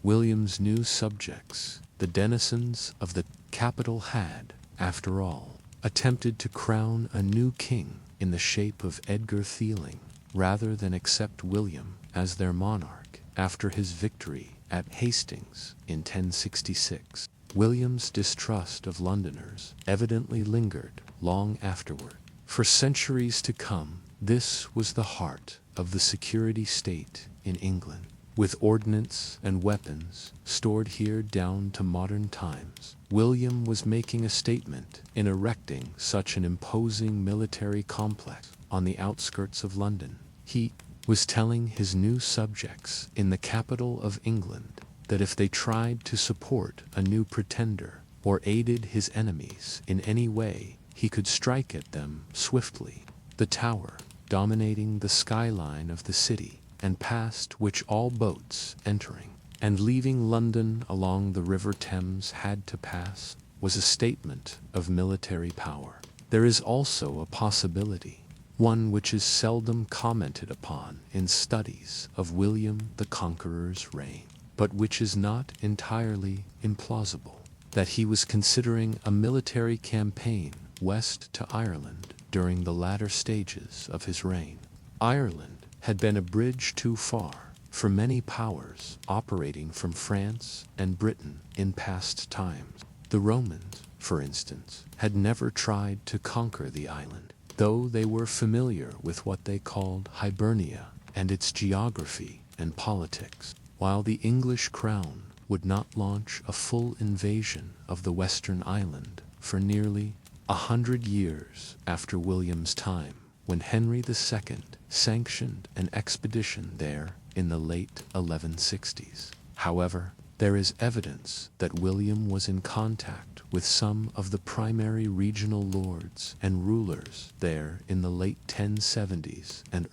William's new subjects, the denizens of the capital, had, after all, attempted to crown a new king in the shape of Edgar Theling, rather than accept William as their monarch after his victory at Hastings in 1066. William's distrust of Londoners evidently lingered long afterward. For centuries to come, this was the heart of the security state in England, with ordnance and weapons stored here down to modern times. William was making a statement in erecting such an imposing military complex on the outskirts of London. He was telling his new subjects in the capital of England that if they tried to support a new pretender or aided his enemies in any way, he could strike at them swiftly. The tower, dominating the skyline of the city, and past which all boats entering and leaving London along the River Thames had to pass, was a statement of military power. There is also a possibility, one which is seldom commented upon in studies of William the Conqueror's reign, but which is not entirely implausible, that he was considering a military campaign west to Ireland during the latter stages of his reign. Ireland had been a bridge too far for many powers operating from France and Britain in past times. The Romans, for instance, had never tried to conquer the island, though they were familiar with what they called Hibernia and its geography and politics, while the English crown would not launch a full invasion of the western island for nearly 100 years after William's time, when Henry II sanctioned an expedition there in the late 1160s. However, there is evidence that William was in contact with some of the primary regional lords and rulers there in the late 1070s and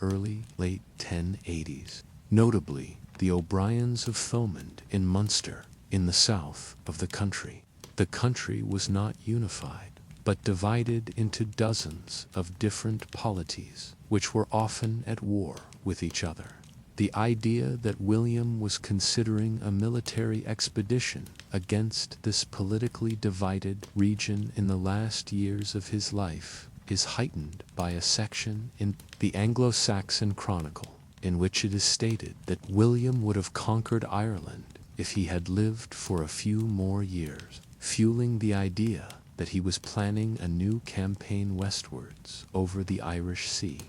late 1080s, notably the O'Briens of Thomond in Munster, in the south of the country. The country was not unified, but divided into dozens of different polities, which were often at war with each other. The idea that William was considering a military expedition against this politically divided region in the last years of his life is heightened by a section in the Anglo-Saxon Chronicle, in which it is stated that William would have conquered Ireland if he had lived for a few more years, fueling the idea that he was planning a new campaign westwards over the Irish Sea.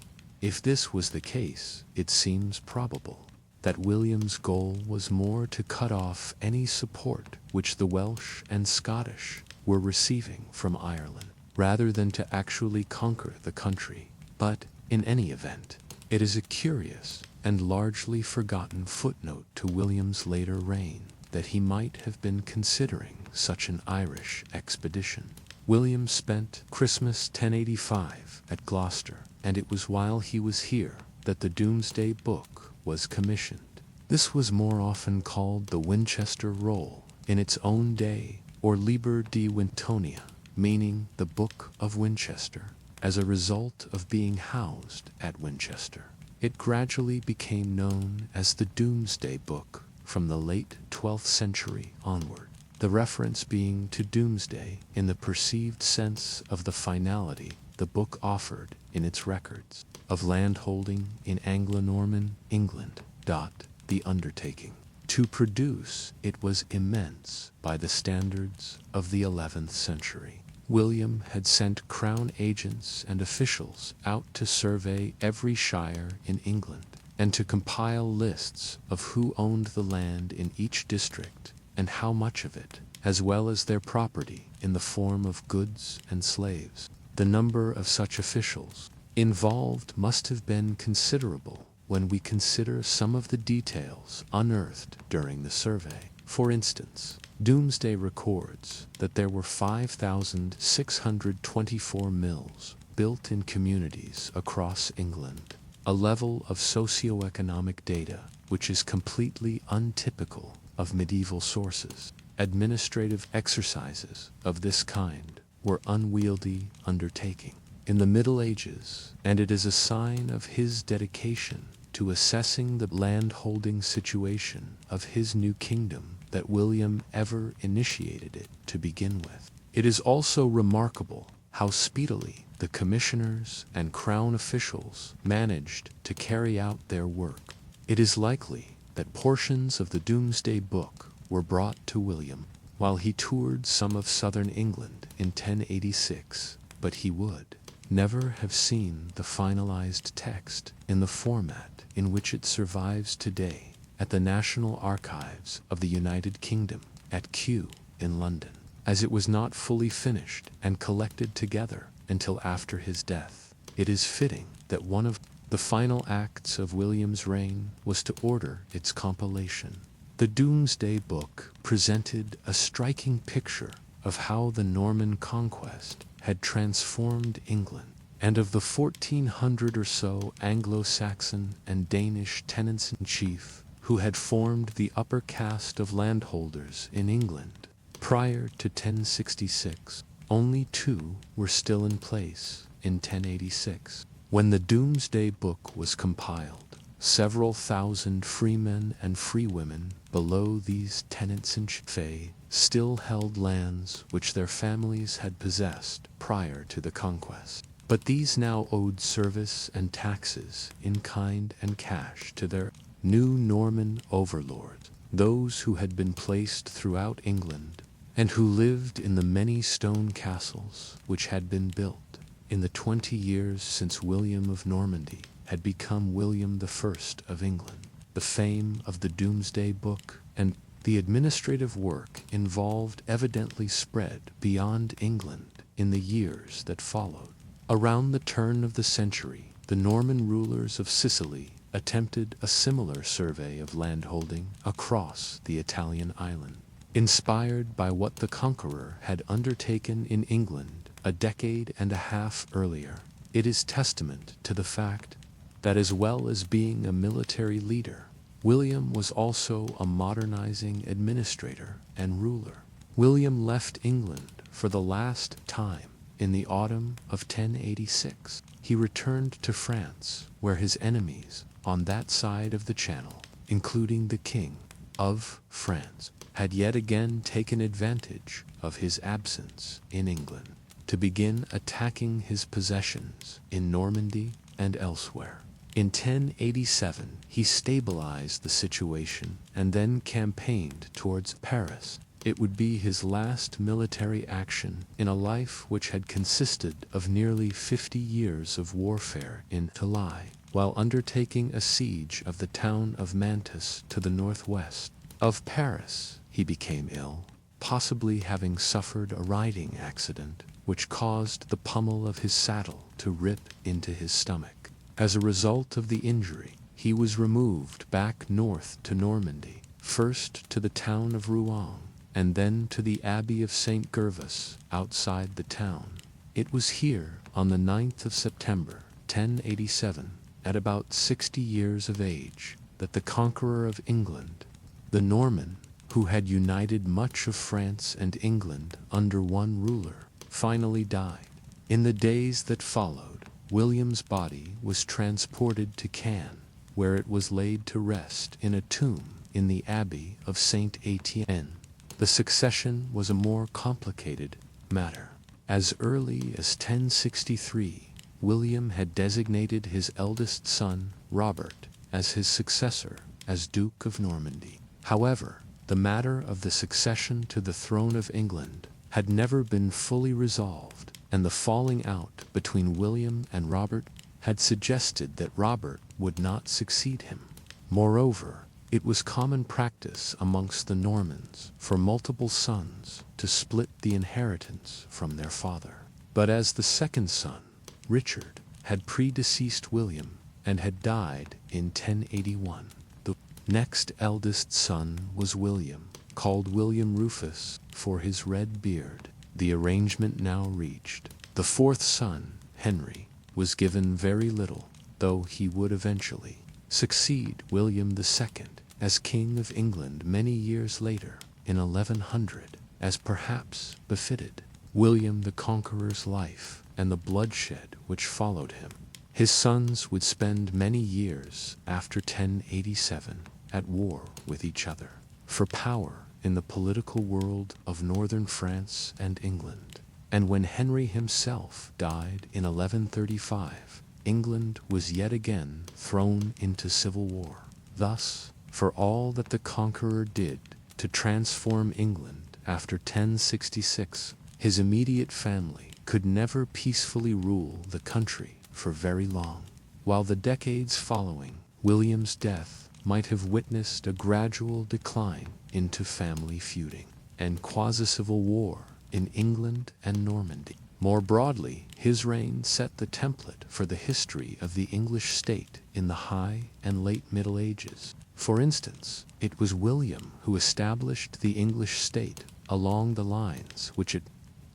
If this was the case, it seems probable that William's goal was more to cut off any support which the Welsh and Scottish were receiving from Ireland, rather than to actually conquer the country. But, in any event, it is a curious and largely forgotten footnote to William's later reign that he might have been considering such an Irish expedition. William spent Christmas 1085 at Gloucester, and it was while he was here that the Domesday Book was commissioned. This was more often called the Winchester Roll in its own day, or Liber de Wintonia, meaning the Book of Winchester, as a result of being housed at Winchester. It gradually became known as the Domesday Book from the late 12th century onward, the reference being to doomsday in the perceived sense of the finality the book offered in its records of landholding in Anglo-Norman England. The undertaking to produce it was immense by the standards of the 11th century. William had sent crown agents and officials out to survey every shire in England and to compile lists of who owned the land in each district and how much of it, as well as their property in the form of goods and slaves. The number of such officials involved must have been considerable when we consider some of the details unearthed during the survey. For instance, Domesday records that there were 5,624 mills built in communities across England, a level of socioeconomic data which is completely untypical of medieval sources. Administrative exercises of this kind were unwieldy undertaking in the Middle Ages, and it is a sign of his dedication to assessing the landholding situation of his new kingdom that William ever initiated it to begin with. It is also remarkable how speedily the commissioners and crown officials managed to carry out their work. It is likely that portions of the Domesday Book were brought to William while he toured some of southern England in 1086, but he would never have seen the finalized text in the format in which it survives today at the National Archives of the United Kingdom at Kew in London, as it was not fully finished and collected together until after his death. It is fitting that one of the final acts of William's reign was to order its compilation. The Domesday Book presented a striking picture of how the Norman conquest had transformed England, and of the 1,400 or so Anglo-Saxon and Danish tenants-in-chief who had formed the upper caste of landholders in England. Prior to 1066, only 2 were still in place in 1086. When the Domesday Book was compiled, several thousand freemen and freewomen below these tenants-in-chief still held lands which their families had possessed prior to the conquest. But these now owed service and taxes in kind and cash to their new Norman overlords, those who had been placed throughout England and who lived in the many stone castles which had been built in the 20 years since William of Normandy had become William the First of England. The fame of the Domesday Book and the administrative work involved evidently spread beyond England in the years that followed. Around the turn of the century, the Norman rulers of Sicily attempted a similar survey of landholding across the Italian island. Inspired by what the Conqueror had undertaken in England a decade and a half earlier, it is testament to the fact that as well as being a military leader, William was also a modernizing administrator and ruler. William left England for the last time in the autumn of 1086. He returned to France, where his enemies on that side of the Channel, including the King of France, had yet again taken advantage of his absence in England to begin attacking his possessions in Normandy and elsewhere. In 1087, he stabilized the situation and then campaigned towards Paris. It would be his last military action in a life which had consisted of nearly 50 years of warfare in Italy, while undertaking a siege of the town of Mantus to the northwest of Paris. He became ill, possibly having suffered a riding accident which caused the pommel of his saddle to rip into his stomach. As a result of the injury, he was removed back north to Normandy, first to the town of Rouen, and then to the Abbey of St. Gervas outside the town. It was here, on the 9th of September, 1087, at about 60 years of age, that the conqueror of England, the Norman, who had united much of France and England under one ruler, finally died. In the days that followed, William's body was transported to Caen, where it was laid to rest in a tomb in the Abbey of St. Etienne. The succession was a more complicated matter. As early as 1063, William had designated his eldest son, Robert, as his successor as Duke of Normandy. However, the matter of the succession to the throne of England had never been fully resolved, and the falling out between William and Robert had suggested that Robert would not succeed him. Moreover, it was common practice amongst the Normans for multiple sons to split the inheritance from their father. But as the second son, Richard, had predeceased William and had died in 1081, the next eldest son was William, called William Rufus for his red beard. The arrangement now reached. The fourth son, Henry, was given very little, though he would eventually succeed William II as King of England many years later. in 1100, as perhaps befitted William the Conqueror's life and the bloodshed which followed him. His sons would spend many years after 1087 at war with each other for power in the political world of northern France and England. And when Henry himself died in 1135, England was yet again thrown into civil war. Thus, for all that the Conqueror did to transform England after 1066, his immediate family could never peacefully rule the country for very long. While the decades following William's death might have witnessed a gradual decline into family feuding and quasi-civil war in England and Normandy. More broadly, his reign set the template for the history of the English state in the High and Late Middle Ages. For instance, it was William who established the English state along the lines which it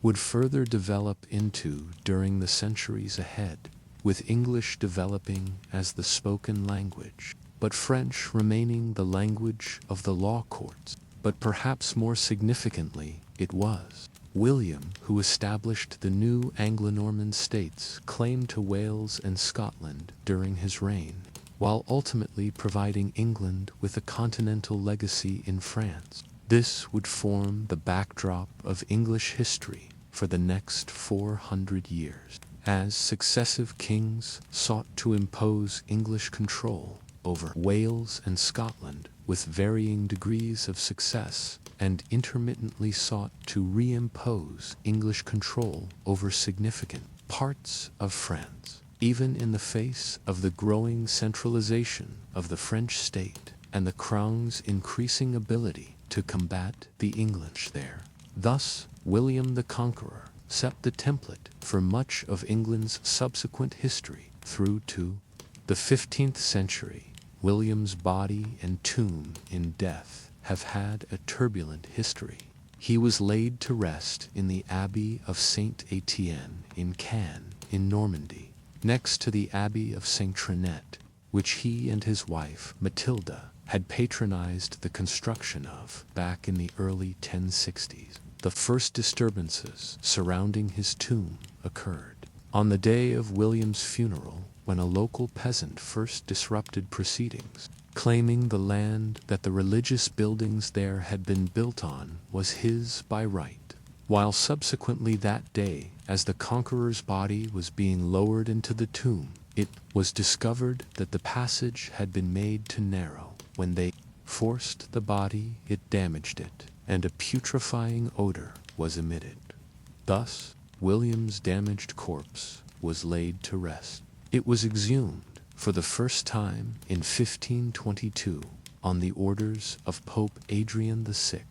would further develop into during the centuries ahead, with English developing as the spoken language, but French remaining the language of the law courts. But perhaps more significantly, it was William who established the new Anglo-Norman states claimed to Wales and Scotland during his reign, while ultimately providing England with a continental legacy in France. This would form the backdrop of English history for the next 400 years, as successive kings sought to impose English control over Wales and Scotland with varying degrees of success, and intermittently sought to reimpose English control over significant parts of France, even in the face of the growing centralization of the French state and the crown's increasing ability to combat the English there. Thus, William the Conqueror set the template for much of England's subsequent history through to the 15th century. William's body and tomb in death have had a turbulent history. He was laid to rest in the Abbey of Saint Etienne in Caen, in Normandy, next to the Abbey of Saint Trinette, which he and his wife, Matilda, had patronized the construction of back in the early 1060s. The first disturbances surrounding his tomb occurred on the day of William's funeral, when a local peasant first disrupted proceedings, claiming the land that the religious buildings there had been built on was his by right. While subsequently that day, as the Conqueror's body was being lowered into the tomb, it was discovered that the passage had been made too narrow. When they forced the body, it damaged it, and a putrefying odor was emitted. Thus, William's damaged corpse was laid to rest. It was exhumed for the first time in 1522 on the orders of Pope Adrian VI.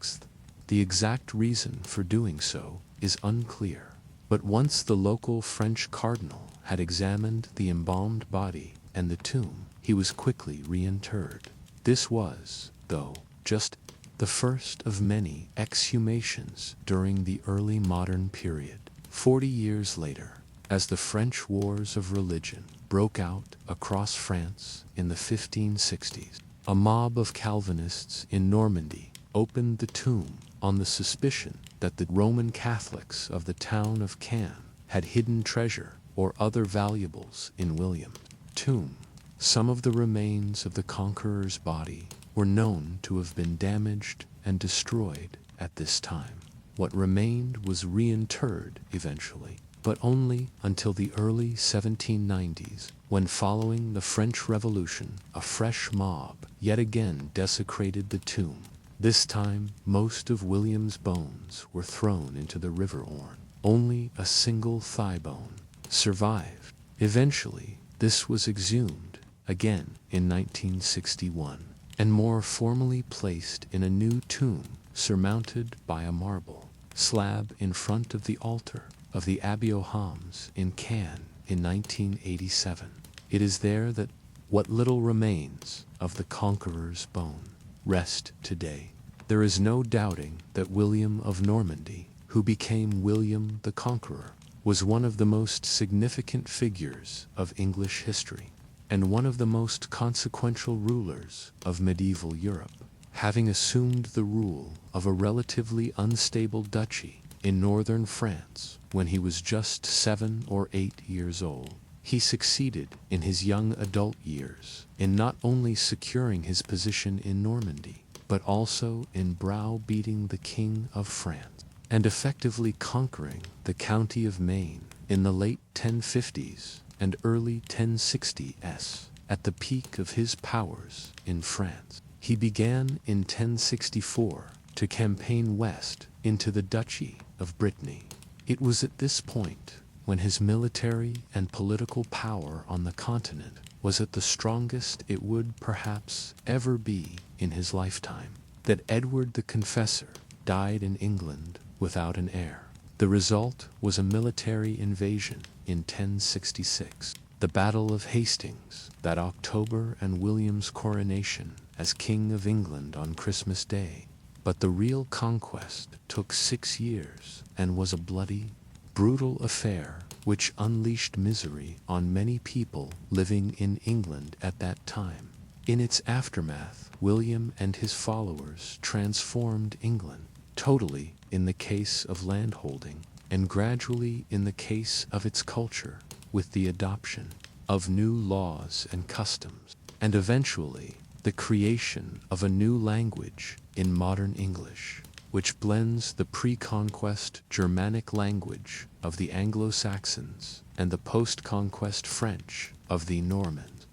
The exact reason for doing so is unclear, but once the local French cardinal had examined the embalmed body and the tomb, he was quickly reinterred. This was, though, just the first of many exhumations during the early modern period. 40 years later, as the French Wars of Religion broke out across France in the 1560s, a mob of Calvinists in Normandy opened the tomb on the suspicion that the Roman Catholics of the town of Caen had hidden treasure or other valuables in William's tomb. Some of the remains of the Conqueror's body were known to have been damaged and destroyed at this time. What remained was reinterred eventually, but only until the early 1790s, when following the French Revolution, a fresh mob yet again desecrated the tomb. This time, most of William's bones were thrown into the River Orne. Only a single thigh bone survived. Eventually, this was exhumed again in 1961, and more formally placed in a new tomb surmounted by a marble slab in front of the altar of the Abbey aux Hommes in Caen in 1987. It is there that what little remains of the Conqueror's bone rest today. There is no doubting that William of Normandy, who became William the Conqueror, was one of the most significant figures of English history, and one of the most consequential rulers of medieval Europe. having assumed the rule of a relatively unstable duchy in northern France when he was just 7 or 8 years old. He succeeded in his young adult years in not only securing his position in Normandy, but also in browbeating the King of France and effectively conquering the county of Maine in the late 1050s and early 1060s. At the peak of his powers in France, he began in 1064 to campaign west into the Duchy of Brittany. It was at this point, when his military and political power on the continent was at the strongest it would perhaps ever be in his lifetime, that Edward the Confessor died in England without an heir. The result was a military invasion in 1066, the Battle of Hastings that October, and William's coronation as King of England on Christmas Day. But the real conquest took 6 years and was a bloody, brutal affair which unleashed misery on many people living in England at that time. In its aftermath, William and his followers transformed England, totally in the case of landholding, and gradually in the case of its culture, with the adoption of new laws and customs, and eventually the creation of a new language in modern English, which blends the pre-conquest Germanic language of the Anglo-Saxons and the post-conquest French of the Normans.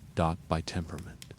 By temperament,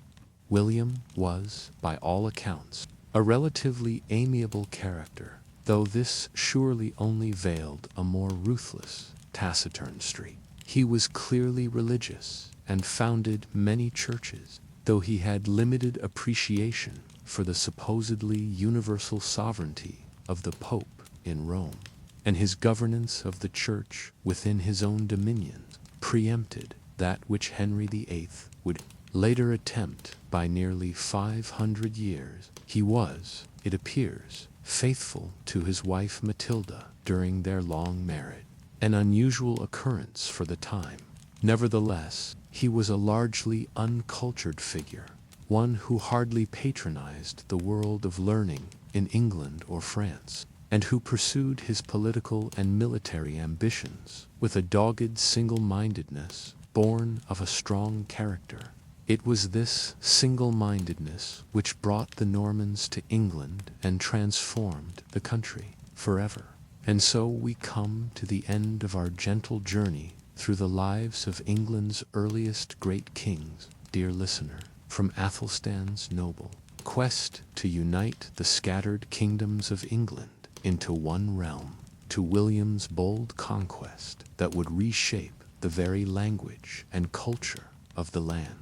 William was, by all accounts, a relatively amiable character, though this surely only veiled a more ruthless, taciturn streak. He was clearly religious and founded many churches, though he had limited appreciation for the supposedly universal sovereignty of the Pope in Rome, and his governance of the Church within his own dominions preempted that which Henry VIII would later attempt by nearly 500 years. He was, it appears, faithful to his wife Matilda during their long marriage, an unusual occurrence for the time. Nevertheless, he was a largely uncultured figure, one who hardly patronized the world of learning in England or France, and who pursued his political and military ambitions with a dogged single-mindedness born of a strong character. It was this single-mindedness which brought the Normans to England and transformed the country forever. And so we come to the end of our gentle journey through the lives of England's earliest great kings, dear listener, from Athelstan's noble quest to unite the scattered kingdoms of England into one realm, to William's bold conquest that would reshape the very language and culture of the land.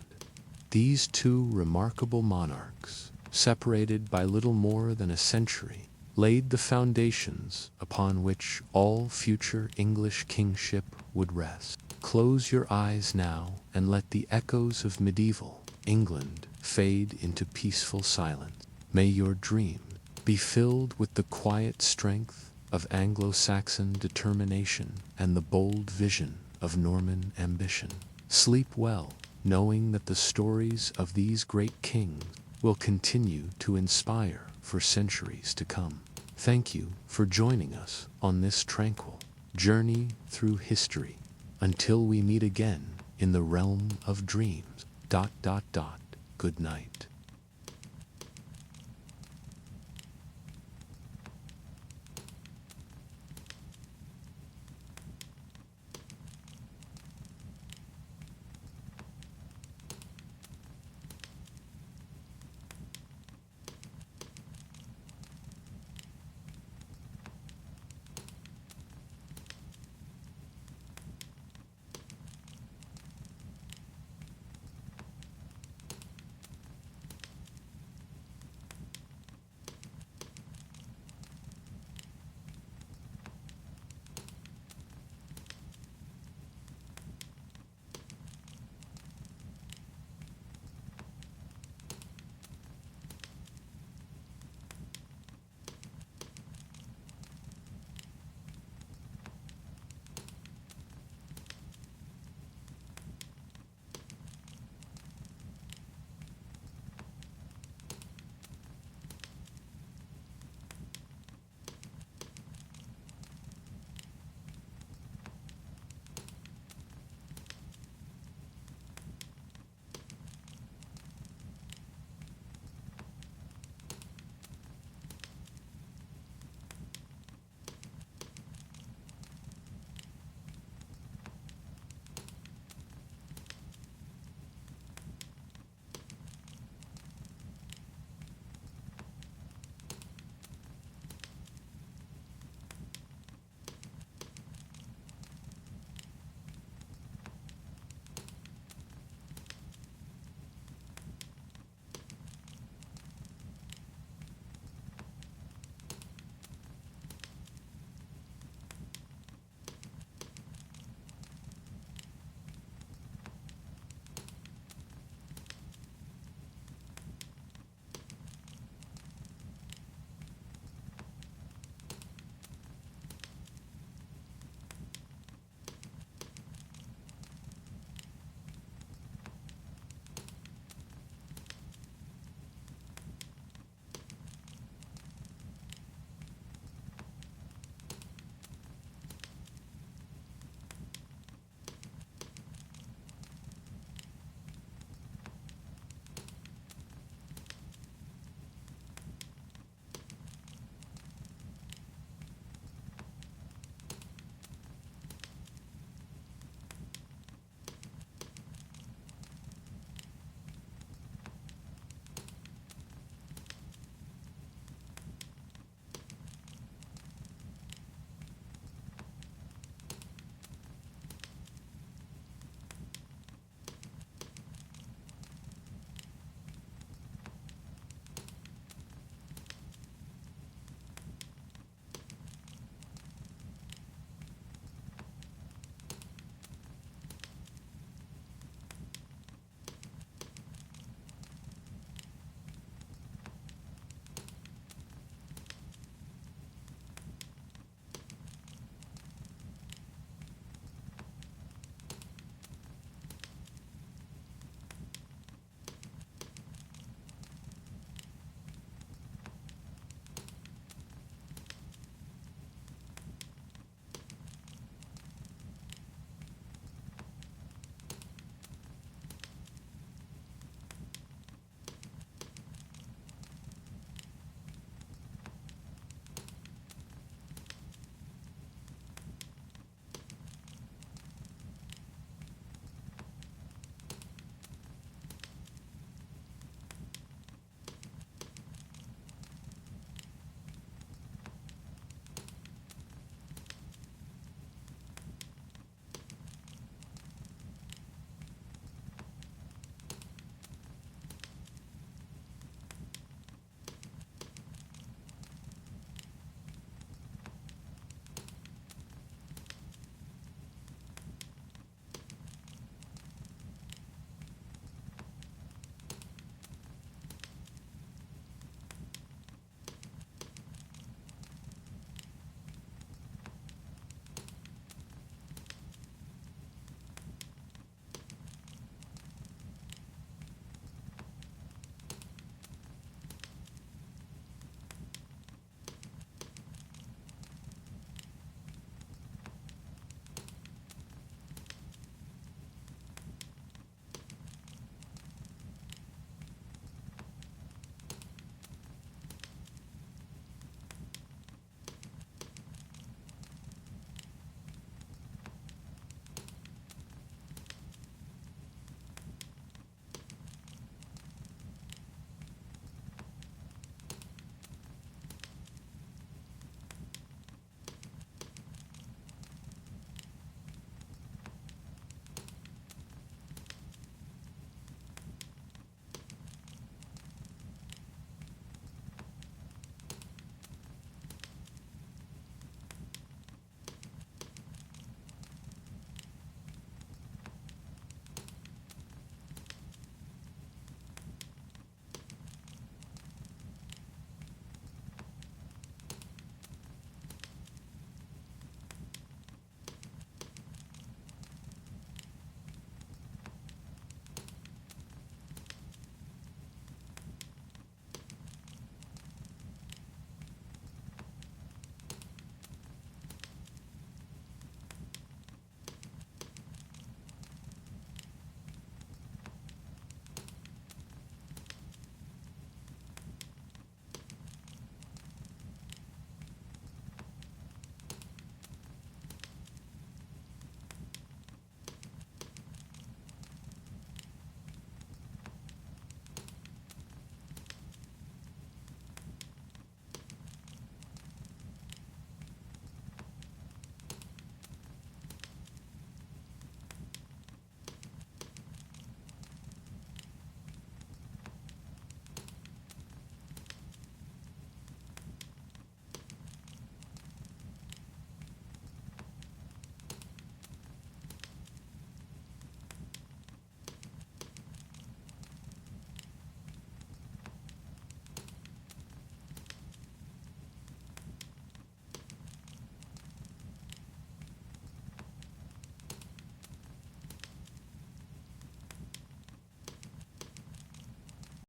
These two remarkable monarchs, separated by little more than a century, laid the foundations upon which all future English kingship would rest. Close your eyes now and let the echoes of medieval England fade into peaceful silence. May your dreams be filled with the quiet strength of Anglo-Saxon determination and the bold vision of Norman ambition. Sleep well, knowing that the stories of these great kings will continue to inspire for centuries to come. Thank you for joining us on this tranquil journey through history. Until we meet again in the realm of dreams. Good night.